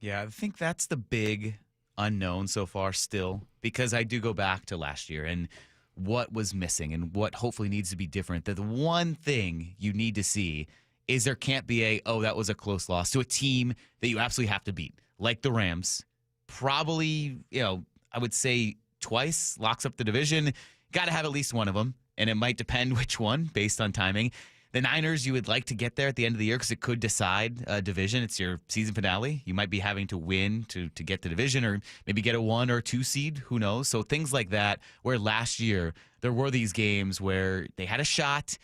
Yeah, I think that's the big unknown so far still, because I do go back to last year and what was missing and what hopefully needs to be different. The one thing you need to see is there can't be that was a close loss to a team that you absolutely have to beat, like the Rams. Probably, I would say twice, locks up the division. Got to have at least one of them. And it might depend which one based on timing. The Niners, you would like to get there at the end of the year because it could decide a division. It's your season finale. You might be having to win to get the division or maybe get a 1 or 2 seed. Who knows? So things like that, where last year there were these games where they had a shot.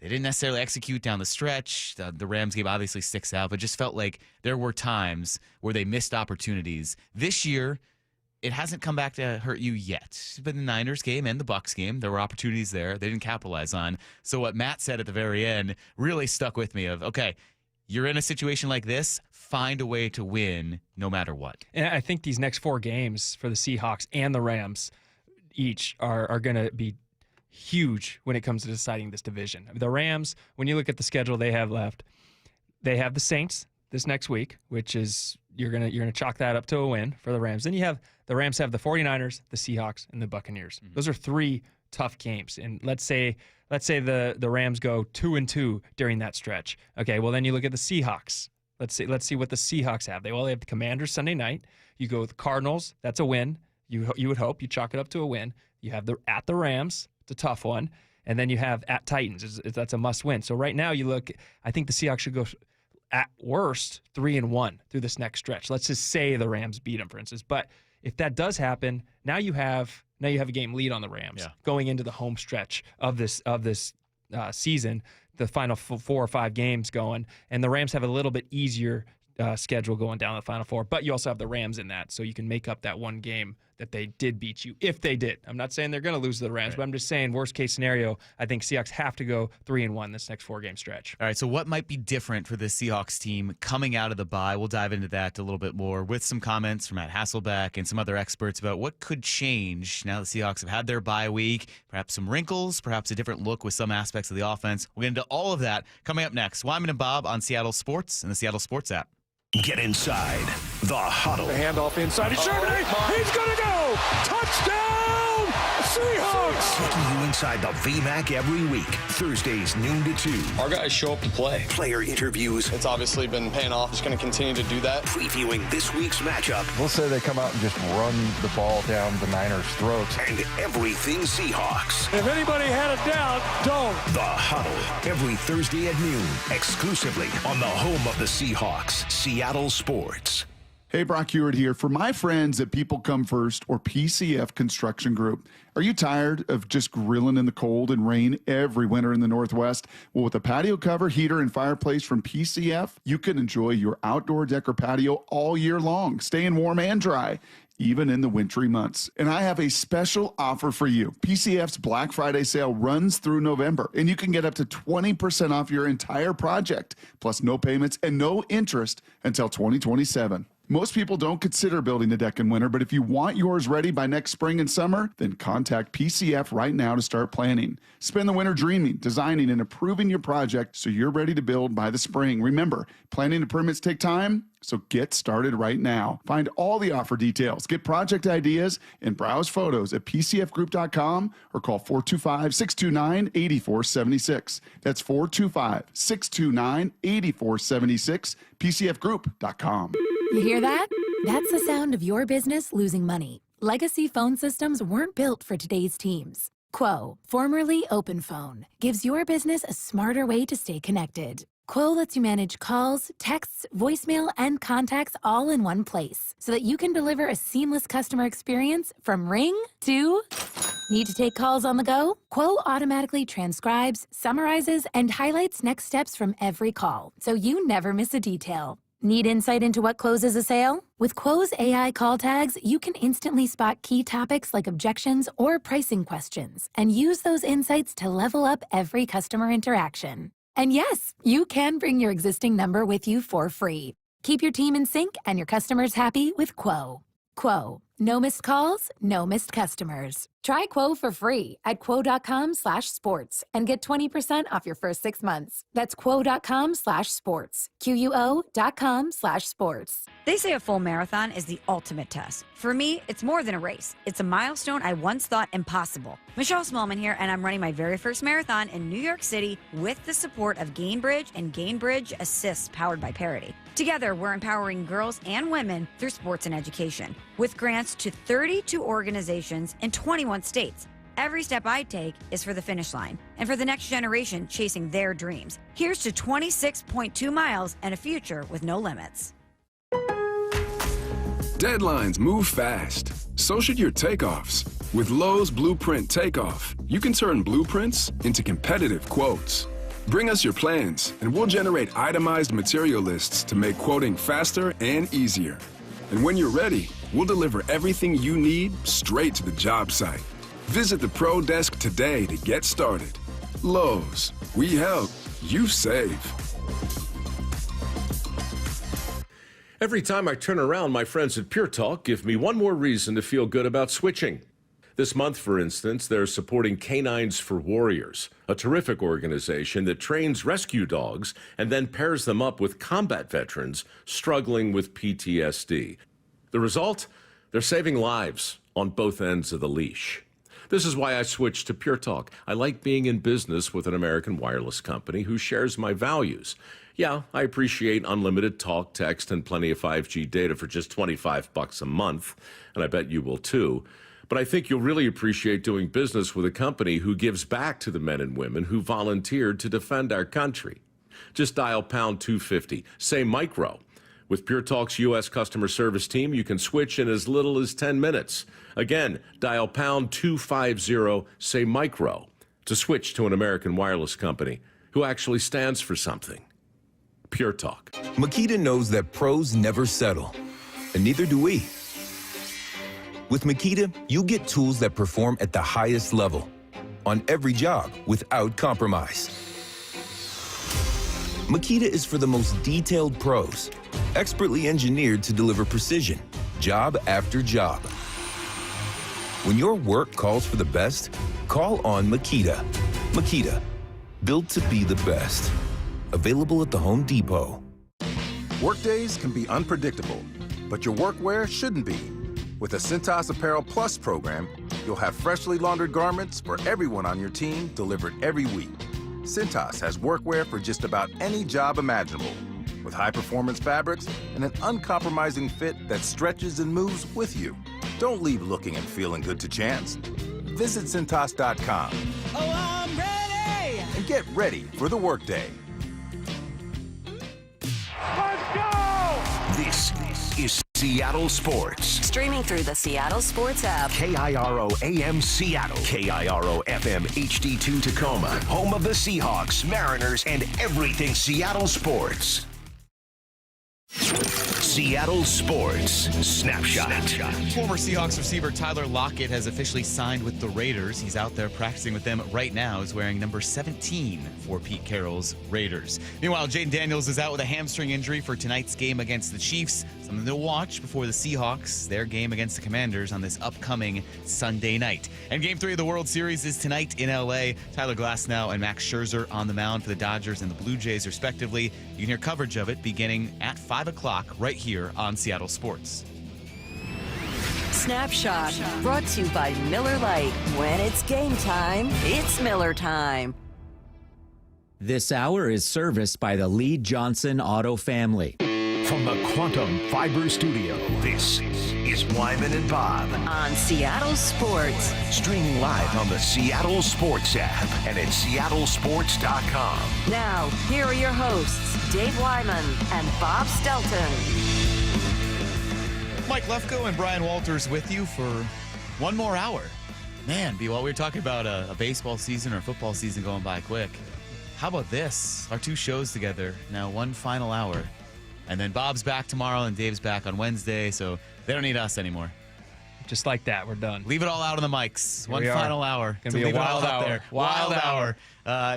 They didn't necessarily execute down the stretch. The Rams game obviously sticks out, but just felt like there were times where they missed opportunities. This year, it hasn't come back to hurt you yet. But the Niners game and the Bucs game, there were opportunities there they didn't capitalize on. So what Matt said at the very end really stuck with me of, okay, you're in a situation like this, find a way to win no matter what. And I think these next 4 games for the Seahawks and the Rams each are going to be huge when it comes to deciding this division. The Rams, when you look at the schedule they have left, they have the Saints this next week, which is you're gonna chalk that up to a win for the Rams. Then you have the Rams have the 49ers, the Seahawks, and the Buccaneers. Those are 3 tough games. And let's say the Rams go 2-2 during that stretch. Okay, well then you look at the Seahawks. Let's see what the Seahawks have. They have the Commanders Sunday night. You go with the Cardinals. That's a win. You would hope you chalk it up to a win. You have at the Rams. It's a tough one. And then you have at Titans. That's a must win. So right now you look. I think the Seahawks should go at worst 3-1 through this next stretch. Let's just say the Rams beat them, for instance. But if that does happen, now you have a game lead on the Rams going into the home stretch of this season, the final 4 or 5 games going, and the Rams have a little bit easier schedule going down the final 4. But you also have the Rams in that, so you can make up that one game that they did beat you, if they did. I'm not saying they're going to lose to the Rams, but I'm just saying worst case scenario, I think Seahawks have to go 3-1 this next 4-game stretch. All right, so what might be different for the Seahawks team coming out of the bye? We'll dive into that a little bit more with some comments from Matt Hasselbeck and some other experts about what could change now the Seahawks have had their bye week, perhaps some wrinkles, perhaps a different look with some aspects of the offense. We'll get into all of that coming up next. Wyman and Bob on Seattle Sports and the Seattle Sports app. Get inside the huddle. The handoff inside. It's Germany. He's going to go. Touchdown, Seahawks. Taking you inside the VMAC every week. Thursdays, noon to 2. Our guys show up to play. Player interviews. It's obviously been paying off. Just going to continue to do that. Previewing this week's matchup. We'll say they come out and just run the ball down the Niners' throats. And everything Seahawks. If anybody had a doubt, don't. The Huddle. Every Thursday at noon. Exclusively on the home of the Seahawks. Seattle Sports. Hey, Brock Hewitt here. For my friends at People Come First or PCF Construction Group, are you tired of just grilling in the cold and rain every winter in the Northwest? Well, with a patio cover, heater, and fireplace from PCF, you can enjoy your outdoor deck or patio all year long, staying warm and dry, even in the wintry months. And I have a special offer for you. PCF's Black Friday sale runs through November, and you can get up to 20% off your entire project, plus no payments and no interest until 2027. Most people don't consider building a deck in winter, but if you want yours ready by next spring and summer, then contact PCF right now to start planning. Spend the winter dreaming, designing, and approving your project so you're ready to build by the spring. Remember, planning and permits take time, so get started right now. Find all the offer details, get project ideas, and browse photos at pcfgroup.com or call 425-629-8476. That's 425-629-8476, pcfgroup.com. You hear that? That's the sound of your business losing money. Legacy phone systems weren't built for today's teams. Quo, formerly OpenPhone, gives your business a smarter way to stay connected. Quo lets you manage calls, texts, voicemail, and contacts all in one place so that you can deliver a seamless customer experience from ring to... Need to take calls on the go? Quo automatically transcribes, summarizes, and highlights next steps from every call so you never miss a detail. Need insight into what closes a sale? With Quo's AI call tags, you can instantly spot key topics like objections or pricing questions and use those insights to level up every customer interaction. And yes, you can bring your existing number with you for free. Keep your team in sync and your customers happy with Quo. Quo. No missed calls, no missed customers. Try Quo for free at quo.com/sports and get 20% off your first 6 months. That's quo.com/sports. QUO.com/sports. They say a full marathon is the ultimate test. For me, it's more than a race. It's a milestone I once thought impossible. Michelle Smallman here, and I'm running my very first marathon in New York City with the support of Gainbridge and Gainbridge Assists powered by Parity. Together, we're empowering girls and women through sports and education with grants to 32 organizations in 21 states. Every step I take is for the finish line and for the next generation chasing their dreams. Here's to 26.2 miles and a future with no limits. Deadlines move fast. So should your takeoffs. With Lowe's Blueprint Takeoff, you can turn blueprints into competitive quotes. Bring us your plans, and we'll generate itemized material lists to make quoting faster and easier. And when you're ready, We'll deliver everything you need straight to the job site. Visit the Pro Desk today to get started. Lowe's, we help, you save. Every time I turn around, my friends at Pure Talk give me one more reason to feel good about switching. This month, for instance, they're supporting Canines for Warriors, a terrific organization that trains rescue dogs and then pairs them up with combat veterans struggling with PTSD. The result? They're saving lives on both ends of the leash. This is why I switched to Pure Talk. I like being in business with an American wireless company who shares my values. Yeah, I appreciate unlimited talk, text, and plenty of 5G data for just $25 a month, and I bet you will too. But I think you'll really appreciate doing business with a company who gives back to the men and women who volunteered to defend our country. Just dial pound 250, say micro. With Pure Talk's U.S. customer service team, you can switch in as little as 10 minutes. Again, dial pound 250, say micro, to switch to an American wireless company who actually stands for something. Pure Talk. Makita knows that pros never settle, and neither do we. With Makita, you get tools that perform at the highest level on every job without compromise. Makita is for the most detailed pros, expertly engineered to deliver precision, job after job. When your work calls for the best, call on Makita. Makita, built to be the best. Available at the Home Depot. Workdays can be unpredictable, but your workwear shouldn't be. With the Cintas Apparel Plus program, you'll have freshly laundered garments for everyone on your team delivered every week. Cintas has workwear for just about any job imaginable, with high-performance fabrics and an uncompromising fit that stretches and moves with you. Don't leave looking and feeling good to chance. Visit Cintas.com. Oh, I'm ready! And get ready for the workday. Let's go! This is Seattle Sports. Streaming through the Seattle Sports app. KIRO AM Seattle. KIRO FM HD2 Tacoma. Home of the Seahawks, Mariners, and everything Seattle sports. Seattle Sports Snapshot. Former Seahawks receiver Tyler Lockett has officially signed with the Raiders. He's out there practicing with them right now. He's wearing number 17 for Pete Carroll's Raiders. Meanwhile, Jaden Daniels is out with a hamstring injury for tonight's game against the Chiefs. Something to watch before the Seahawks, their game against the Commanders on this upcoming Sunday night. And Game 3 of the World Series is tonight in L.A. Tyler Glasnow and Max Scherzer on the mound for the Dodgers and the Blue Jays, respectively. You can hear coverage of it beginning at 5 o'clock right here on Seattle Sports. Snapshot, brought to you by Miller Lite. When it's game time, it's Miller time. This hour is serviced by the Lee Johnson Auto family. From the Quantum Fiber Studio, this is Wyman and Bob on Seattle Sports. Streaming live on the Seattle Sports app and at seattlesports.com. Now, here are your hosts, Dave Wyman and Bob Stelton. Mike Lefko and Brian Walters with you for one more hour. Man, while we were talking about a baseball season or a football season going by quick, how about this? Our two shows together, now one final hour. And then Bob's back tomorrow and Dave's back on Wednesday, so they don't need us anymore. Just like that, we're done. Leave it all out on the mics. Here one final hour. Gonna be a wild hour. Wild hour.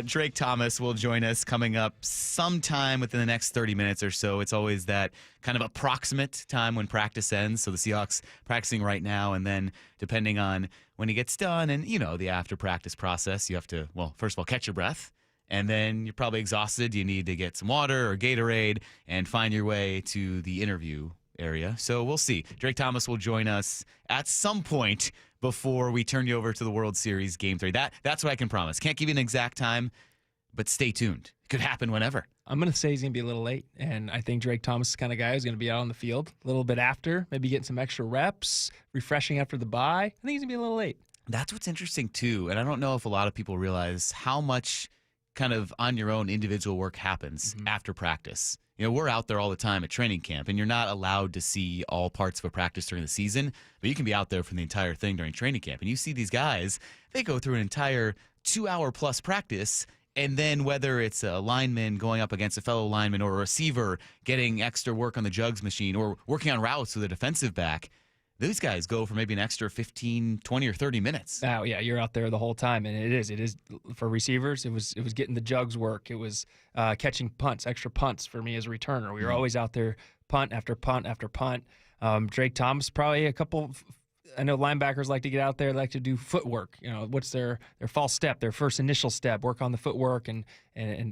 Drake Thomas will join us coming up sometime within the next 30 minutes or so. It's always that kind of approximate time when practice ends. So the Seahawks practicing right now, and then depending on when he gets done and, the after practice process, you have to, well, first of all, catch your breath. And then you're probably exhausted. You need to get some water or Gatorade and find your way to the interview area. So we'll see. Drake Thomas will join us at some point before we turn you over to the World Series Game 3. That's what I can promise. Can't give you an exact time, but stay tuned. It could happen whenever. I'm going to say he's going to be a little late, and I think Drake Thomas is the kind of guy who's going to be out on the field a little bit after, maybe getting some extra reps, refreshing after the bye. I think he's going to be a little late. That's what's interesting, too, and I don't know if a lot of people realize how much kind of on your own individual work happens after practice. We're out there all the time at training camp, and you're not allowed to see all parts of a practice during the season, but you can be out there for the entire thing during training camp. And you see these guys, they go through an entire 2-hour-plus practice, and then whether it's a lineman going up against a fellow lineman or a receiver getting extra work on the jugs machine or working on routes with a defensive back, these guys go for maybe an extra 15, 20, or 30 minutes. Oh, yeah, you're out there the whole time, and it is for receivers. It was getting the jugs work. It was catching punts, extra punts for me as a returner. We were always out there punt after punt after punt. Drake Thomas, probably a couple. I know linebackers like to get out there, like to do footwork. What's their false step, their first initial step, work on the footwork and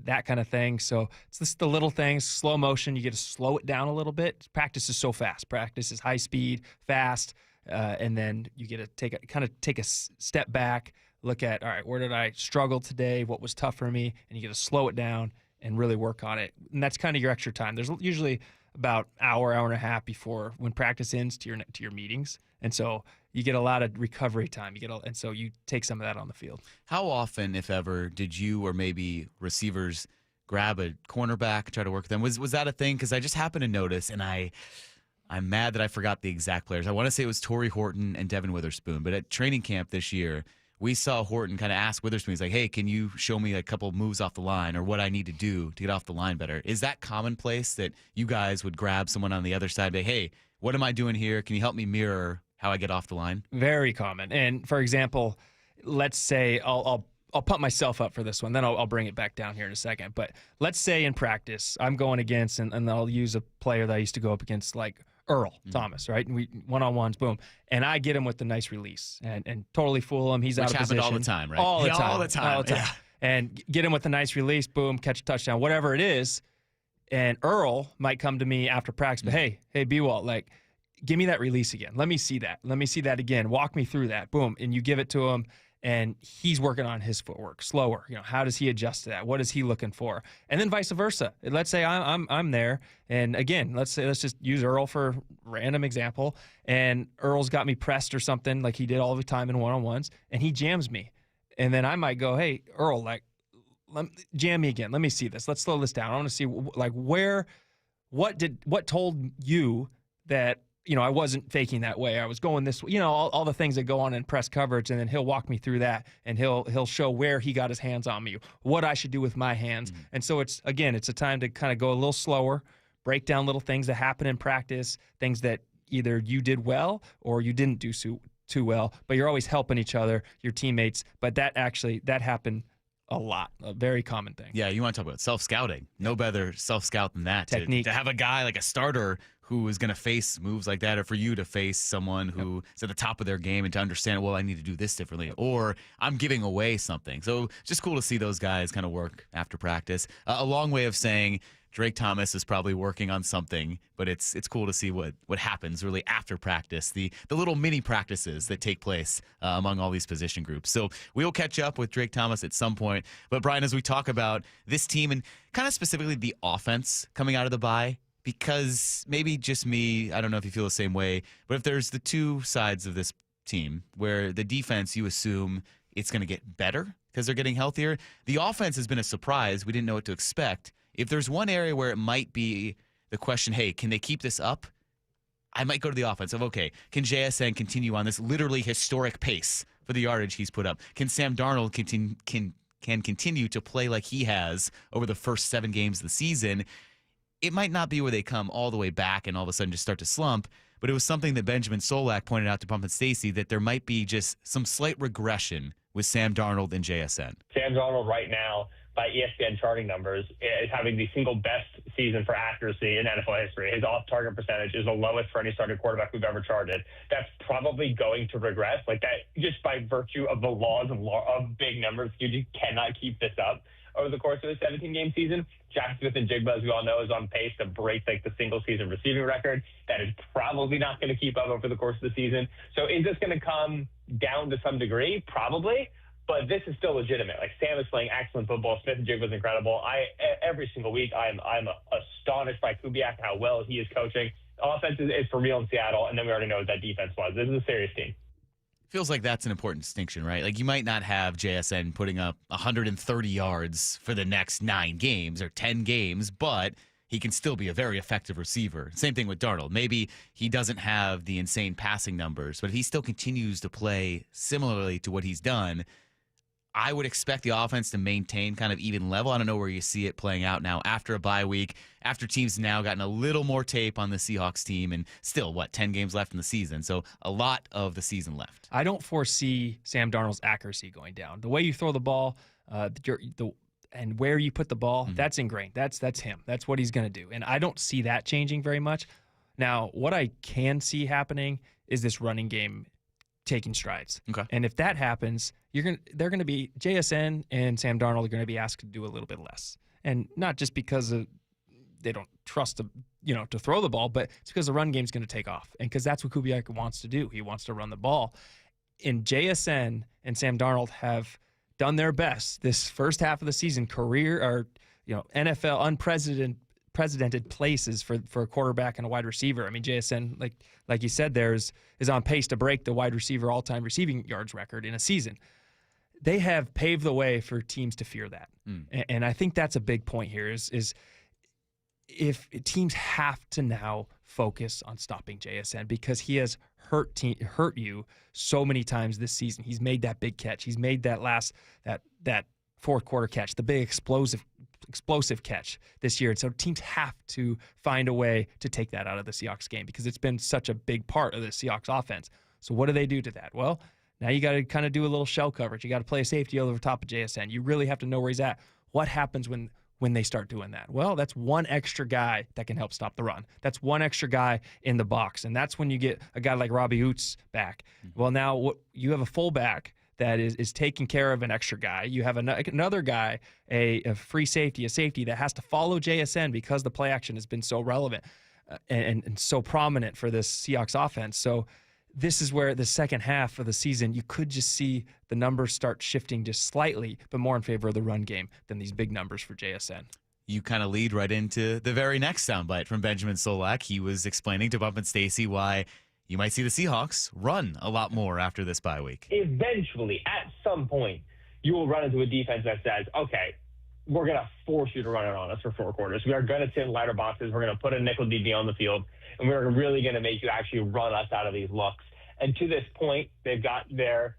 that kind of thing. So it's just the little things, slow motion. You get to slow it down a little bit. Practice is so fast. Practice is high speed, fast, and then you get to take a step back, look at, all right, where did I struggle today? What was tough for me? And you get to slow it down and really work on it. And that's kind of your extra time. There's usually about hour and a half before when practice ends to your meetings. And so you get a lot of recovery time. And so you take some of that on the field. How often, if ever, did you or maybe receivers grab a cornerback, try to work with them? Was that a thing? Because I just happened to notice, and I'm mad that I forgot the exact players. I want to say it was Torrey Horton and Devin Witherspoon. But at training camp this year, we saw Horton kind of ask Witherspoon, he's like, hey, can you show me a couple moves off the line or what I need to do to get off the line better? Is that commonplace that you guys would grab someone on the other side and be, hey, what am I doing here? Can you help me mirror how I get off the line? Very common. And for example, let's say I'll pump myself up for this one. Then I'll bring it back down here in a second. But let's say in practice, I'm going against, and I'll use a player that I used to go up against, like Earl Thomas, right? And we one-on-ones, boom. And I get him with the nice release and totally fool him. He's out of position. Which happened all the time, right? All the time. All the time. Yeah. And get him with the nice release, boom, catch a touchdown, whatever it is. And Earl might come to me after practice, but hey, B-Walt, like, give me that release again. Let me see that. Let me see that again. Walk me through that. Boom. And you give it to him, and he's working on his footwork slower. How does he adjust to that? What is he looking for? And then vice versa. Let's say I'm there, and again, let's just use Earl for a random example. And Earl's got me pressed or something like he did all the time in one-on-ones, and he jams me. And then I might go, hey, Earl, like, jam me again. Let me see this. Let's slow this down. I want to see like what told you that I wasn't faking that way. I was going this way, all the things that go on in press coverage, and then he'll walk me through that, and he'll show where he got his hands on me, what I should do with my hands. And so it's a time to kind of go a little slower, break down little things that happen in practice, things that either you did well or you didn't do too well, but you're always helping each other, your teammates. But that happened a lot, a very common thing. Yeah, you want to talk about self-scouting. No better self-scout than that. Technique. To have a guy like a starter who is going to face moves like that, or for you to face someone who is at the top of their game and to understand, well, I need to do this differently, or I'm giving away something. So just cool to see those guys kind of work after practice. A long way of saying Drake Thomas is probably working on something, but it's cool to see what happens really after practice, the little mini practices that take place among all these position groups. So we'll catch up with Drake Thomas at some point. But Brian, as we talk about this team and kind of specifically the offense coming out of the bye, because maybe just me, I don't know if you feel the same way, but if there's the two sides of this team where the defense, you assume it's going to get better because they're getting healthier. The offense has been a surprise. We didn't know what to expect. If there's one area where it might be the question, hey, can they keep this up? I might go to the offense of, okay, can JSN continue on this literally historic pace for the yardage he's put up? Can Sam Darnold can continue to play like he has over the first 7 games of the season? It might not be where they come all the way back and all of a sudden just start to slump, but it was something that Benjamin Solak pointed out to Pump and Stacy, that there might be just some slight regression with Sam Darnold and JSN. Sam Darnold right now, by ESPN charting numbers, is having the single best season for accuracy in NFL history. His off-target percentage is the lowest for any starting quarterback we've ever charted. That's probably going to regress. Like that, just by virtue of the laws of big numbers, you just cannot keep this up over the course of a 17-game season. Jack Smith and Jigba, as we all know, is on pace to break like the single-season receiving record. That is probably not going to keep up over the course of the season. So is this going to come down to some degree? Probably. But this is still legitimate. Like, Sam is playing excellent football. Smith and Jigba is incredible. Every single week, I'm astonished by Kubiak, how well he is coaching. Offense is for real in Seattle, and then we already know what that defense was. This is a serious team. Feels like that's an important distinction, right? Like, you might not have JSN putting up 130 yards for the next 9 games or 10 games, but he can still be a very effective receiver. Same thing with Darnold. Maybe he doesn't have the insane passing numbers, but if he still continues to play similarly to what he's done, I would expect the offense to maintain kind of even level. I don't know where you see it playing out now after a bye week, after teams now gotten a little more tape on the Seahawks team, and still, 10 games left in the season. So a lot of the season left. I don't foresee Sam Darnold's accuracy going down. The way you throw the ball, and where you put the ball, that's ingrained. That's him. That's what he's going to do. And I don't see that changing very much. Now, what I can see happening is this running game taking strides. Okay. And if that happens, they're going to be JSN and Sam Darnold are going to be asked to do a little bit less. And not just because they don't trust to throw the ball, but it's because the run game's going to take off. And because that's what Kubiak wants to do. He wants to run the ball. And JSN and Sam Darnold have done their best this first half of the season, NFL unprecedented places for a quarterback and a wide receiver. I mean, JSN, like you said, is on pace to break the wide receiver all-time receiving yards record in a season. They have paved the way for teams to fear that, and I think that's a big point here. Is if teams have to now focus on stopping JSN because he has hurt you so many times this season. He's made that big catch. He's made that fourth quarter catch, the big explosive catch this year. And so teams have to find a way to take that out of the Seahawks game because it's been such a big part of the Seahawks offense. So what do they do to that? Well, now you got to kind of do a little shell coverage. You got to play a safety over top of JSN. You really have to know where he's at. What happens when they start doing that? Well, that's one extra guy that can help stop the run. That's one extra guy in the box. And that's when you get a guy like Robbie Oots back. Well, now you have a fullback that is taking care of an extra guy. You have another guy, a free safety, a safety that has to follow JSN because the play action has been so relevant and so prominent for this Seahawks offense. So this is where the second half of the season, you could just see the numbers start shifting just slightly, but more in favor of the run game than these big numbers for JSN. You kind of lead right into the very next soundbite from Benjamin Solak. He was explaining to Bump and Stacy why you might see the Seahawks run a lot more after this bye week. Eventually, at some point, you will run into a defense that says, okay, we're going to force you to run it on us for 4 quarters. We are going to sit in lighter boxes. We're going to put a nickel DB on the field, and we're really going to make you actually run us out of these looks. And to this point, they've got their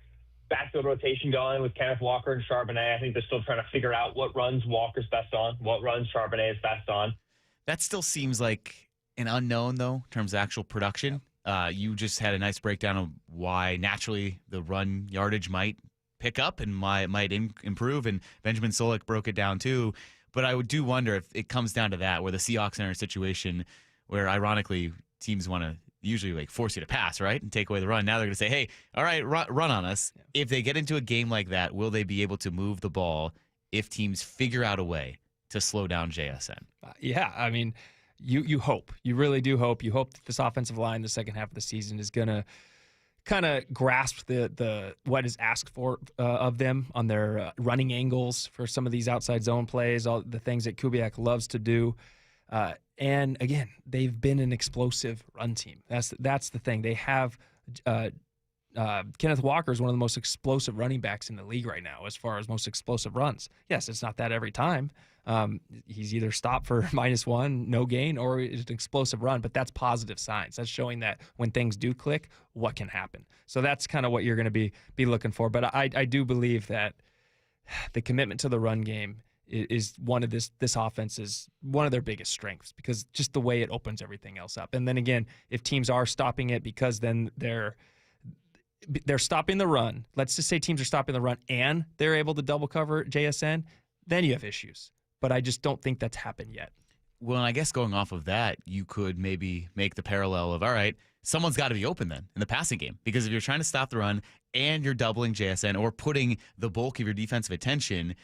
backfield rotation going with Kenneth Walker and Charbonnet. I think they're still trying to figure out what runs Walker's best on, what runs Charbonnet is best on. That still seems like an unknown, though, in terms of actual production. You just had a nice breakdown of why naturally the run yardage might pick up and might improve, and Benjamin Solak broke it down too. But I do wonder if it comes down to that, where the Seahawks are in a situation where, ironically, teams want to usually force you to pass, right, and take away the run. Now they're going to say, hey, all right, run on us. Yeah. If they get into a game like that, will they be able to move the ball if teams figure out a way to slow down JSN? Yeah, I mean, you hope. You really do hope. You hope that this offensive line the second half of the season is going to kind of grasp the what is asked for of them on their running angles for some of these outside zone plays, all the things that Kubiak loves to do. And again, they've been an explosive run team. That's the thing. They have Kenneth Walker is one of the most explosive running backs in the league right now as far as most explosive runs. Yes, it's not that every time. He's either stopped for -1, no gain, or it's an explosive run, but that's positive signs. That's showing that when things do click, what can happen. So that's kind of what you're going to be looking for. But I do believe that the commitment to the run game is one of this offense is one of their biggest strengths, because just the way it opens everything else up. And then again, if teams are stopping it because then they're stopping the run, let's just say teams are stopping the run and they're able to double cover JSN, then you have issues. But I just don't think that's happened yet. Well, and I guess going off of that, you could maybe make the parallel of, all right, someone's got to be open then in the passing game, because if you're trying to stop the run and you're doubling JSN or putting the bulk of your defensive attention,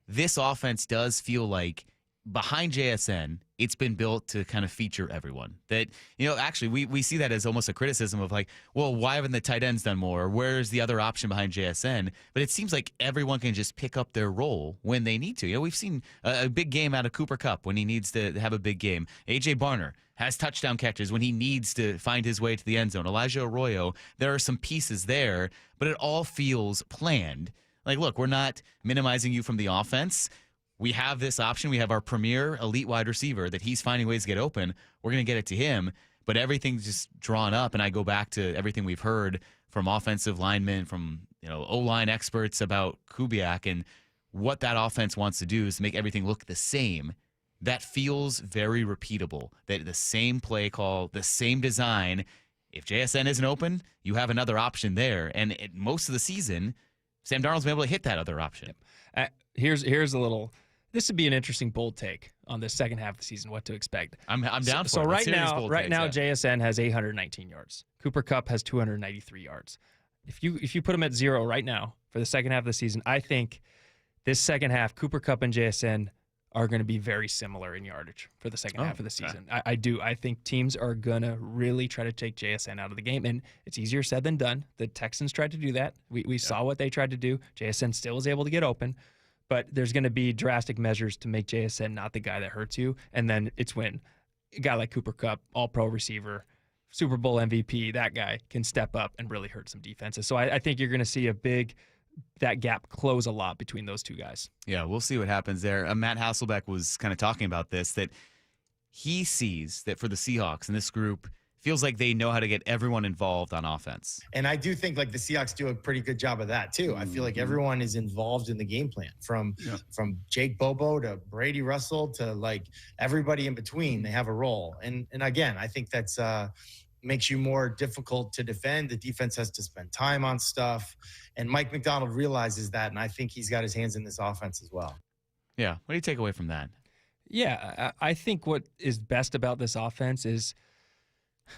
this offense does feel like behind JSN, it's been built to kind of feature everyone. That, actually, we see that as almost a criticism of well, why haven't the tight ends done more? Or where's the other option behind JSN? But it seems like everyone can just pick up their role when they need to. We've seen a big game out of Cooper Kupp when he needs to have a big game. A.J. Barner has touchdown catches when he needs to find his way to the end zone. Elijah Arroyo, there are some pieces there, but it all feels planned. Look, we're not minimizing you from the offense. We have this option. We have our premier elite wide receiver that he's finding ways to get open. We're going to get it to him. but everything's just drawn up. And I go back to everything we've heard from offensive linemen, from O-line experts about Kubiak, and what that offense wants to do is to make everything look the same. That feels very repeatable. That the same play call, the same design. If JSN isn't open, you have another option there. And most of the season, Sam Darnold's been able to hit that other option. Here's a little. This would be an interesting bold take on the second half of the season. What to expect? I'm down for it. So right now, takes, JSN has 819 yards. Cooper Kupp has 293 yards. If you put them at 0 right now for the second half of the season, I think this second half, Cooper Kupp and JSN are going to be very similar in yardage for the second half of the season. Okay. I do. I think teams are going to really try to take JSN out of the game, and it's easier said than done. The Texans tried to do that. We saw what they tried to do. JSN still was able to get open, but there's going to be drastic measures to make JSN not the guy that hurts you, and then it's when a guy like Cooper Kupp, all-pro receiver, Super Bowl MVP, that guy can step up and really hurt some defenses. So I think you're going to see that gap close a lot between those two guys. Yeah, we'll see what happens there. Matt Hasselbeck was kind of talking about this, that he sees that for the Seahawks and this group, feels like they know how to get everyone involved on offense. And I do think like the Seahawks do a pretty good job of that too. I feel like everyone is involved in the game plan from Jake Bobo to Brady Russell to like everybody in between. They have a role. And again, I think that's makes you more difficult to defend. The defense has to spend time on stuff. And Mike McDonald realizes that, and I think he's got his hands in this offense as well. Yeah. What do you take away from that? Yeah, I think what is best about this offense is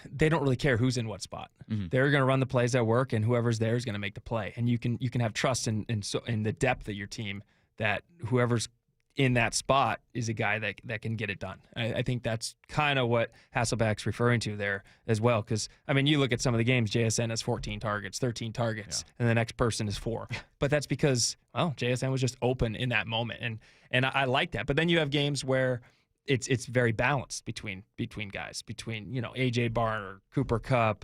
they don't really care who's in what spot. Mm-hmm. They're going to run the plays that work, and whoever's there is going to make the play. And you can have trust in the depth of your team that whoever's in that spot is a guy that can get it done. I think that's kind of what Hasselbeck's referring to there as well. Because, I mean, you look at some of the games, JSN has 14 targets, 13 targets, and the next person is 4. But that's because, well, JSN was just open in that moment. And I like that. But then you have games where it's very balanced between guys, between, A.J. Barner, Cooper Kupp,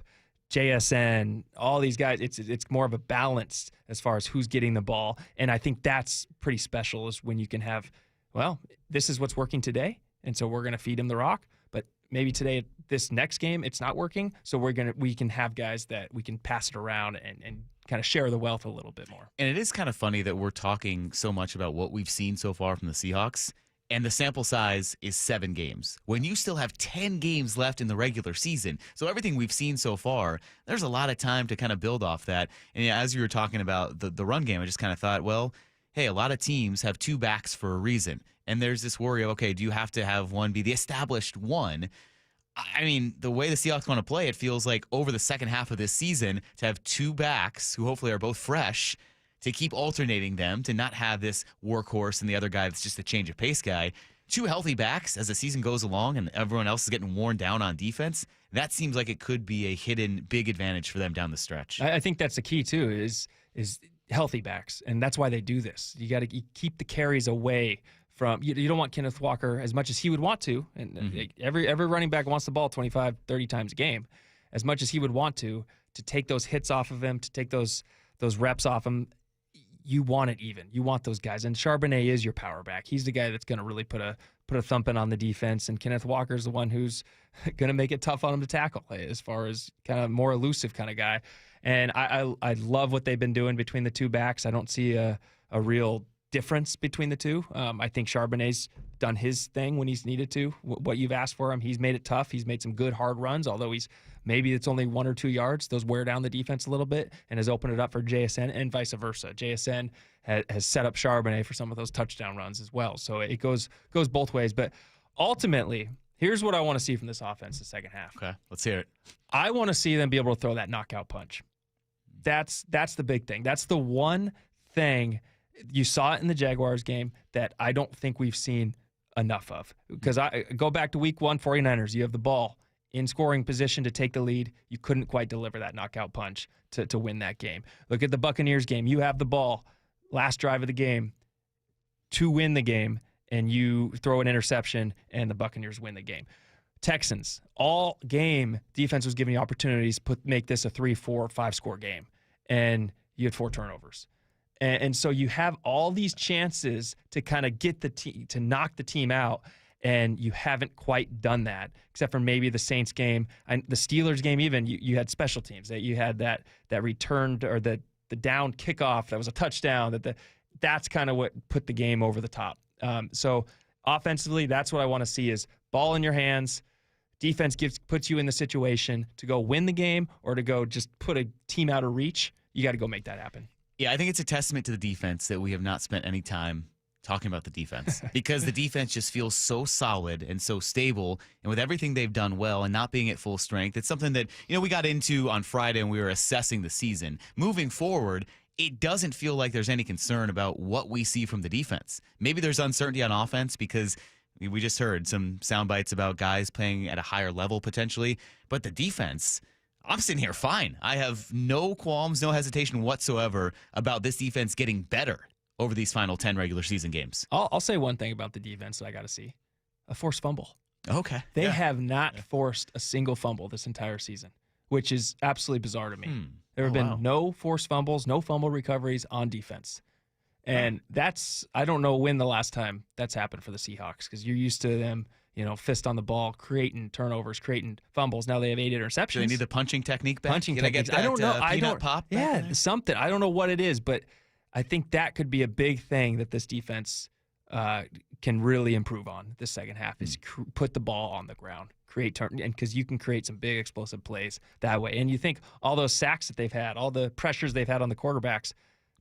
JSN, all these guys. It's more of a balance as far as who's getting the ball. And I think that's pretty special is when you can have, well, this is what's working today, and so we're going to feed him the rock. But maybe today, this next game, it's not working, so we can have guys that we can pass it around and kind of share the wealth a little bit more. And it is kind of funny that we're talking so much about what we've seen so far from the Seahawks, and the sample size is 7 games, when you still have 10 games left in the regular season. So everything we've seen so far, there's a lot of time to kind of build off that. And as you were talking about the run game, I just kind of thought, well, hey, a lot of teams have 2 backs for a reason. And there's this worry of, okay, do you have to have one be the established one? I mean, the way the Seahawks want to play, it feels like over the second half of this season to have 2 backs who hopefully are both fresh, to keep alternating them, to not have this workhorse and the other guy that's just a change of pace guy. 2 healthy backs as the season goes along and everyone else is getting worn down on defense. That seems like it could be a hidden big advantage for them down the stretch. I think that's the key too, is healthy backs, and that's why they do this. You got to keep the carries away from. You don't want Kenneth Walker as much as he would want to, and every running back wants the ball 25, 30 times a game, as much as he would want to take those hits off of him, to take those reps off him. You want it even. You want those guys. And Charbonnet is your power back. He's the guy that's going to really put a thumping on the defense. And Kenneth Walker's the one who's going to make it tough on him to tackle, as far as kind of more elusive kind of guy. And I love what they've been doing between the 2 backs. I don't see a real difference between the 2. I think Charbonnet's done his thing when he's needed to. What you've asked for him, he's made it tough. He's made some good hard runs, although maybe it's only 1 or 2 yards. Those wear down the defense a little bit and has opened it up for JSN and vice versa. JSN has set up Charbonnet for some of those touchdown runs as well. So it goes both ways. But ultimately, here's what I want to see from this offense the second half. Okay, let's hear it. I want to see them be able to throw that knockout punch. That's the big thing. That's the one thing. You saw it in the Jaguars game that I don't think we've seen enough of. Because I go back to week 1, 49ers. You have the ball in scoring position to take the lead. You couldn't quite deliver that knockout punch to win that game. Look at the Buccaneers game. You have the ball last drive of the game to win the game, and you throw an interception, and the Buccaneers win the game. Texans, all game, defense was giving you opportunities to make this a 3, 4, 5-score game, and you had 4 turnovers. And so you have all these chances to kind of get to knock the team out, and you haven't quite done that, except for maybe the Saints game and the Steelers game. Even you had special teams that you had that returned or the down kickoff that was a touchdown. That's kind of what put the game over the top. So offensively, that's what I want to see is ball in your hands. Defense puts you in the situation to go win the game or to go just put a team out of reach. You got to go make that happen. Yeah, I think it's a testament to the defense that we have not spent any time talking about the defense because the defense just feels so solid and so stable. And with everything they've done well and not being at full strength, it's something that, we got into on Friday when we were assessing the season. Moving forward, it doesn't feel like there's any concern about what we see from the defense. Maybe there's uncertainty on offense because we just heard some sound bites about guys playing at a higher level potentially. But the defense, I'm sitting here fine. I have no qualms, no hesitation whatsoever about this defense getting better over these final 10 regular season games. I'll say one thing about the defense that I got to see. A forced fumble. Okay. They have not forced a single fumble this entire season, which is absolutely bizarre to me. There have been no forced fumbles, no fumble recoveries on defense. And I don't know when the last time that's happened for the Seahawks because you're used to them, fist on the ball, creating turnovers, creating fumbles. Now they have 8 interceptions. Do they need the punching technique back? Punching technique. I don't know. Peanut pop back there? Something. I don't know what it is, but I think that could be a big thing that this defense can really improve on this second half is put the ball on the ground, create turn, and because you can create some big explosive plays that way. And you think all those sacks that they've had, all the pressures they've had on the quarterbacks,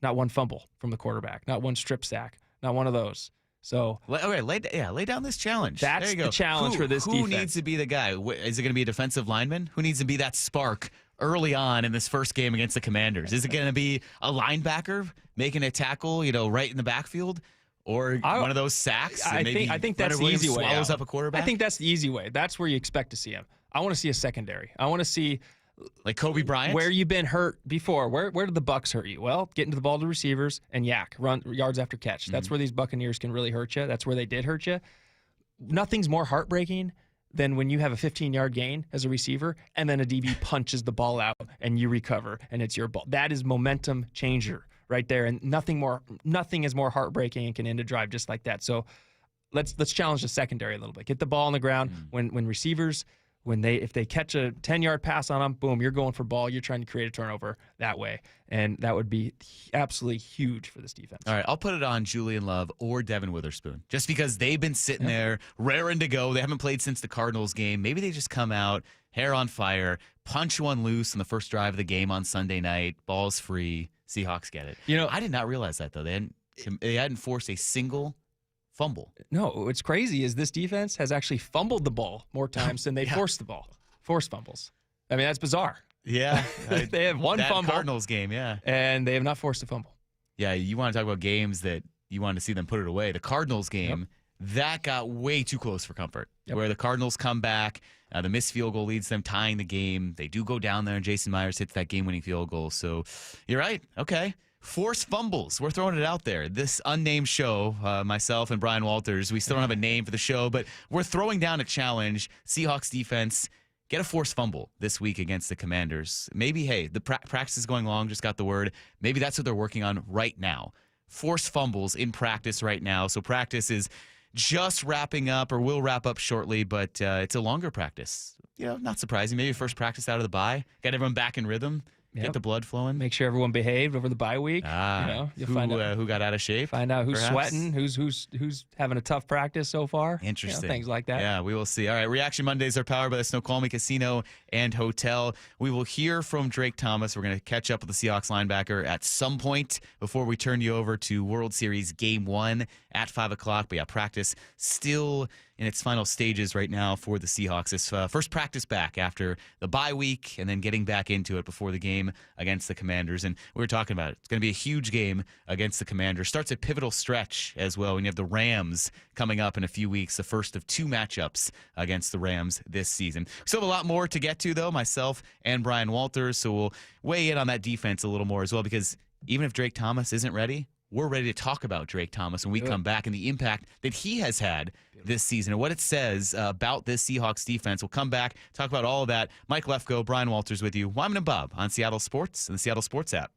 not one fumble from the quarterback, not one strip sack, not one of those. So okay, lay down this challenge. That's the challenge for this defense. Who needs to be the guy? Is it going to be a defensive lineman? Who needs to be that spark early on in this first game against the Commanders? Is it going to be a linebacker making a tackle, right in the backfield, or one of those sacks? I think that's the easy way. Swallows up a quarterback. I think that's the easy way. That's where you expect to see him. I want to see a secondary. I want to see. Like Kobe Bryant? Where you've been hurt before. Where did the Bucs hurt you? Well, getting to the ball to receivers and run yards after catch. That's where these Buccaneers can really hurt you. That's where they did hurt you. Nothing's more heartbreaking than when you have a 15-yard gain as a receiver and then a DB punches the ball out and you recover and it's your ball. That is momentum changer right there. And nothing is more heartbreaking and can end a drive just like that. So let's challenge the secondary a little bit. Get the ball on the ground when receivers – if they catch a 10-yard pass on them, boom, you're going for ball. You're trying to create a turnover that way. And that would be absolutely huge for this defense. All right, I'll put it on Julian Love or Devin Witherspoon just because they've been sitting there raring to go. They haven't played since the Cardinals game. Maybe they just come out, hair on fire, punch one loose on the first drive of the game on Sunday night, ball's free, Seahawks get it. I did not realize that, though. They hadn't forced a single fumble. No, what's crazy is this defense has actually fumbled the ball more times than they forced the ball. Forced fumbles. I mean, that's bizarre. Yeah. They have one fumble. Cardinals game, yeah. And they have not forced a fumble. Yeah, you want to talk about games that you want to see them put it away. The Cardinals game, that got way too close for comfort. Where the Cardinals come back, the missed field goal leads them tying the game. They do go down there, and Jason Myers hits that game-winning field goal. So you're right. Okay. Forced fumbles. We're throwing it out there. This unnamed show, myself and Brian Walters, we still don't have a name for the show, but we're throwing down a challenge. Seahawks defense, get a forced fumble this week against the Commanders. Maybe, hey, the practice is going long, just got the word. Maybe that's what they're working on right now. Forced fumbles in practice right now. So practice is just wrapping up or will wrap up shortly, but it's a longer practice. Not surprising. Maybe first practice out of the bye. Got everyone back in rhythm. Get the blood flowing. Make sure everyone behaved over the bye week. You'll find out who got out of shape. Find out who's perhaps sweating, who's having a tough practice so far. Interesting. Things like that. Yeah, we will see. All right, Reaction Mondays are powered by the Snoqualmie Casino and Hotel. We will hear from Drake Thomas. We're going to catch up with the Seahawks linebacker at some point before we turn you over to World Series Game 1 at 5 o'clock. But yeah, practice still in its final stages right now for the Seahawks. It's first practice back after the bye week and then getting back into it before the game against the Commanders. And we were talking about it. It's going to be a huge game against the Commanders. Starts a pivotal stretch as well when you have the Rams coming up in a few weeks, the first of 2 matchups against the Rams this season. We still have a lot more to get to, though, myself and Brian Walters, so we'll weigh in on that defense a little more as well, because even if Drake Thomas isn't ready, we're ready to talk about Drake Thomas when we come back and the impact that he has had this season and what it says about this Seahawks defense. We'll come back, talk about all of that. Mike Lefko, Brian Walters with you. Wyman and Bob on Seattle Sports and the Seattle Sports app.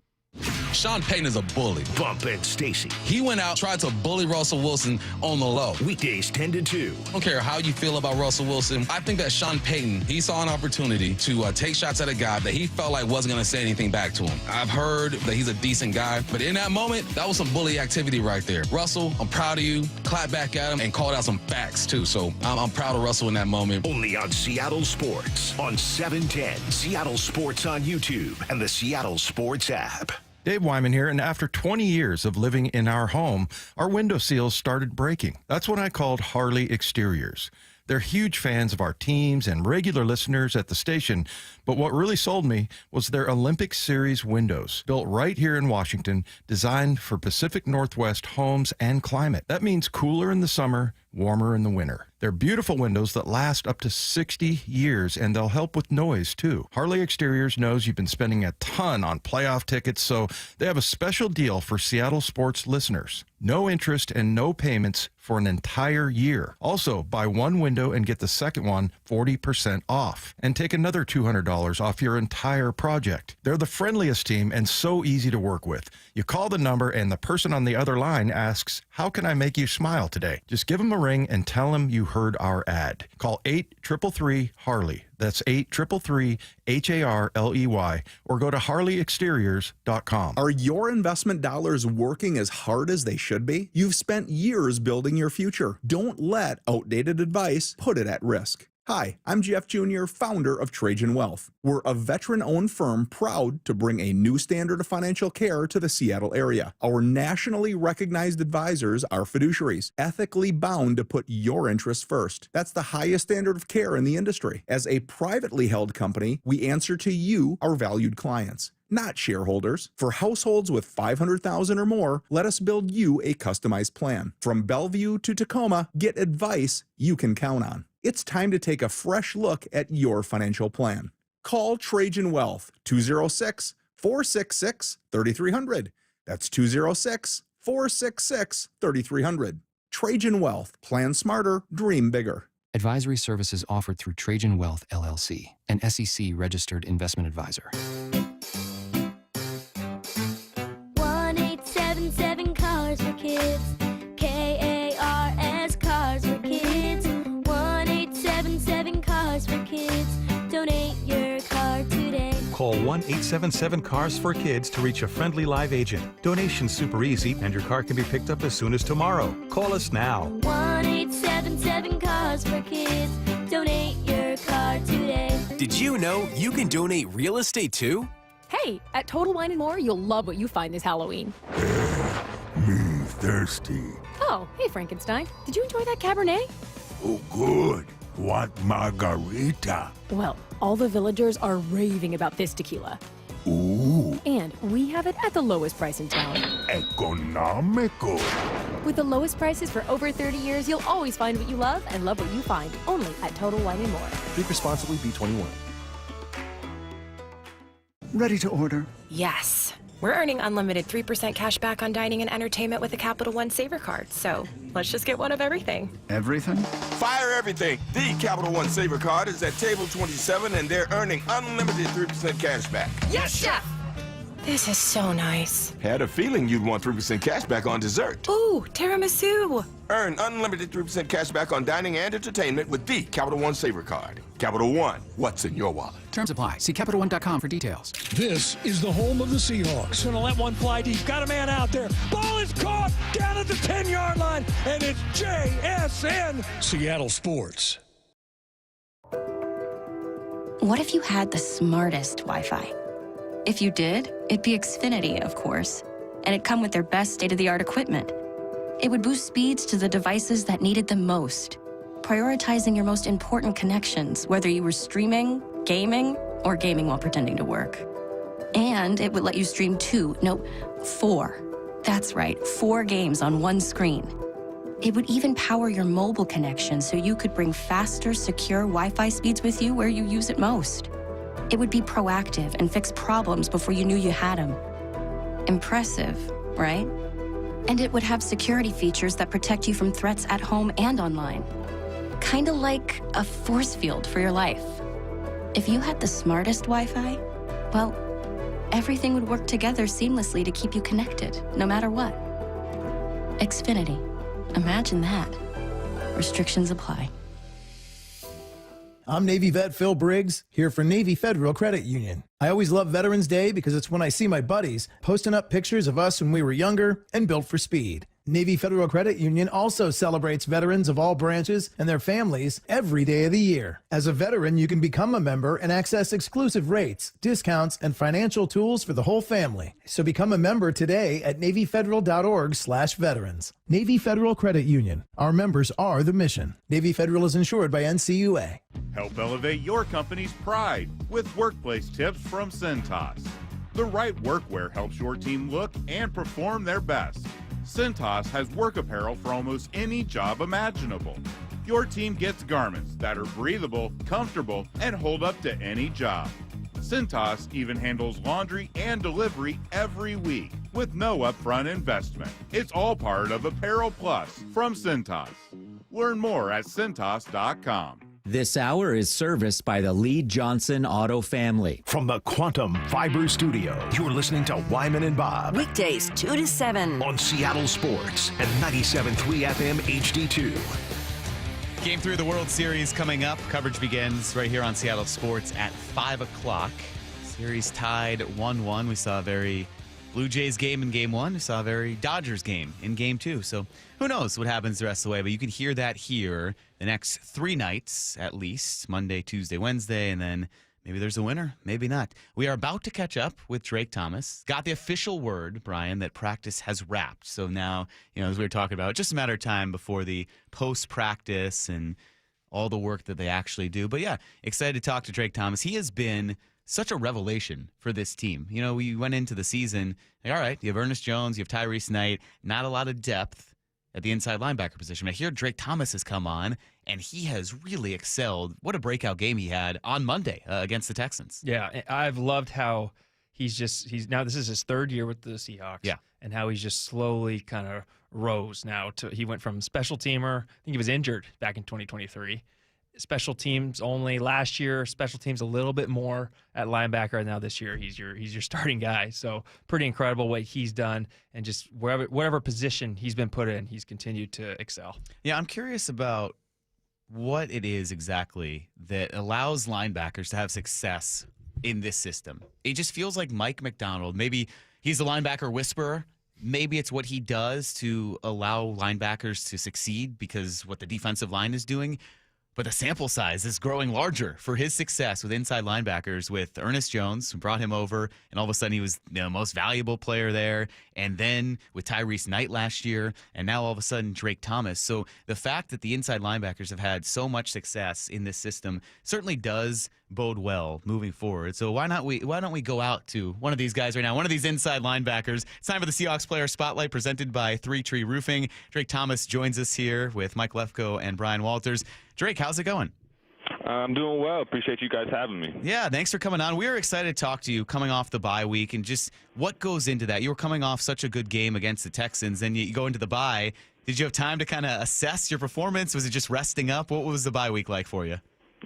Sean Payton is a bully. Bump and Stacy. He went out, tried to bully Russell Wilson on the low. Weekdays 10 to 2. I don't care how you feel about Russell Wilson. I think that Sean Payton, he saw an opportunity to take shots at a guy that he felt like wasn't going to say anything back to him. I've heard that he's a decent guy, but in that moment, that was some bully activity right there. Russell, I'm proud of you. Clap back at him and called out some facts, too. So I'm proud of Russell in that moment. Only on Seattle Sports on 710. Seattle Sports on YouTube and the Seattle Sports app. Dave Wyman here, and after 20 years of living in our home, our window seals started breaking. That's when I called Harley Exteriors. They're huge fans of our teams and regular listeners at the station, but what really sold me was their Olympic Series windows, built right here in Washington, designed for Pacific Northwest homes and climate. That means cooler in the summer, warmer in the winter. They're beautiful windows that last up to 60 years, and they'll help with noise, too. Harley Exteriors knows you've been spending a ton on playoff tickets, so they have a special deal for Seattle sports listeners. No interest and no payments for an entire year. Also, buy one window and get the second one 40% off, and take another $200 off your entire project. They're the friendliest team and so easy to work with. You call the number and the person on the other line asks, "How can I make you smile today?" Just give them a ring and tell them you heard our ad. Call 833-HARLEY. That's 833-HARLEY, or go to harleyexteriors.com. Are your investment dollars working as hard as they should be? You've spent years building your future. Don't let outdated advice put it at risk. Hi, I'm Jeff Jr., founder of Trajan Wealth. We're a veteran-owned firm proud to bring a new standard of financial care to the Seattle area. Our nationally recognized advisors are fiduciaries, ethically bound to put your interests first. That's the highest standard of care in the industry. As a privately held company, we answer to you, our valued clients, not shareholders. For households with $500,000 or more, let us build you a customized plan. From Bellevue to Tacoma, get advice you can count on. It's time to take a fresh look at your financial plan. Call Trajan Wealth, 206-466-3300. That's 206-466-3300. Trajan Wealth. Plan smarter, dream bigger. Advisory services offered through Trajan Wealth, LLC, an SEC-registered investment advisor. 1-877 Cars for Kids. KARS Cars for Kids. 1-877 Cars for Kids. Donate your car today. Call 1-877 Cars for Kids to reach a friendly live agent. Donation's super easy, and your car can be picked up as soon as tomorrow. Call us now. 1-877 Cars for Kids. Donate your car today. Did you know you can donate real estate too? Hey, at Total Wine & More, you'll love what you find this Halloween. Me thirsty. Oh, hey, Frankenstein. Did you enjoy that Cabernet? Oh, good. Want margarita? Well, all the villagers are raving about this tequila. Ooh. And we have it at the lowest price in town. Economical. With the lowest prices for over 30 years, you'll always find what you love and love what you find. Only at Total Wine & More. Drink responsibly, B21. Ready to order? Yes. We're earning unlimited 3% cash back on dining and entertainment with the Capital One Saver Card, so let's just get one of everything. Everything? Fire everything! The Capital One Saver Card is at table 27, and they're earning unlimited 3% cash back. Yes, Chef! This is so nice. Had a feeling you'd want 3% cash back on dessert. Ooh, tiramisu! Earn unlimited 3% cash back on dining and entertainment with the Capital One Saver Card. Capital One, what's in your wallet? Terms apply. See CapitalOne.com for details. This is the home of the Seahawks. Gonna let one fly deep. Got a man out there. Ball is caught down at the 10-yard line, and it's JSN Seattle Sports. What if you had the smartest Wi-Fi? If you did, it'd be Xfinity, of course, and it'd come with their best state-of-the-art equipment. It would boost speeds to the devices that needed them most, prioritizing your most important connections, whether you were streaming, gaming, or gaming while pretending to work. And it would let you stream 4. That's right, 4 games on one screen. It would even power your mobile connection so you could bring faster, secure Wi-Fi speeds with you where you use it most. It would be proactive and fix problems before you knew you had them. Impressive, right? And it would have security features that protect you from threats at home and online. Kinda like a force field for your life. If you had the smartest Wi-Fi, well, everything would work together seamlessly to keep you connected, no matter what. Xfinity. Imagine that. Restrictions apply. I'm Navy vet Phil Briggs, here for Navy Federal Credit Union. I always love Veterans Day because it's when I see my buddies posting up pictures of us when we were younger and built for speed. Navy Federal Credit Union also celebrates veterans of all branches and their families every day of the year. As a veteran, you can become a member and access exclusive rates, discounts, and financial tools for the whole family. So become a member today at NavyFederal.org/veterans. Navy Federal Credit Union. Our members are the mission. Navy Federal is insured by NCUA. Help elevate your company's pride with workplace tips from Cintas. The right workwear helps your team look and perform their best. Cintas has work apparel for almost any job imaginable. Your team gets garments that are breathable, comfortable, and hold up to any job. Cintas even handles laundry and delivery every week with no upfront investment. It's all part of Apparel Plus from Cintas. Learn more at Cintas.com. This hour is serviced by the Lee Johnson Auto family. From the Quantum Fiber Studio, you're listening to Wyman and Bob. Weekdays 2 to 7 on Seattle Sports and 97.3 FM HD2. Game 3 of the World Series coming up. Coverage begins right here on Seattle Sports at 5 o'clock. Series tied 1-1. We saw a very Blue Jays game in Game 1. We saw a very Dodgers game in Game 2. So who knows what happens the rest of the way, but you can hear that here the next 3 nights at least, Monday, Tuesday, Wednesday, and then maybe there's a winner, maybe not. We are about to catch up with Drake Thomas. Got the official word, Brian, that practice has wrapped. So now, as we were talking about, just a matter of time before the post-practice and all the work that they actually do. But yeah, excited to talk to Drake Thomas. He has been such a revelation for this team. We went into the season, all right, you have Ernest Jones, you have Tyrese Knight, not a lot of depth at the inside linebacker position. But here Drake Thomas has come on, and he has really excelled. What a breakout game he had on Monday against the Texans. Yeah, I've loved how he's now this is his 3rd year with the Seahawks. Yeah. And how he's just slowly kind of rose now he went from special teamer, I think he was injured back in 2023. Special teams only last year, special teams a little bit more at linebacker, and now this year he's your starting guy. So pretty incredible what he's done, and just whatever position he's been put in, he's continued to excel. Yeah, I'm curious about what it is exactly that allows linebackers to have success in this system. It just feels like Mike Macdonald, maybe he's a linebacker whisperer. Maybe it's what he does to allow linebackers to succeed because what the defensive line is doing. But the sample size is growing larger for his success with inside linebackers with Ernest Jones, who brought him over, and all of a sudden he was the most valuable player there. And then with Tyrese Knight last year, and now all of a sudden Drake Thomas. So the fact that the inside linebackers have had so much success in this system certainly does bode well moving forward. So why don't we go out to one of these guys right now, one of these inside linebackers. It's time for the Seahawks Player Spotlight presented by 3 Tree Roofing. Drake Thomas joins us here with Mike Lefko and Brian Walters. Drake, how's it going? I'm doing well. Appreciate you guys having me. Yeah, thanks for coming on. We were excited to talk to you coming off the bye week and just what goes into that. You were coming off such a good game against the Texans, and you go into the bye. Did you have time to kind of assess your performance? Was it just resting up? What was the bye week like for you?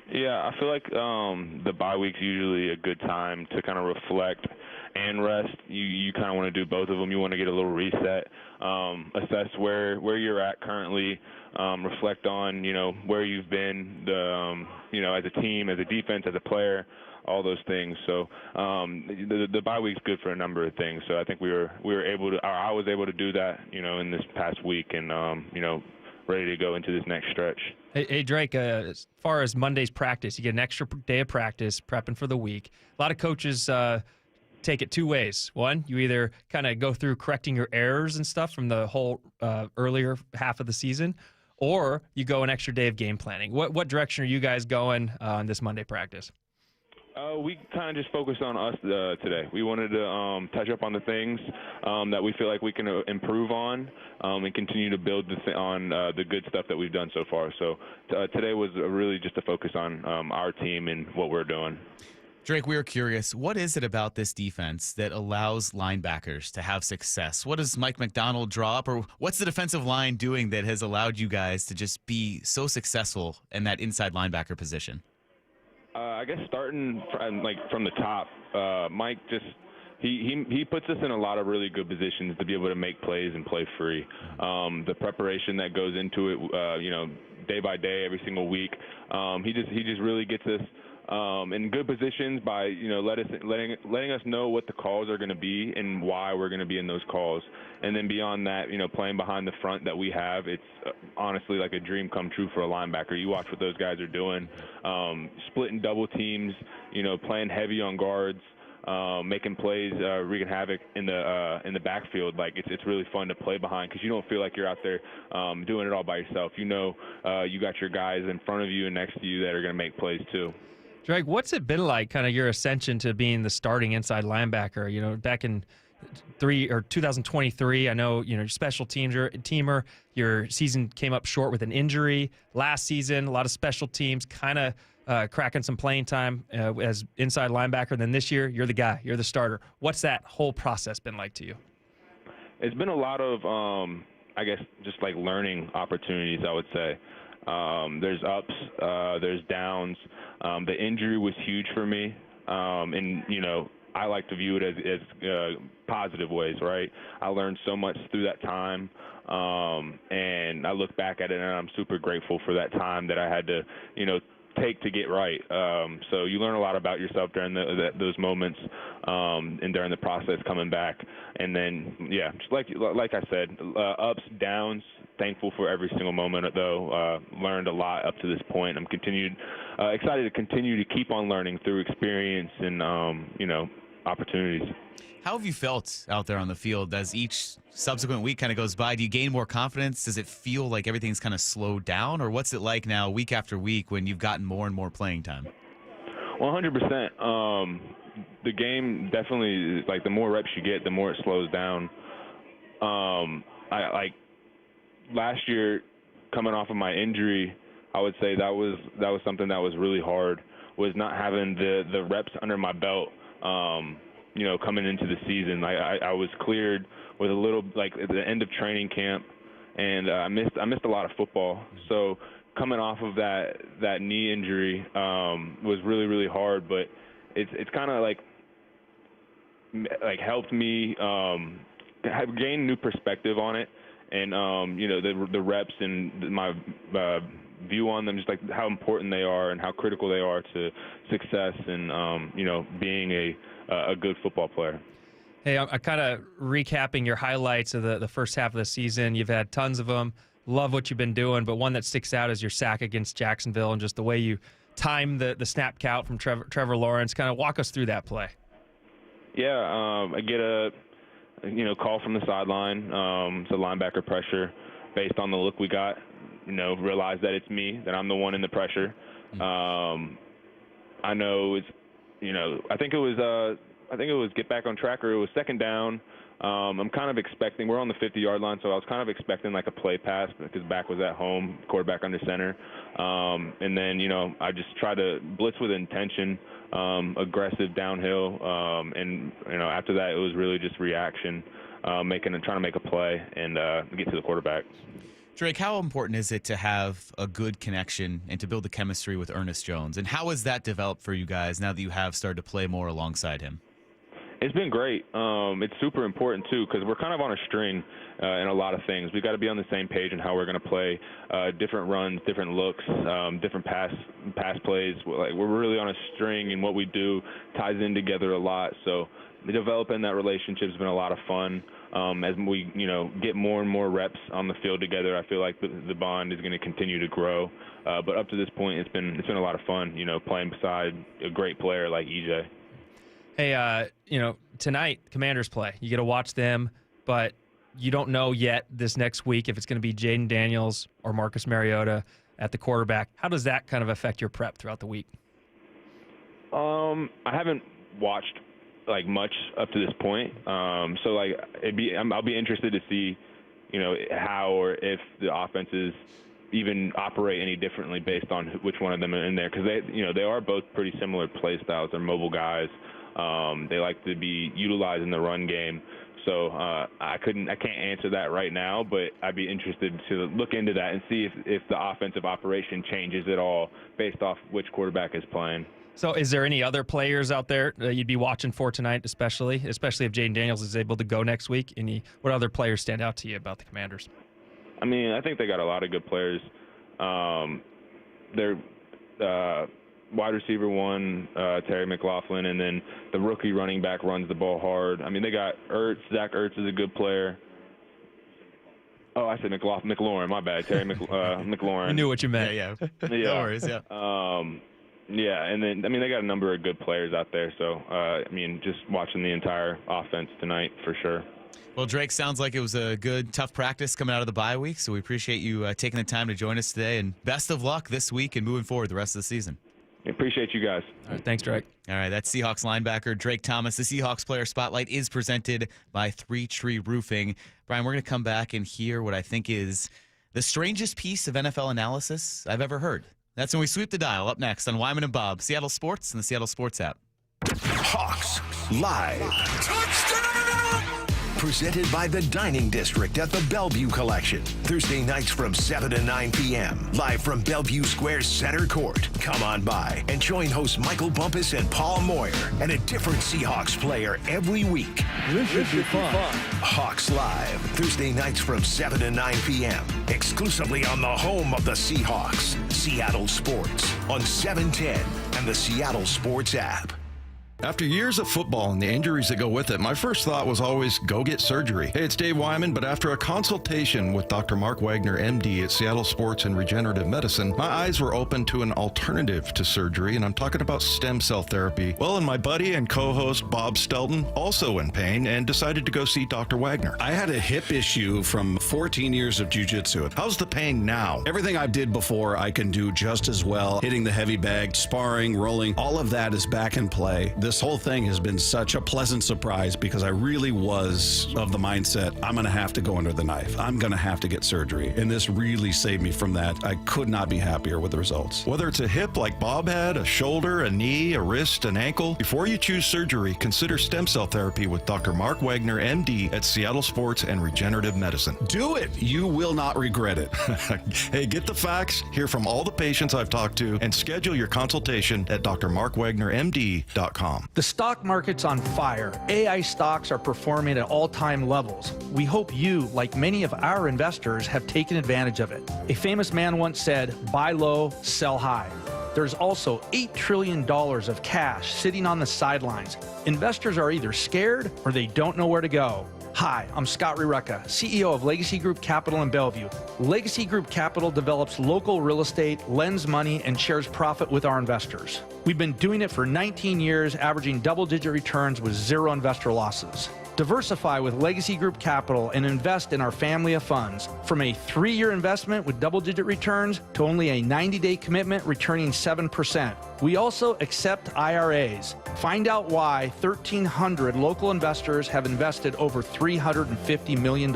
Yeah, I feel like the bye week's usually a good time to kind of reflect and rest. You kind of want to do both of them. You want to get a little reset, assess where you're at currently, reflect on where you've been, as a team, as a defense, as a player, all those things. So the bye week's good for a number of things. So I think we were able to, or I was able to do that, in this past week, and ready to go into this next stretch. Hey Drake, as far as Monday's practice, you get an extra day of practice prepping for the week. A lot of coaches take it 2 ways. One, you either kind of go through correcting your errors and stuff from the whole earlier half of the season, or you go an extra day of game planning. What direction are you guys going on this Monday practice? We kind of just focused on us today. We wanted to touch up on the things that we feel like we can improve on and continue to build on the good stuff that we've done so far. So today was really just a focus on our team and what we're doing. Drake, we were curious, what is it about this defense that allows linebackers to have success? What does Mike Macdonald draw up, or what's the defensive line doing that has allowed you guys to just be so successful in that inside linebacker position? I guess starting from the top, Mike just he puts us in a lot of really good positions to be able to make plays and play free. The preparation that goes into it, day by day, every single week, he just really gets us in good positions by letting us know what the calls are going to be and why we're going to be in those calls. And then beyond that, playing behind the front that we have, it's honestly like a dream come true for a linebacker. You watch what those guys are doing, splitting double teams, playing heavy on guards, making plays, wreaking havoc in the backfield. Like it's really fun to play behind because you don't feel like you're out there doing it all by yourself. You got your guys in front of you and next to you that are going to make plays too. Drake, what's it been like, kind of your ascension to being the starting inside linebacker? Back in 2023, I know your special teamer. Your season came up short with an injury. Last season, a lot of special teams, kind of cracking some playing time as inside linebacker. Then this year, you're the guy, you're the starter. What's that whole process been like to you? It's been a lot of, I guess, just like learning opportunities, I would say. There's ups, there's downs. The injury was huge for me, and I like to view it as positive ways, right? I learned so much through that time, and I look back at it and I'm super grateful for that time that I had to, take to get right. So you learn a lot about yourself during those moments, and during the process coming back. And then, just like I said, ups, downs. Thankful for every single moment, though. Learned a lot up to this point. I'm excited to continue to keep on learning through experience and opportunities. How have you felt out there on the field as each subsequent week kind of goes by? Do you gain more confidence? Does it feel like everything's kind of slowed down? Or what's it like now week after week when you've gotten more and more playing time? 100%. The game definitely, like, the more reps you get, the more it slows down. Last year, coming off of my injury, I would say that was something that was really hard, was not having the reps under my belt, coming into the season. I was cleared with a little, at the end of training camp, and I missed a lot of football. So coming off of that knee injury was really, really hard, but it's kind of helped me have gained new perspective on it. And, the reps and my view on them, just like how important they are and how critical they are to success and, being a good football player. Hey, I'm kind of recapping your highlights of the first half of the season. You've had tons of them. Love what you've been doing, but one that sticks out is your sack against Jacksonville and just the way you time the snap count from Trevor Lawrence. Kind of walk us through that play. Yeah, I get a call from the sideline. It's a linebacker pressure based on the look we got. Realize that it's me, that I'm the one in the pressure. I know it's, I think it was get back on track, or it was second down. I'm kind of expecting, we're on the 50-yard line, so I was kind of expecting like a play pass because back was at home, quarterback under center. And then, I just try to blitz with intention, aggressive downhill. And, after that, it was really just reaction, trying to make a play and get to the quarterback. Drake, how important is it to have a good connection and to build the chemistry with Ernest Jones? And how has that developed for you guys now that you have started to play more alongside him? It's been great. It's super important, too, because we're kind of on a string in a lot of things. We've got to be on the same page in how we're going to play different runs, different looks, different pass plays. We're really on a string, and what we do ties in together a lot. So developing that relationship has been a lot of fun. As we, get more and more reps on the field together, I feel like the bond is going to continue to grow. But up to this point, it's been a lot of fun, playing beside a great player like EJ. Hey, tonight, Commanders play. You get to watch them, but you don't know yet this next week if it's going to be Jaden Daniels or Marcus Mariota at the quarterback. How does that kind of affect your prep throughout the week? I haven't watched much up to this point. So I'll be interested to see, how or if the offenses even operate any differently based on which one of them are in there, because they are both pretty similar play styles. They're mobile guys. They like to be utilized in the run game. So I can't answer that right now, but I'd be interested to look into that and see if the offensive operation changes at all based off which quarterback is playing. So is there any other players out there that you'd be watching for tonight, especially if Jaden Daniels is able to go next week? What other players stand out to you about the Commanders? I mean, I think they got a lot of good players. They're wide receiver one, Terry McLaughlin, and then the rookie running back runs the ball hard. I mean, they got Ertz. Zach Ertz is a good player. Oh, I said McLaurin. My bad. Terry McLaurin. I knew what you meant. Yeah. No worries. Yeah. Yeah, and then, I mean, they got a number of good players out there. So, I mean, just watching the entire offense tonight for sure. Well, Drake, sounds like it was a good, tough practice coming out of the bye week. So we appreciate you taking the time to join us today. And best of luck this week and moving forward the rest of the season. Appreciate you guys. All right, thanks, Drake. All right, that's Seahawks linebacker Drake Thomas. The Seahawks Player Spotlight is presented by 3 Tree Roofing. Brian, we're going to come back and hear what I think is the strangest piece of NFL analysis I've ever heard. That's when we sweep the dial. Up next on Wyman and Bob, Seattle Sports and the Seattle Sports app. Hawks Live. Presented by the Dining District at the Bellevue Collection. Thursday nights from 7 to 9 p.m. Live from Bellevue Square Center Court. Come on by and join hosts Michael Bumpus and Paul Moyer and a different Seahawks player every week. This should be fun. Hawks Live. Thursday nights from 7 to 9 p.m. Exclusively on the home of the Seahawks. Seattle Sports on 710 and the Seattle Sports app. After years of football and the injuries that go with it, my first thought was always go get surgery. Hey, it's Dave Wyman, but after a consultation with Dr. Mark Wagner, MD at Seattle Sports and Regenerative Medicine, my eyes were open to an alternative to surgery, and I'm talking about stem cell therapy. Well, and my buddy and co-host Bob Stelton, also in pain, and decided to go see Dr. Wagner. I had a hip issue from 14 years of jiu-jitsu. How's the pain now? Everything I did before, I can do just as well. Hitting the heavy bag, sparring, rolling, all of that is back in play. This whole thing has been such a pleasant surprise because I really was of the mindset, I'm going to have to go under the knife. I'm going to have to get surgery. And this really saved me from that. I could not be happier with the results. Whether it's a hip like Bob had, a shoulder, a knee, a wrist, an ankle, before you choose surgery, consider stem cell therapy with Dr. Mark Wagner, MD at Seattle Sports and Regenerative Medicine. Do it. You will not regret it. Hey, get the facts, hear from all the patients I've talked to, and schedule your consultation at drmarkwagnermd.com. The stock market's on fire. AI stocks are performing at all-time levels. We hope you, like many of our investors, have taken advantage of it. A famous man once said, buy low, sell high. There's also $8 trillion of cash sitting on the sidelines. Investors are either scared or they don't know where to go. Hi, I'm Scott Rirucka, CEO of Legacy Group Capital in Bellevue. Legacy Group Capital develops local real estate, lends money, and shares profit with our investors. We've been doing it for 19 years, averaging double-digit returns with zero investor losses. Diversify with Legacy Group Capital and invest in our family of funds. From a 3-year investment with double-digit returns to only a 90-day commitment returning 7%. We also accept IRAs. Find out why 1,300 local investors have invested over $350 million.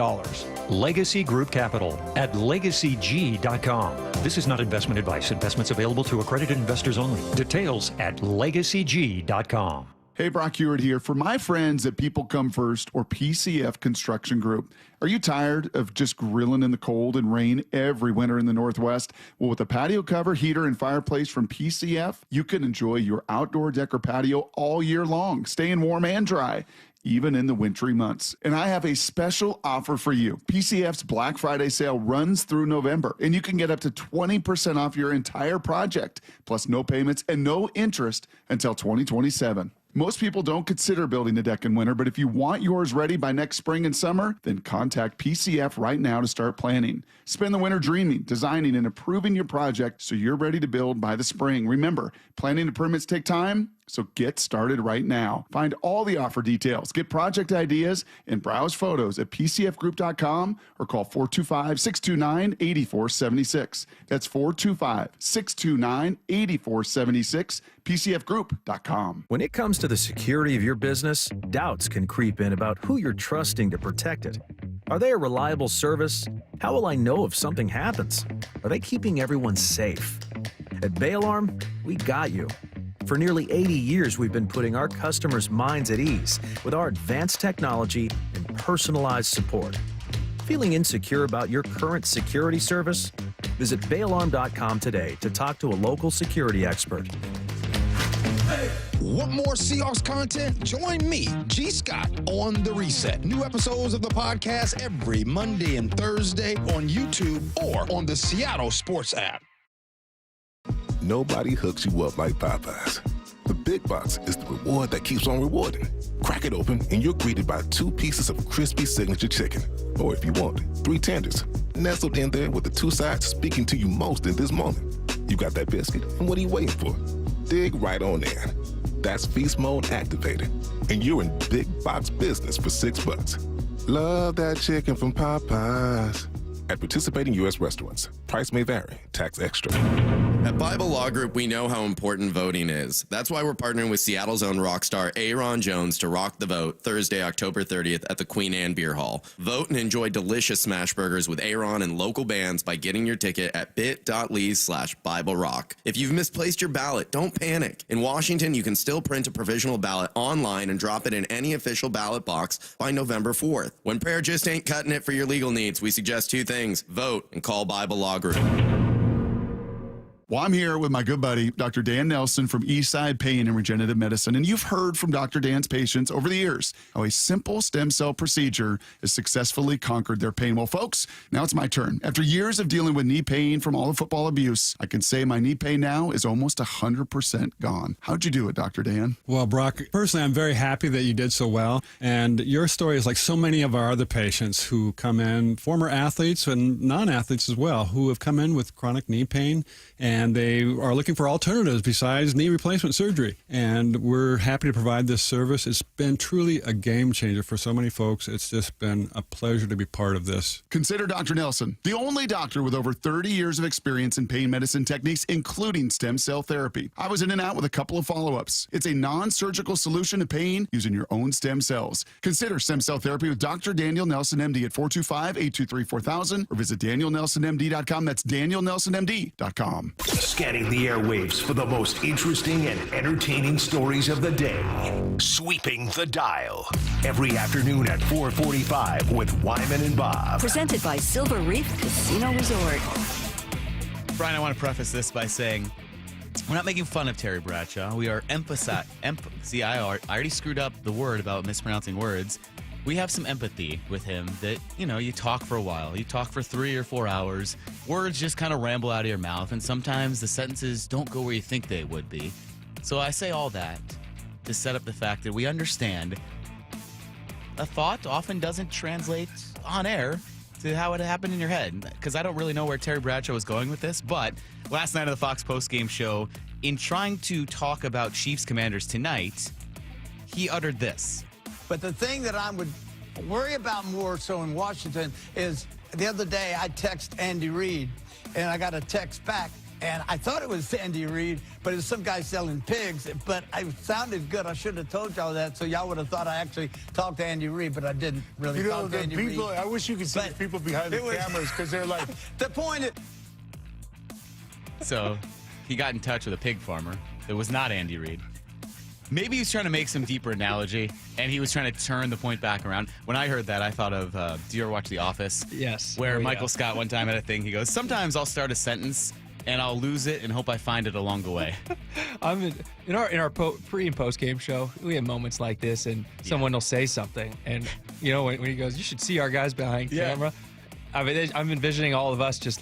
Legacy Group Capital at LegacyG.com. This is not investment advice. Investments available to accredited investors only. Details at LegacyG.com. Hey, Brock Hewitt here. For my friends at People Come First or PCF Construction Group, are you tired of just grilling in the cold and rain every winter in the Northwest? Well, with a patio cover, heater, and fireplace from PCF, you can enjoy your outdoor deck or patio all year long, staying warm and dry, even in the wintry months. And I have a special offer for you. PCF's Black Friday sale runs through November, and you can get up to 20% off your entire project, plus no payments and no interest until 2027. Most people don't consider building a deck in winter, but if you want yours ready by next spring and summer, then contact PCF right now to start planning. Spend the winter dreaming, designing, and approving your project so you're ready to build by the spring. Remember, planning and permits take time, so get started right now. Find all the offer details, get project ideas, and browse photos at PCFgroup.com or call 425-629-8476. That's 425-629-8476, PCFgroup.com. When it comes to the security of your business, doubts can creep in about who you're trusting to protect it. Are they a reliable service? How will I know if something happens? Are they keeping everyone safe? At Bay Alarm, we got you. For nearly 80 years, we've been putting our customers' minds at ease with our advanced technology and personalized support. Feeling insecure about your current security service? Visit Bayalarm.com today to talk to a local security expert. Want more Seahawks content? Join me, G. Scott, on The Reset. New episodes of the podcast every Monday and Thursday on YouTube or on the Seattle Sports app. Nobody hooks you up like Popeyes. The Big Box is the reward that keeps on rewarding. Crack it open and you're greeted by 2 pieces of crispy signature chicken. Or if you want, 3 tenders, nestled in there with the 2 sides speaking to you most in this moment. You got that biscuit, and what are you waiting for? Dig right on in. That's feast mode activated, and you're in big box business for $6. Love that chicken from Popeyes. At participating U.S. restaurants, price may vary, tax extra. At Bible Law Group, we know how important voting is. That's why we're partnering with Seattle's own rock star Aaron Jones to rock the vote Thursday, October 30th at the Queen Anne Beer Hall. Vote and enjoy delicious smash burgers with Aaron and local bands by getting your ticket at bit.ly/BibleRock. If you've misplaced your ballot, don't panic. In Washington, you can still print a provisional ballot online and drop it in any official ballot box by November 4th. When prayer just ain't cutting it for your legal needs, we suggest 2 things. Vote and call Bible Law Group. Well, I'm here with my good buddy, Dr. Dan Nelson from Eastside Pain and Regenerative Medicine. And you've heard from Dr. Dan's patients over the years how a simple stem cell procedure has successfully conquered their pain. Well, folks, now it's my turn. After years of dealing with knee pain from all the football abuse, I can say my knee pain now is almost 100% gone. How'd you do it, Dr. Dan? Well, Brock, personally, I'm very happy that you did so well. And your story is like so many of our other patients who come in, former athletes and non-athletes as well, who have come in with chronic knee pain, and they are looking for alternatives besides knee replacement surgery. And we're happy to provide this service. It's been truly a game changer for so many folks. It's just been a pleasure to be part of this. Consider Dr. Nelson, the only doctor with over 30 years of experience in pain medicine techniques, including stem cell therapy. I was in and out with a couple of follow-ups. It's a non-surgical solution to pain using your own stem cells. Consider stem cell therapy with Dr. Daniel Nelson, MD at 425-823-4000 or visit danielnelsonmd.com. That's danielnelsonmd.com. Scanning the airwaves for the most interesting and entertaining stories of the day. Sweeping the dial. Every afternoon at 4:45 with Wyman and Bob. Presented by Silver Reef Casino Resort. Brian, I want to preface this by saying we're not making fun of Terry Bradshaw. We are See, I already screwed up the word about mispronouncing words. We have some empathy with him that, you talk for a while. You talk for 3 or 4 hours. Words just kind of ramble out of your mouth, and sometimes the sentences don't go where you think they would be. So I say all that to set up the fact that we understand a thought often doesn't translate on air to how it happened in your head. Because I don't really know where Terry Bradshaw was going with this, but last night of the Fox postgame show, in trying to talk about Chiefs Commanders tonight, he uttered this. But the thing that I would worry about more so in Washington is the other day I text Andy Reid, and I got a text back, and I thought it was Andy Reid, but it was some guy selling pigs. But it sounded good. I should have told y'all that, so y'all would have thought I actually talked to Andy Reid, but I didn't really talk to Andy Reid. I wish you could see the people behind the cameras because they're like... The point is... So he got in touch with a pig farmer. It was not Andy Reid. Maybe he's trying to make some deeper analogy, and he was trying to turn the point back around. When I heard that, I thought of, do you ever watch The Office? Yes. Where Michael Scott one time had a thing, he goes, sometimes I'll start a sentence, and I'll lose it and hope I find it along the way. In our pre and post game show, we have moments like this, and someone will say something, and when he goes, you should see our guys behind camera. I'm envisioning all of us just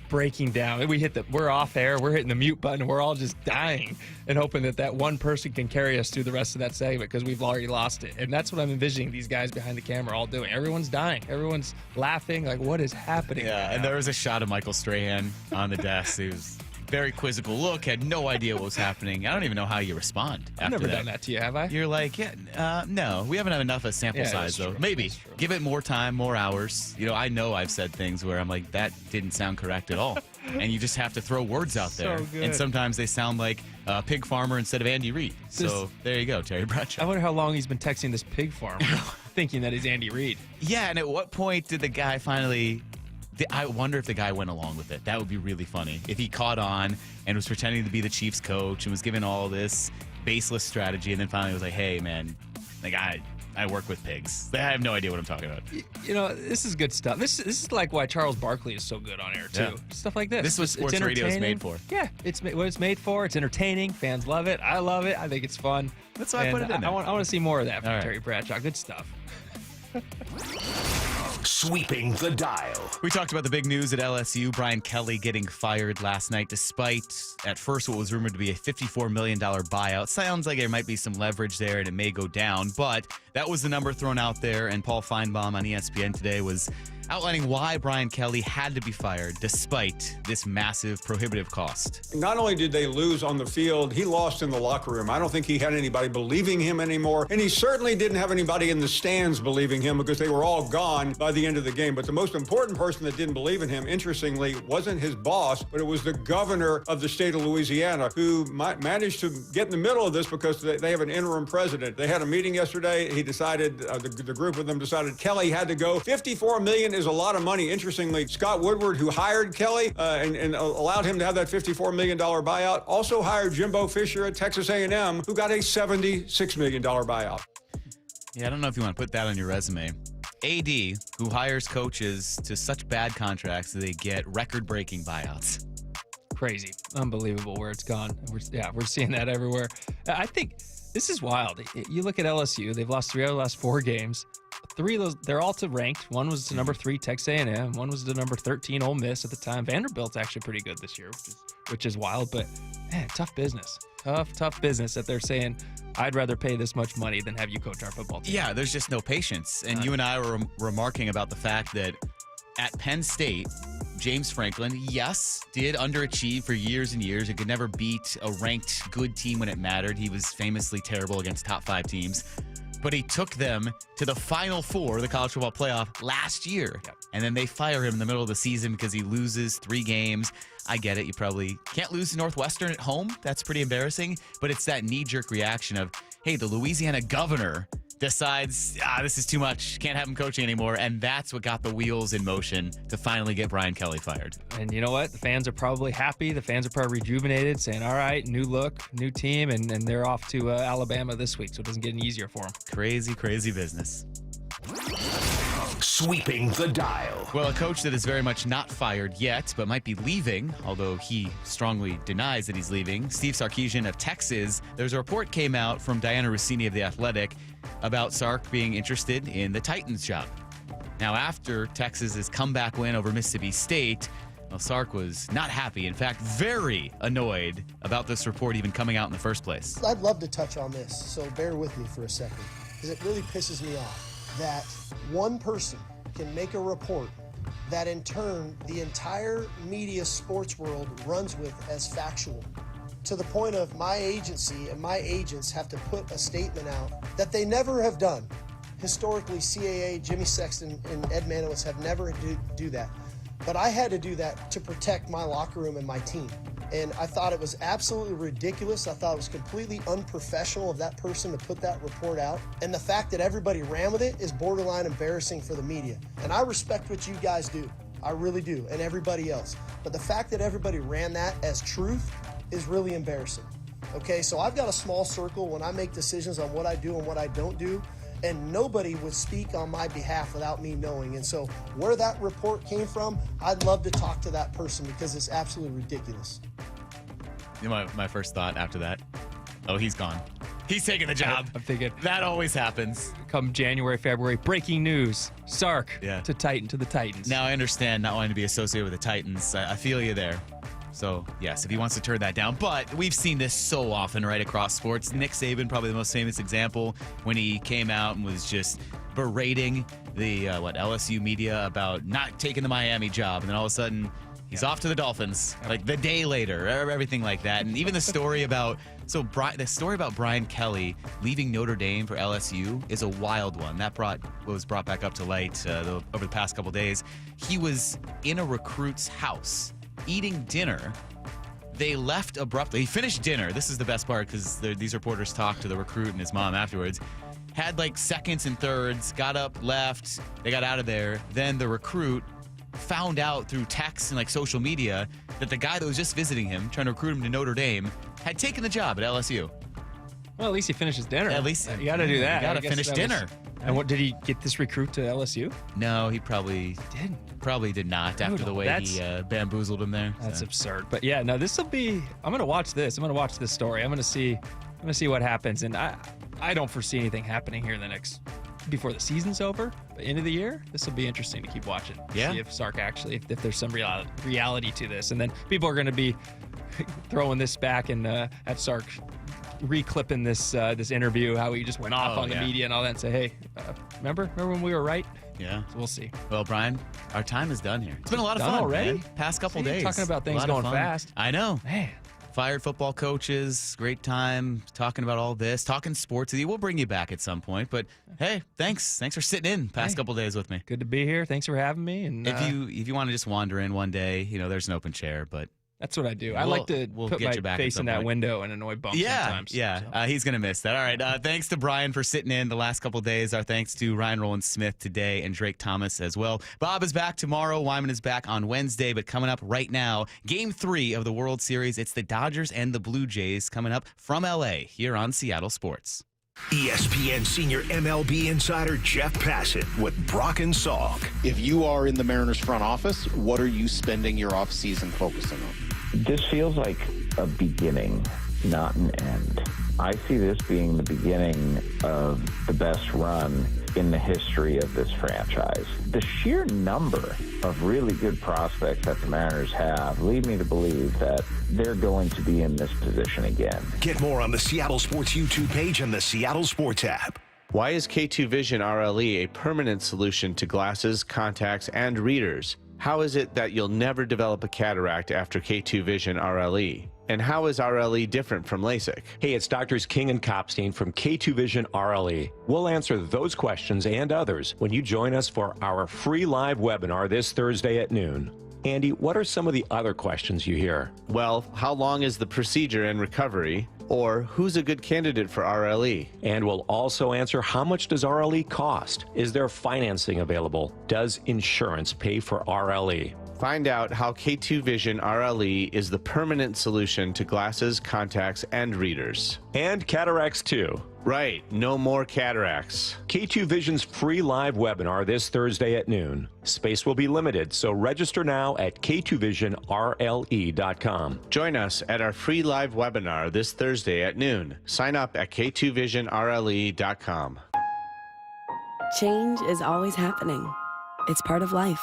breaking down. We're off air, we're hitting the mute button, and we're all just dying and hoping that one person can carry us through the rest of that segment because we've already lost it. And that's what I'm envisioning these guys behind the camera all doing. Everyone's dying. Everyone's laughing. Like, what is happening? Yeah, and there was a shot of Michael Strahan on the desk. He was very quizzical look, had no idea what was happening. I don't even know how you respond after I've never done that to you, have I? You're like, no, we haven't had enough of a sample size, though. True. Maybe. Give it more time, more hours. I know I've said things where I'm like, that didn't sound correct at all. And you just have to throw words out there. Good. And sometimes they sound like a pig farmer instead of Andy Reid. So there you go, Terry Bradshaw. I wonder how long he's been texting this pig farmer thinking that he's Andy Reid. Yeah, and at what point did the guy finally... I wonder if the guy went along with it. That would be really funny. If he caught on and was pretending to be the Chiefs coach and was giving all this baseless strategy and then finally was like, hey, man, I I work with pigs. I have no idea what I'm talking about. You know, this is good stuff. This is like why Charles Barkley is so good on air, too. Yeah. Stuff like this. This is what sports radio is made for. Yeah, it's what it's made for. It's entertaining. Fans love it. I love it. I think it's fun. That's why I put it in there. I want to see more of that from All right. Terry Bradshaw. Good stuff. Sweeping the dial. We talked about the big news at LSU. Brian Kelly getting fired last night despite, at first, what was rumored to be a $54 million buyout. Sounds like there might be some leverage there and it may go down, but that was the number thrown out there, and Paul Feinbaum on ESPN today was outlining why Brian Kelly had to be fired despite this massive prohibitive cost. Not only did they lose on the field, he lost in the locker room. I don't think he had anybody believing him anymore, and he certainly didn't have anybody in the stands believing him because they were all gone by the end of the game. But the most important person that didn't believe in him, interestingly, wasn't his boss, but it was the governor of the state of Louisiana, who managed to get in the middle of this because they have an interim president. They had a meeting yesterday. He decided, the group of them decided Kelly had to go. $54 million is a lot of money. Interestingly, Scott Woodward, who hired Kelly and allowed him to have that $54 million buyout, also hired Jimbo Fisher at Texas A&M, who got a $76 million buyout. Yeah, I don't know if you want to put that on your resume. AD, who hires coaches to such bad contracts that they get record-breaking buyouts. Crazy. Unbelievable where it's gone. We're seeing that everywhere. I think this is wild. You look at LSU, they've lost 3 out of the last 4 games. 3 of those, they're all to ranked. One was to number 3 Texas A&M. One was to number 13 Ole Miss at the time. Vanderbilt's actually pretty good this year, which is wild. But man, tough business. Tough business that they're saying, I'd rather pay this much money than have you coach our football team. Yeah, there's just no patience. And you and I were remarking about the fact that at Penn State, James Franklin, yes, did underachieve for years and years. He could never beat a ranked good team when it mattered. He was famously terrible against top 5 teams. But he took them to the Final Four of the college football playoff last year. Yep. And then they fire him in the middle of the season because he loses 3 games. I get it. You probably can't lose to Northwestern at home. That's pretty embarrassing. But it's that knee-jerk reaction of, hey, the Louisiana governor decides, this is too much. Can't have him coaching anymore. And that's what got the wheels in motion to finally get Brian Kelly fired. And you know what? The fans are probably happy. The fans are probably rejuvenated, saying, all right, new look, new team, and they're off to Alabama this week, so it doesn't get any easier for them. Crazy, crazy business. Sweeping the dial. Well, a coach that is very much not fired yet, but might be leaving, although he strongly denies that he's leaving, Steve Sarkisian of Texas. There's a report came out from Diana Rossini of The Athletic about Sark being interested in the Titans job. Now, after Texas's comeback win over Mississippi State, well, Sark was not happy. In fact, very annoyed about this report even coming out in the first place. I'd love to touch on this, so bear with me for a second, because it really pisses me off that one person can make a report that in turn the entire media sports world runs with as factual, to the point of my agency and my agents have to put a statement out that they never have done. Historically, CAA, Jimmy Sexton, and Ed Manowitz have never do that. But I had to do that to protect my locker room and my team. And I thought it was absolutely ridiculous. I thought it was completely unprofessional of that person to put that report out. And the fact that everybody ran with it is borderline embarrassing for the media. And I respect what you guys do. I really do, and everybody else. But the fact that everybody ran that as truth is really embarrassing. Okay, so I've got a small circle when I make decisions on what I do and what I don't do, and nobody would speak on my behalf without me knowing. And so where that report came from, I'd love to talk to that person because it's absolutely ridiculous. You know, my first thought after that, oh, he's gone. He's taking the job. I'm thinking that always happens. Come January, February, breaking news. Sark to the Titans. Now I understand not wanting to be associated with the Titans. I feel you there. So, yes, if he wants to turn that down. But we've seen this so often right across sports. Nick Saban, probably the most famous example, when he came out and was just berating the LSU media about not taking the Miami job. And then all of a sudden, he's off to the Dolphins, like the day later, everything like that. And even the story about Brian Kelly leaving Notre Dame for LSU is a wild one. That was brought back up to light over the past couple days. He was in a recruit's house eating dinner. They left abruptly. He finished dinner. This is the best part because these reporters talked to the recruit and his mom afterwards. Had like seconds and thirds, got up, left. They got out of there. Then the recruit found out through text and like social media that the guy that was just visiting him, trying to recruit him to Notre Dame, had taken the job at LSU. Well, at least he finished his dinner. At least you got to do that. You got to finish dinner. And what did he get this recruit to LSU? No, he probably did not after the way he bamboozled him there. That's absurd. But yeah, no, this will be. I'm gonna watch this. I'm gonna watch this story. I'm gonna see what happens. And I don't foresee anything happening here in the next before the season's over. But end of the year, this will be interesting to keep watching. Yeah. See if Sark actually, if there's some reality to this, and then people are gonna be throwing this back and at Sark. Reclipping this interview, how he just went off on the media and all that, and say, "Hey, remember when we were right?" Yeah, so we'll see. Well, Brian, our time is done here. It's been a lot of fun already. Man. Past couple days, Talking about things going fast. I know. Man, fired football coaches, great time talking about all this, talking sports with you. We'll bring you back at some point, but hey, thanks for sitting in past couple days with me. Good to be here. Thanks for having me. And if you want to just wander in one day, there's an open chair, but. That's what I do. I like to put my face in that window and annoy Bump sometimes. Yeah, he's going to miss that. All right, thanks to Brian for sitting in the last couple of days. Our thanks to Ryan Rowland-Smith today and Drake Thomas as well. Bob is back tomorrow. Wyman is back on Wednesday. But coming up right now, Game 3 of the World Series. It's the Dodgers and the Blue Jays coming up from L.A. here on Seattle Sports. ESPN senior MLB insider Jeff Passan with Brock and Salk. If you are in the Mariners front office, what are you spending your offseason focusing on? This feels like a beginning, not an end. I see this being the beginning of the best run in the history of this franchise. The sheer number of really good prospects that the Mariners have lead me to believe that they're going to be in this position again. Get more on the Seattle Sports YouTube page and the Seattle Sports app. Why is K2 Vision RLE a permanent solution to glasses, contacts, and readers? How is it that you'll never develop a cataract after K2 Vision RLE? And how is RLE different from LASIK? Hey, it's Doctors King and Kopstein from K2 Vision RLE. We'll answer those questions and others when you join us for our free live webinar this Thursday at noon. Andy, what are some of the other questions you hear? Well, how long is the procedure and recovery? Or who's a good candidate for RLE? And we'll also answer, how much does RLE cost? Is there financing available? Does insurance pay for RLE? Find out how K2 Vision RLE is the permanent solution to glasses, contacts, and readers. And cataracts too. Right, no more cataracts. K2 Vision's free live webinar this Thursday at noon. Space will be limited, so register now at k2visionrle.com. Join us at our free live webinar this Thursday at noon. Sign up at k2visionrle.com. Change is always happening. It's part of life.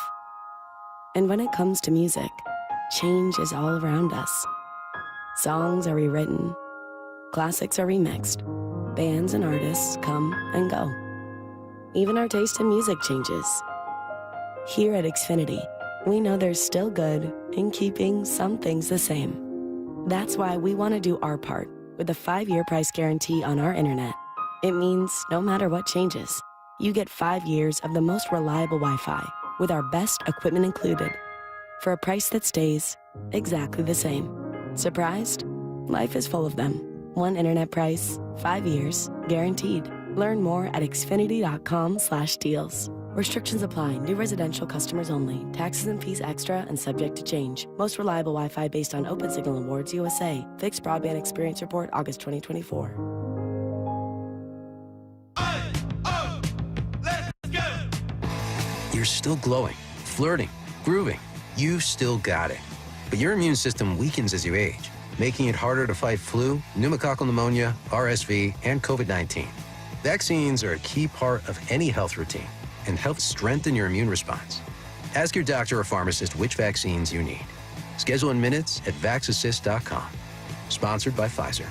And when it comes to music, change is all around us. Songs are rewritten. Classics are remixed. Bands and artists come and go. Even our taste in music changes. Here at Xfinity, we know there's still good in keeping some things the same. That's why we want to do our part with a 5-year price guarantee on our internet. It means no matter what changes, you get 5 years of the most reliable Wi-Fi with our best equipment included for a price that stays exactly the same. Surprised? Life is full of them. One internet price, 5 years, guaranteed. Learn more at xfinity.com/deals. Restrictions apply. New residential customers only. Taxes and fees extra and subject to change. Most reliable Wi-Fi based on Open Signal Awards USA. Fixed Broadband Experience Report, August 2024. You're still glowing, flirting, grooving. You still got it. But your immune system weakens as you age, making it harder to fight flu, pneumococcal pneumonia, RSV, and COVID-19. Vaccines are a key part of any health routine and help strengthen your immune response. Ask your doctor or pharmacist which vaccines you need. Schedule in minutes at vaxassist.com. Sponsored by Pfizer.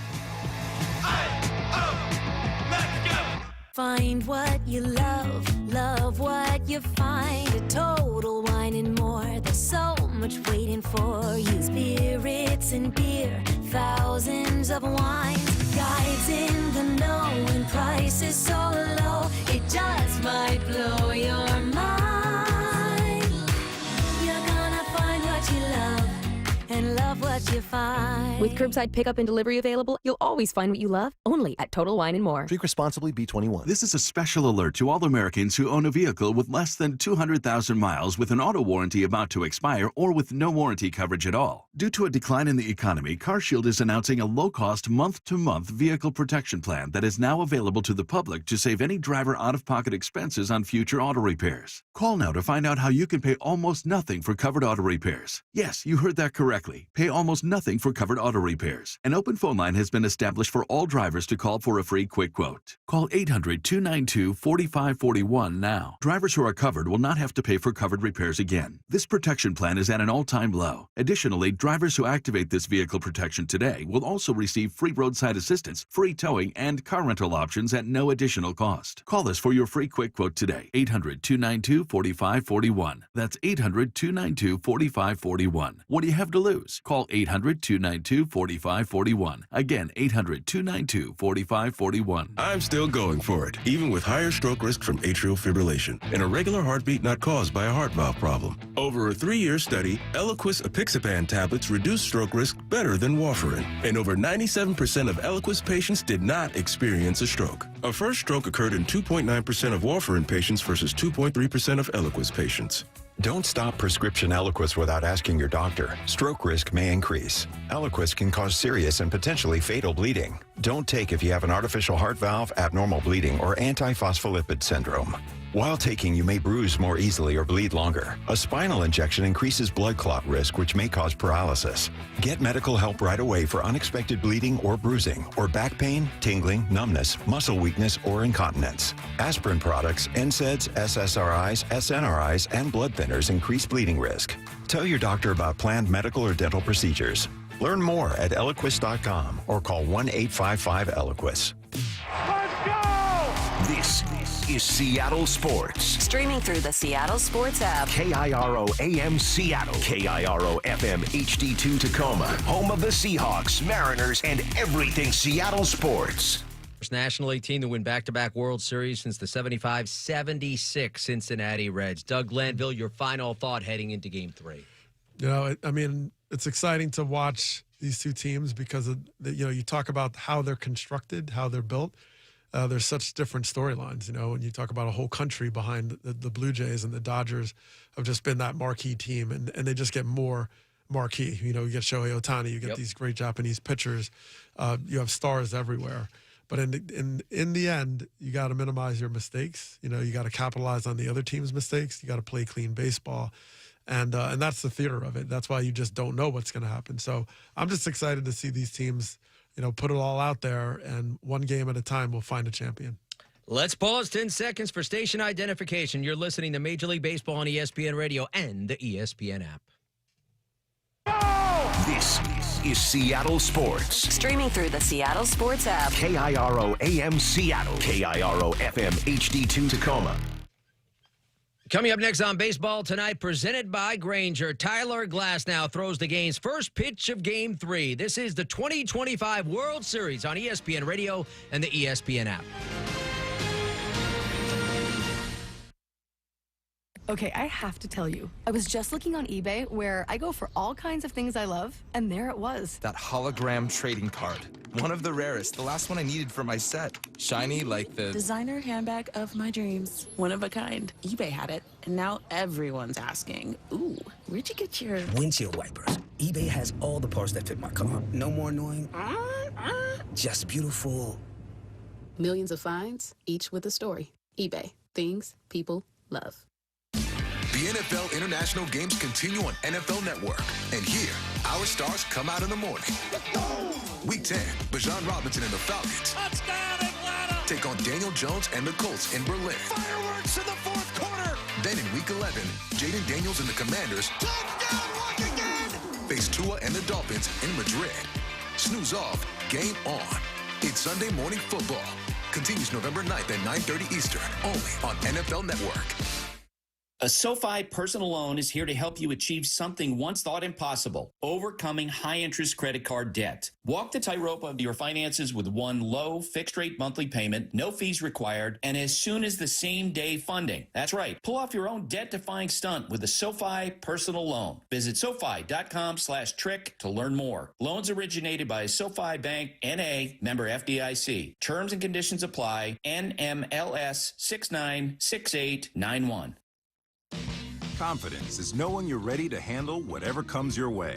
Find what you love, love what you find. A Total Wine and More. There's so much waiting for you. Spirits and beer, thousands of wines. Guides in the know and prices so low. It just might blow your mind. You're gonna find what you love and love what you find. find. With curbside pickup and delivery available, you'll always find what you love, only at Total Wine & More. Drink responsibly, B21. This is a special alert to all Americans who own a vehicle with less than 200,000 miles with an auto warranty about to expire or with no warranty coverage at all. Due to a decline in the economy, CarShield is announcing a low-cost month-to-month vehicle protection plan that is now available to the public to save any driver out-of-pocket expenses on future auto repairs. Call now to find out how you can pay almost nothing for covered auto repairs. Yes, you heard that correctly. Pay almost nothing for covered auto repairs. An open phone line has been established for all drivers to call for a free quick quote. Call 800-292-4541 now. Drivers who are covered will not have to pay for covered repairs again. This protection plan is at an all-time low. Additionally, drivers who activate this vehicle protection today will also receive free roadside assistance, free towing, and car rental options at no additional cost. Call us for your free quick quote today. 800-292-4541. That's 800-292-4541. What do you have to lose? Call 800-292-4541. Again, 800-292-4541. I'm still going for it, even with higher stroke risk from atrial fibrillation, an irregular heartbeat not caused by a heart valve problem. Over a 3-year study, Eliquis apixaban tablets reduced stroke risk better than warfarin, and over 97% of Eliquis patients did not experience a stroke. A first stroke occurred in 2.9% of warfarin patients versus 2.3% of Eliquis patients. Don't stop prescription Eliquis without asking your doctor. Stroke risk may increase. Eliquis can cause serious and potentially fatal bleeding. Don't take if you have an artificial heart valve, abnormal bleeding, or antiphospholipid syndrome. While taking, you may bruise more easily or bleed longer. A spinal injection increases blood clot risk, which may cause paralysis. Get medical help right away for unexpected bleeding or bruising, or back pain, tingling, numbness, muscle weakness, or incontinence. Aspirin products, NSAIDs, SSRIs, SNRIs, and blood thinners increase bleeding risk. Tell your doctor about planned medical or dental procedures. Learn more at Eliquis.com or call 1-855-ELIQUIS. This is Seattle Sports. Streaming through the Seattle Sports app. KIRO AM Seattle. KIRO FM HD2 Tacoma. Home of the Seahawks, Mariners, and everything Seattle sports. First National League team to win back-to-back World Series since the 75-76 Cincinnati Reds. Doug Glanville, your final thought heading into Game 3. You know, I mean, it's exciting to watch these two teams because of you talk about how they're constructed, how they're built. There's such different storylines, when you talk about a whole country behind the Blue Jays, and the Dodgers have just been that marquee team, and they just get more marquee. You get Shohei Ohtani, you get these great Japanese pitchers, you have stars everywhere. But in the end, you got to minimize your mistakes. You got to capitalize on the other team's mistakes. You got to play clean baseball. And that's the theater of it. That's why you just don't know what's going to happen. So I'm just excited to see these teams put it all out there, and one game at a time we'll find a champion. Let's pause 10 seconds for station identification. You're listening to Major League Baseball on ESPN Radio and the ESPN app. This is Seattle Sports. Streaming through the Seattle Sports app. KIRO AM Seattle. KIRO FM HD2 Tacoma. Coming up next on Baseball Tonight, presented by Grainger, Tyler Glasnow throws the game's first pitch of Game 3. This is the 2025 World Series on ESPN Radio and the ESPN app. Okay, I have to tell you, I was just looking on eBay where I go for all kinds of things I love, and there it was. That hologram trading card. One of the rarest. The last one I needed for my set. Shiny like the... designer handbag of my dreams. One of a kind. eBay had it, and now everyone's asking, ooh, where'd you get your... windshield wipers. eBay has all the parts that fit my car. No more annoying... just beautiful. Millions of finds, each with a story. eBay. Things people love. The NFL International Games continue on NFL Network. And here, our stars come out in the morning. Week 10, Bijan Robinson and the Falcons. Touchdown, Atlanta! Take on Daniel Jones and the Colts in Berlin. Fireworks in the fourth quarter! Then in Week 11, Jaden Daniels and the Commanders. Touchdown, Washington! Face Tua and the Dolphins in Madrid. Snooze off, game on. It's Sunday Morning Football. Continues November 9th at 9:30 Eastern, only on NFL Network. A SoFi personal loan is here to help you achieve something once thought impossible, overcoming high-interest credit card debt. Walk the tightrope of your finances with one low, fixed-rate monthly payment, no fees required, and as soon as the same-day funding. That's right. Pull off your own debt-defying stunt with a SoFi personal loan. Visit SoFi.com/trick to learn more. Loans originated by SoFi Bank, N.A., member FDIC. Terms and conditions apply. NMLS 696891. Confidence is knowing you're ready to handle whatever comes your way.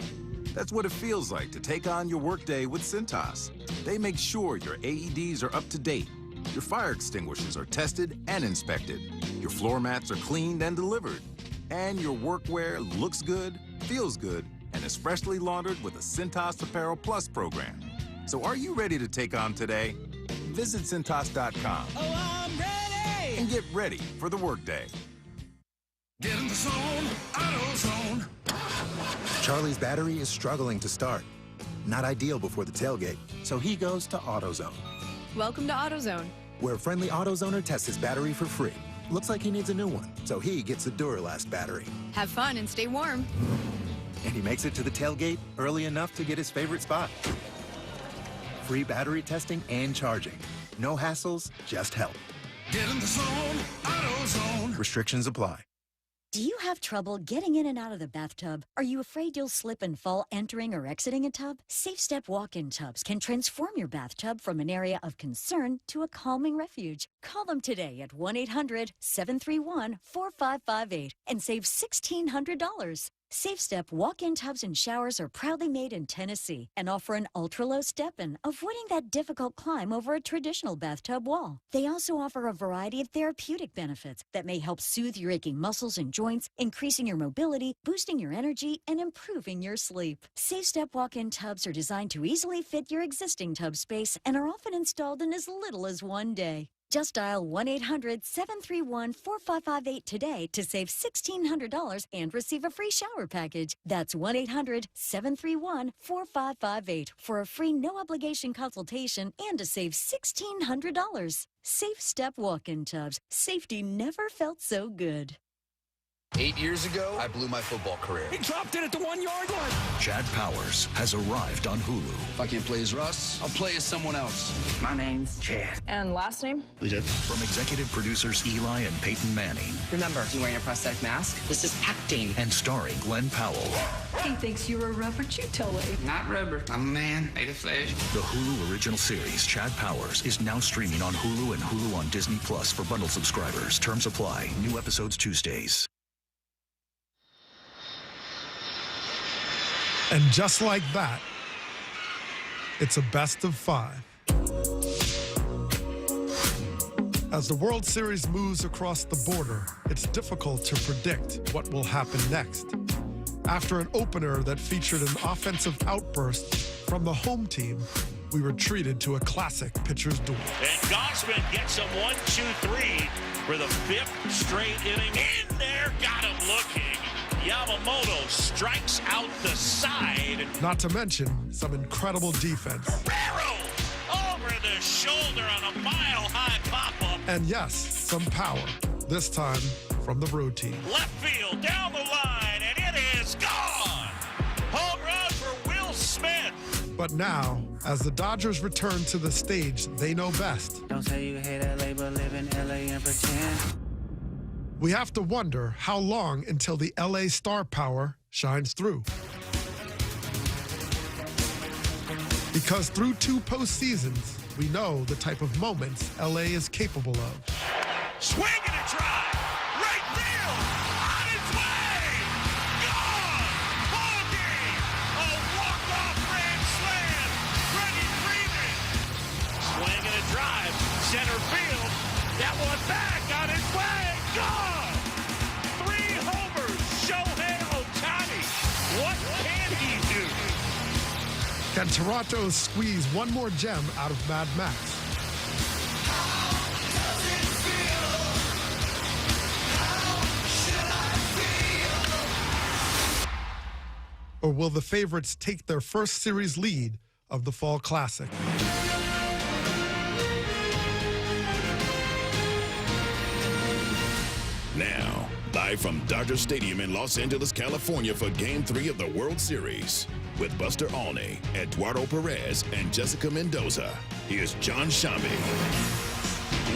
That's what it feels like to take on your workday with Cintas. They make sure your AEDs are up to date, your fire extinguishers are tested and inspected, your floor mats are cleaned and delivered, and your workwear looks good, feels good, and is freshly laundered with a Cintas Apparel Plus program. So are you ready to take on today? Visit Cintas.com. Oh, I'm ready! And get ready for the workday. Get in the zone, AutoZone. Charlie's battery is struggling to start. Not ideal before the tailgate, so he goes to AutoZone, Welcome to AutoZone. where a friendly AutoZoner tests his battery for free. Looks like he needs a new one, so he gets the Duralast battery. Have fun and stay warm. And he makes it to the tailgate early enough to get his favorite spot. Free battery testing and charging. No hassles, just help. Get in the zone, AutoZone. Restrictions apply. Do you have trouble getting in and out of the bathtub? Are you afraid you'll slip and fall entering or exiting a tub? Safe Step walk-in tubs can transform your bathtub from an area of concern to a calming refuge. Call them today at 1-800-731-4558 and save $1,600. Safe Step walk-in tubs and showers are proudly made in Tennessee and offer an ultra-low step-in, avoiding that difficult climb over a traditional bathtub wall. They also offer a variety of therapeutic benefits that may help soothe your aching muscles and joints, increasing your mobility, boosting your energy, and improving your sleep. Safe Step walk-in tubs are designed to easily fit your existing tub space and are often installed in as little as one day. Just dial 1-800-731-4558 today to save $1,600 and receive a free shower package. That's 1-800-731-4558 for a free no-obligation consultation and to save $1,600. Safe Step walk-in tubs. Safety never felt so good. 8 years ago, I blew my football career. He dropped it at the 1-yard line. Chad Powers has arrived on Hulu. If I can't play as Russ, I'll play as someone else. My name's Chad. And last name? From executive producers Eli and Peyton Manning. Remember, you wearing a prosthetic mask? This is acting. And starring Glenn Powell. He thinks you're a rubber Chutele. Not rubber. I'm a man made of flesh. The Hulu original series, Chad Powers, is now streaming on Hulu and Hulu on Disney Plus for bundled subscribers. Terms apply. New episodes Tuesdays. And just like that, it's a best of 5. As the World Series moves across the border, it's difficult to predict what will happen next. After an opener that featured an offensive outburst from the home team, we were treated to a classic pitcher's duel. And Gausman gets him 1-2-3 for the 5th straight inning. In there, got him looking. Yamamoto strikes out the side. Not to mention some incredible defense. Guerrero over the shoulder on a mile-high pop-up. And yes, some power, this time from the road team. Left field, down the line, and it is gone. Home run for Will Smith. But now, as the Dodgers return to the stage they know best, Don't say you hate LA, but live in LA and pretend. we have to wonder how long until the LA star power shines through. Because through 2 postseasons, we know the type of moments LA is capable of. Swing and a drive. Right field. On its way. Gone. Ball game. A walk-off grand slam. Freddie Freeman. Swing and a drive. Center field. That one back on its way. Gone. 3 homers. Shohei Ohtani. What can he do? Can Toronto squeeze one more gem out of Mad Max? Or will the favorites take their first series lead of the Fall Classic? Now, Live from Dodger Stadium in Los Angeles, California for Game 3 of the World Series. With Buster Olney, Eduardo Perez, and Jessica Mendoza. Here's John Shambi.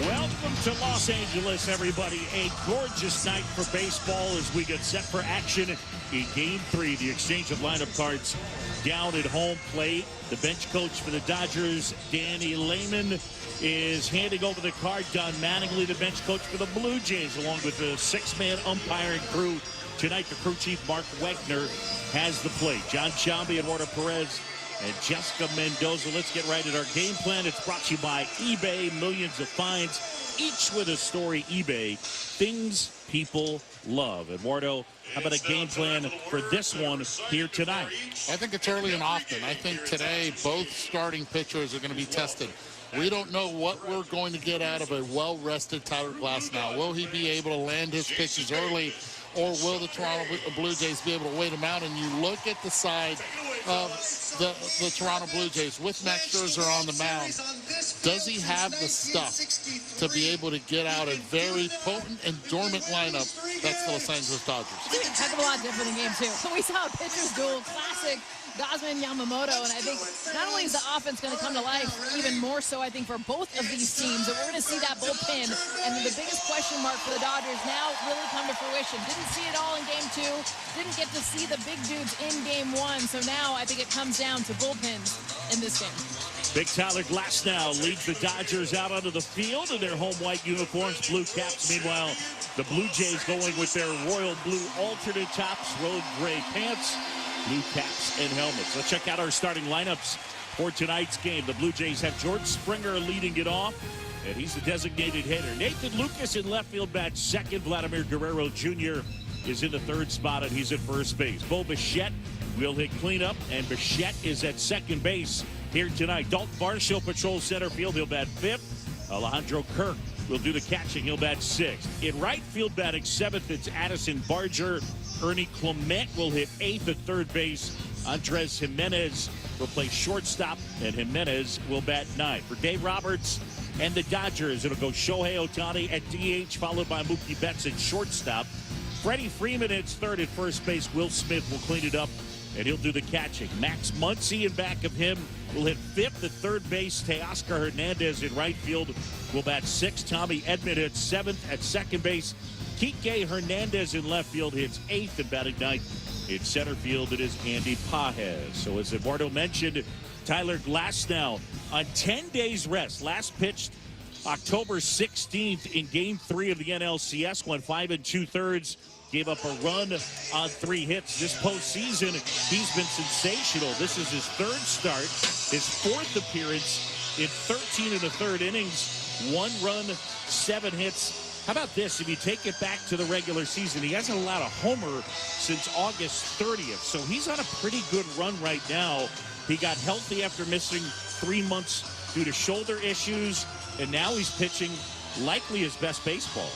Welcome to Los Angeles, everybody. A gorgeous night for baseball as we get set for action in Game 3. The exchange of lineup cards down at home plate. The bench coach for the Dodgers, Danny Lehman, is handing over the card. Don Mattingly, the bench coach for the Blue Jays, along with the six-man umpiring crew. Tonight, the crew chief, Mark Wegner, has the plate. John Shambi, Eduardo Perez, and Jessica Mendoza. Let's get right at our game plan. It's brought to you by eBay. Millions of finds, each with a story. eBay, things people love. Eduardo, how about a game plan for this one here tonight? I think it's early and often. I think today both starting pitchers are going to be tested. We don't know what we're going to get out of a well-rested Tyler Glasnow. Will he be able to land his pitches early, or will the Toronto Blue Jays be able to wait him out? And you look at the side of the Toronto Blue Jays with Max Scherzer on the mound. Does he have the stuff to be able to get out a very potent and dormant lineup that's the Los Angeles Dodgers? It's a heck of a lot different than game 2. So we saw a pitcher's duel, classic Gosman Yamamoto, and I think not only is the offense going to come to life, even more so I think for both of these teams, that we're going to see that bullpen, and the biggest question mark for the Dodgers now really come to fruition. Didn't see it all in game 2, didn't get to see the big dudes in game 1, so now I think it comes down to bullpens in this game. Big Tyler Glasnow leads the Dodgers out onto the field in their home white uniforms, blue caps. Meanwhile, the Blue Jays going with their royal blue alternate tops, road gray pants, blue caps and helmets. Let's check out our starting lineups for tonight's game. The Blue Jays have George Springer leading it off, and he's the designated hitter. Nathan Lucas in left field bats second. Vladimir Guerrero Jr. is in the third spot, and he's at first base. Bo Bichette will hit cleanup, and Bichette is at second base here tonight. Dalton Varsho patrols center field. He'll bat fifth. Alejandro Kirk will do the catching. He'll bat sixth. In right field batting seventh, it's Addison Barger. Ernie Clement will hit eighth at third base. Andres Jimenez will play shortstop, and Jimenez will bat ninth. For Dave Roberts and the Dodgers, it'll go Shohei Ohtani at DH, followed by Mookie Betts at shortstop. Freddie Freeman at third. At first base, Will Smith will clean it up, and he'll do the catching. Max Muncy in back of him will hit fifth. At third base, Teoscar Hernandez in right field will bat sixth. Tommy Edman hits seventh. At second base, Kike Hernandez in left field hits eighth, and batting ninth in center field it is Andy Pages. So as Eduardo mentioned, Tyler Glasnow on 10 days rest. Last pitched October 16th in Game 3 of the NLCS. Went 5 2/3. Gave up a run on 3 hits. This postseason, he's been sensational. This is his third start, his fourth appearance in 13 1/3 innings. 1 run, 7 hits. How about this? If you take it back to the regular season, he hasn't allowed a homer since August 30th. So he's on a pretty good run right now. He got healthy after missing 3 months due to shoulder issues, and now he's pitching likely his best baseball.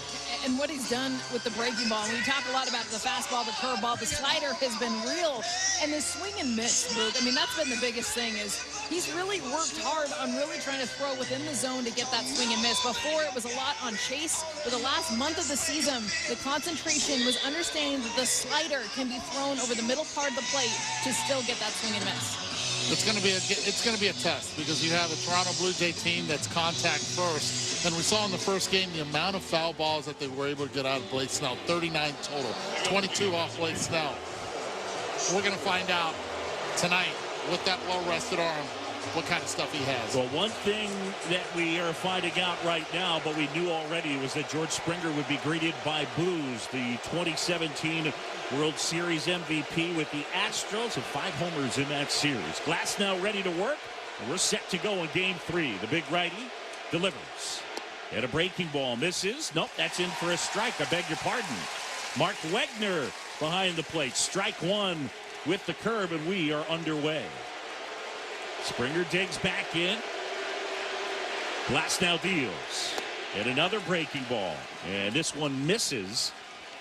And what he's done with the breaking ball, and we talk a lot about the fastball, the curveball, the slider has been real, and the swing and miss, Luke. I mean, that's been the biggest thing, is he's really worked hard on really trying to throw within the zone to get that swing and miss. Before, it was a lot on chase. For the last month of the season, the concentration was understanding that the slider can be thrown over the middle part of the plate to still get that swing and miss. It's going to be a test, because you have a Toronto Blue Jay team that's contact first. And we saw in the first game the amount of foul balls that they were able to get out of Blake Snell. 39 total, 22 off Blake Snell. We're going to find out tonight with that well-rested arm what kind of stuff he has. Well, one thing that we are finding out right now, but we knew already, was that George Springer would be greeted by boos. The 2017 World Series MVP with the Astros, and 5 homers in that series. Glasnow ready to work, and we're set to go in Game 3. The big righty delivers. And a breaking ball misses. Nope, that's in for a strike. I beg your pardon. Mark Wegner behind the plate. Strike 1 with the curve, and we are underway. Springer digs back in. Glasnow deals. And another breaking ball. And this one misses.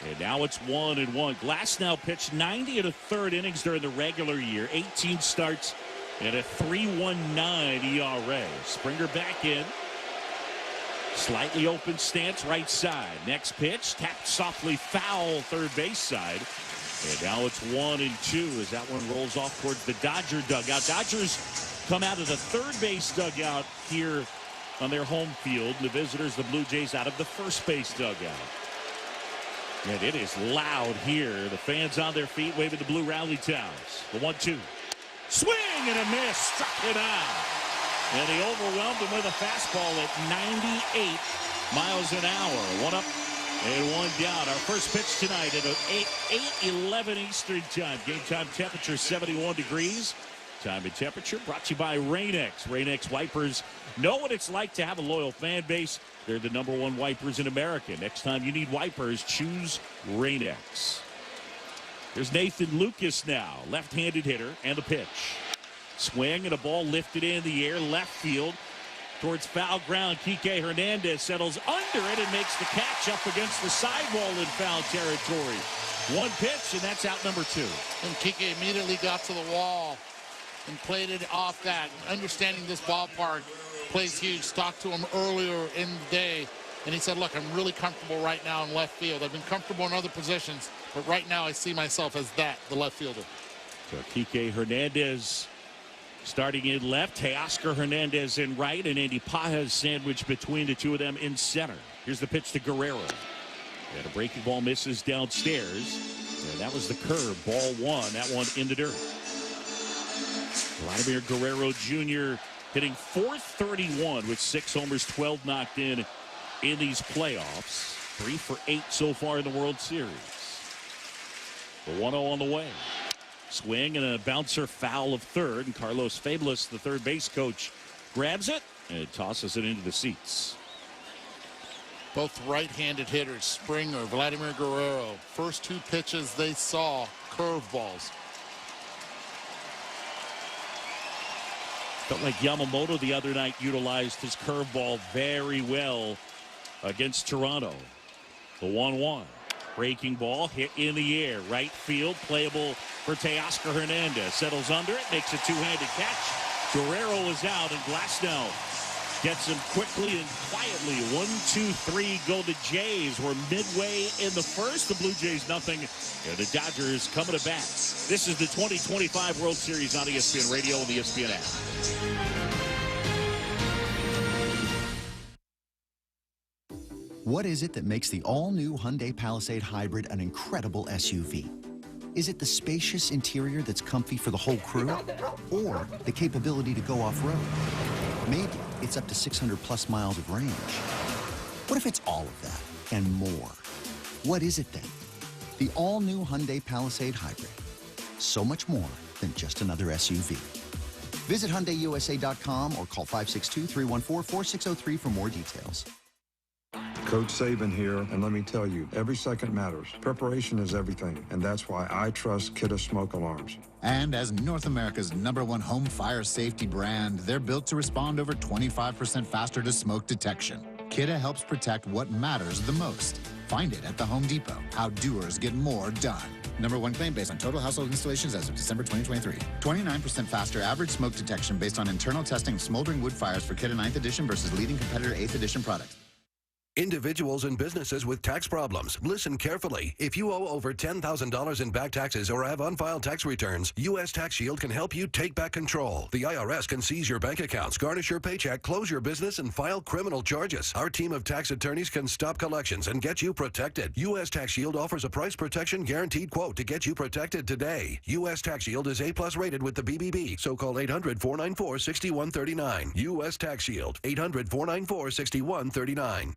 And now it's 1-1. Glasnow pitched 90 1/3 innings during the regular year. 18 starts and a 3.19 ERA. Springer back in. Slightly open stance, right side. Next pitch, tapped softly foul, third base side. And now it's 1-2 as that one rolls off towards the Dodger dugout. Dodgers come out of the third base dugout here on their home field. The visitors, the Blue Jays, out of the first base dugout. And it is loud here. The fans on their feet waving the blue rally towels. The 1-2. Swing and a miss. Struck him out. And he overwhelmed him with a fastball at 98 miles an hour. One up and one down. Our first pitch tonight at 8:11 Eastern time. Game time temperature 71 degrees. Time and temperature brought to you by Rain-X. Rain-X wipers know what it's like to have a loyal fan base. They're the #1 wipers in America. Next time you need wipers, choose Rain-X. There's Nathan Lucas now, left-handed hitter, and the pitch. Swing and a ball lifted in the air, left field towards foul ground. Kike Hernandez settles under it and makes the catch up against the sidewall in foul territory. One pitch, and that's out number 2. And Kike immediately got to the wall and played it off that. Understanding this ballpark plays huge. Talked to him earlier in the day, and he said, look, I'm really comfortable right now in left field. I've been comfortable in other positions, but right now I see myself as the left fielder. So Kike Hernandez starting in left, Teoscar Hernandez in right, and Andy Pajas sandwiched between the two of them in center. Here's the pitch to Guerrero. And a breaking ball misses downstairs. And that was the curve. Ball 1. That one in the dirt. Vladimir Guerrero Jr. hitting .431 with 6 homers, 12 knocked in these playoffs. 3 for 8 so far in the World Series. The 1-0 on the way. Swing and a bouncer foul of third, and Carlos Fabulous, the third base coach, grabs it and tosses it into the seats. Both right-handed hitters, Springer, Vladimir Guerrero. First 2 pitches they saw, curveballs. Felt like Yamamoto the other night utilized his curveball very well against Toronto. The 1-1. Breaking ball hit in the air. Right field, playable for Teoscar Hernandez. Settles under it, makes a two-handed catch. Guerrero is out, and Glasnow gets him quickly and quietly. 1-2-3 go the Jays. We're midway in the first. The Blue Jays nothing, and the Dodgers coming to bat. This is the 2025 World Series on ESPN Radio and the ESPN app. What is it that makes the all-new Hyundai Palisade Hybrid an incredible SUV? Is it the spacious interior that's comfy for the whole crew? Or the capability to go off-road? Maybe it's up to 600-plus miles of range. What if it's all of that and more? What is it then? The all-new Hyundai Palisade Hybrid. So much more than just another SUV. Visit HyundaiUSA.com or call 562-314-4603 for more details. Coach Saban here, and let me tell you, every second matters. Preparation is everything, and that's why I trust Kidde Smoke Alarms. And as North America's #1 home fire safety brand, they're built to respond over 25% faster to smoke detection. Kidde helps protect what matters the most. Find it at the Home Depot. How doers get more done. #1 claim based on total household installations as of December 2023. 29% faster average smoke detection based on internal testing of smoldering wood fires for Kidde 9th edition versus leading competitor 8th edition product. Individuals and businesses with tax problems, listen carefully. If you owe over $10,000 in back taxes or have unfiled tax returns, U.S. Tax Shield can help you take back control. The IRS can seize your bank accounts, garnish your paycheck, close your business, and file criminal charges. Our team of tax attorneys can stop collections and get you protected. U.S. Tax Shield offers a price protection guaranteed quote to get you protected today. U.S. Tax Shield is A+ rated with the BBB, so call 800-494-6139. U.S. Tax Shield, 800-494-6139.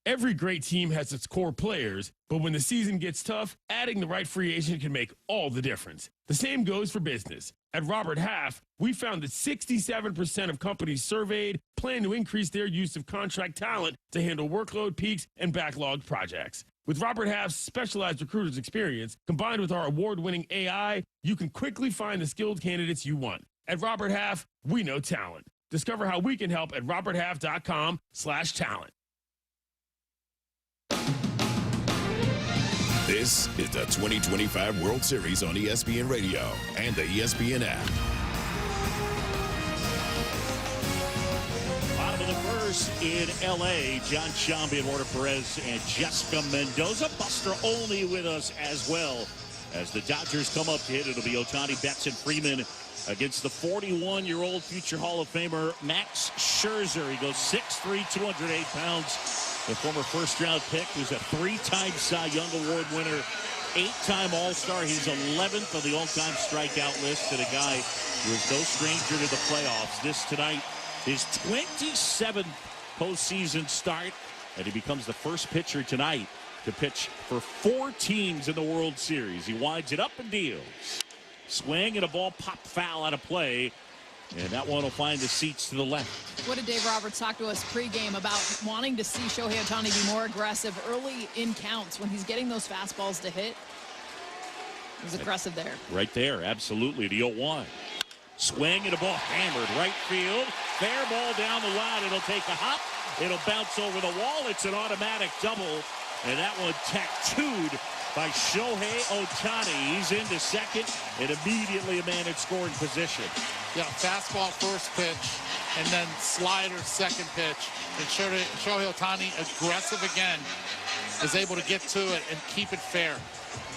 Every great team has its core players, but when the season gets tough, adding the right free agent can make all the difference. The same goes for business. At Robert Half, we found that 67% of companies surveyed plan to increase their use of contract talent to handle workload peaks and backlogged projects. With Robert Half's specialized recruiters experience, combined with our award-winning AI, you can quickly find the skilled candidates you want. At Robert Half, we know talent. Discover how we can help at roberthalf.com/talent. This is the 2025 World Series on ESPN Radio and the ESPN app. Bottom of the first. first in L.A. John Shambi, Eduardo Perez, and Jessica Mendoza. Buster Olney with us as well. As the Dodgers come up to hit, it'll be Ohtani, Betts, and Freeman against the 41-year-old future Hall of Famer Max Scherzer. He goes 6'3", 208 pounds. The former first-round pick, who's a 3-time Cy Young Award winner, 8-time All-Star. He's 11th on the all-time strikeout list, and a guy who is no stranger to the playoffs. This tonight, his 27th postseason start, and he becomes the first pitcher tonight to pitch for 4 teams in the World Series. He winds it up and deals. Swing and a ball popped foul out of play, and that one will find the seats to the left. What did Dave Roberts talk to us pregame about wanting to see Shohei Ohtani be more aggressive early in counts when he's getting those fastballs to hit? It was aggressive there. Right there, absolutely. The 0-1. Swing and a ball hammered right field. Fair ball down the line. It'll take a hop. It'll bounce over the wall. It's an automatic double. And that one tattooed by Shohei Ohtani. He's into second and immediately a man in scoring position. Yeah, fastball first pitch and then slider second pitch. And Shohei Ohtani, aggressive again, is able to get to it and keep it fair.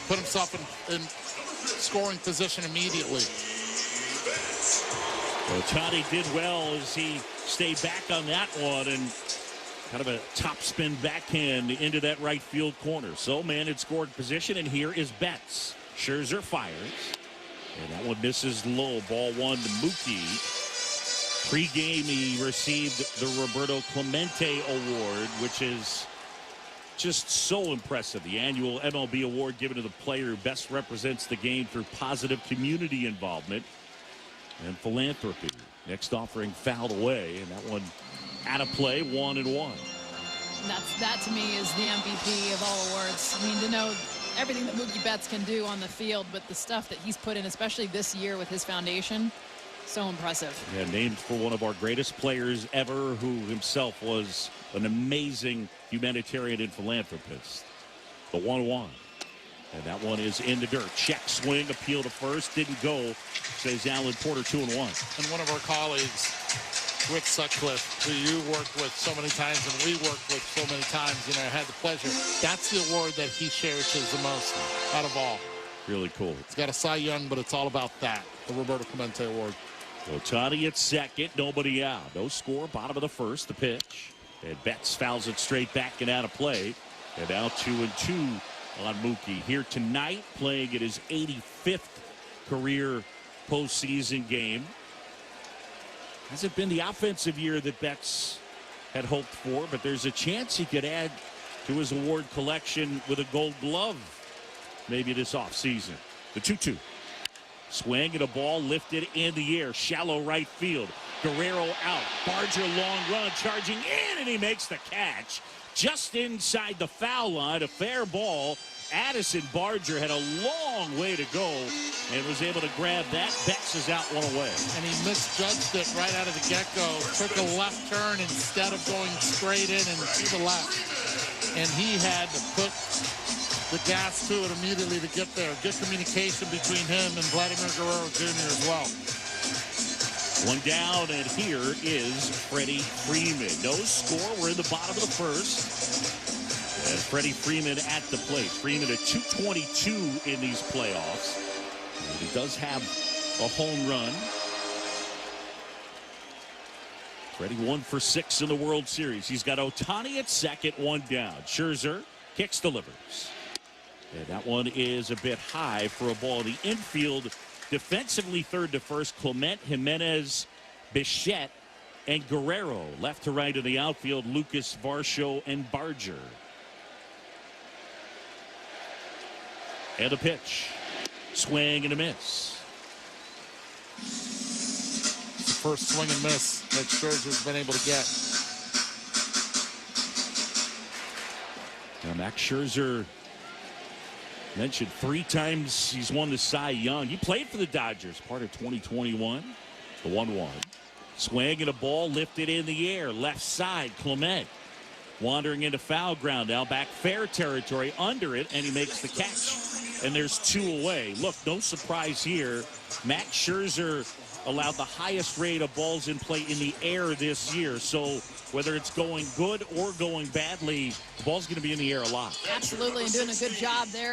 Put himself in scoring position immediately. Ohtani did well as he stayed back on that one and kind of a top spin backhand into that right field corner. So man in scoring position, and here is Betts. Scherzer fires, and that one misses low. Ball 1 to Mookie. Pre-game, he received the Roberto Clemente Award, which is just so impressive. The annual MLB award given to the player who best represents the game through positive community involvement and philanthropy. Next offering fouled away, and that one out of play, 1-1. That to me is the MVP of all awards. I mean, to know everything that Mookie Betts can do on the field, but the stuff that he's put in, especially this year with his foundation, so impressive. Yeah, named for one of our greatest players ever, who himself was an amazing humanitarian and philanthropist. The 1-1. And that one is in the dirt. Check swing, appeal to first, didn't go, says Alan Porter, 2-1. And one of our colleagues, Rick Sutcliffe, who you worked with so many times and we worked with so many times, you know, had the pleasure. That's the award that he cherishes the most out of all. Really cool. It's got a Cy Young, but it's all about that, the Roberto Clemente Award. Ohtani at second, nobody out. No score, bottom of the first, the pitch. And Betts fouls it straight back and out of play. And now 2-2 on Mookie. Here tonight, playing at his 85th career postseason game. Hasn't been the offensive year that Betts had hoped for, but there's a chance he could add to his award collection with a Gold Glove maybe this offseason. The 2-2. Swing and a ball lifted in the air. Shallow right field. Guerrero out. Barger long run charging in, and he makes the catch. Just inside the foul line, a fair ball. Addison Barger had a long way to go and was able to grab that. Betts is out, one away. And he misjudged it right out of the get-go. Took a left turn instead of going straight in and to the left. And he had to put the gas to it immediately to get there. Good communication between him and Vladimir Guerrero Jr. as well. One down, and here is Freddie Freeman. No score. We're in the bottom of the first. And Freddie Freeman at the plate. Freeman at .222 in these playoffs. And he does have a home run. Freddie 1 for 6 in the World Series. He's got Ohtani at second, one down. Scherzer kicks, delivers. And that one is a bit high for a ball in the infield. Defensively third to first, Clement, Jimenez, Bichette, and Guerrero. Left to right in the outfield, Lucas, Varsho, and Barger. And a pitch. Swing and a miss. It's the first swing and miss that Scherzer's been able to get. Now, Max Scherzer mentioned 3 times he's won the Cy Young. He played for the Dodgers, part of 2021. The 1-1. Swing and a ball lifted in the air. Left side, Clement. Wandering into foul ground now, back fair territory, under it, and he makes the catch. And there's 2 away. Look, no surprise here. Max Scherzer allowed the highest rate of balls in play in the air this year. So whether it's going good or going badly, the ball's going to be in the air a lot. Absolutely, and doing a good job there.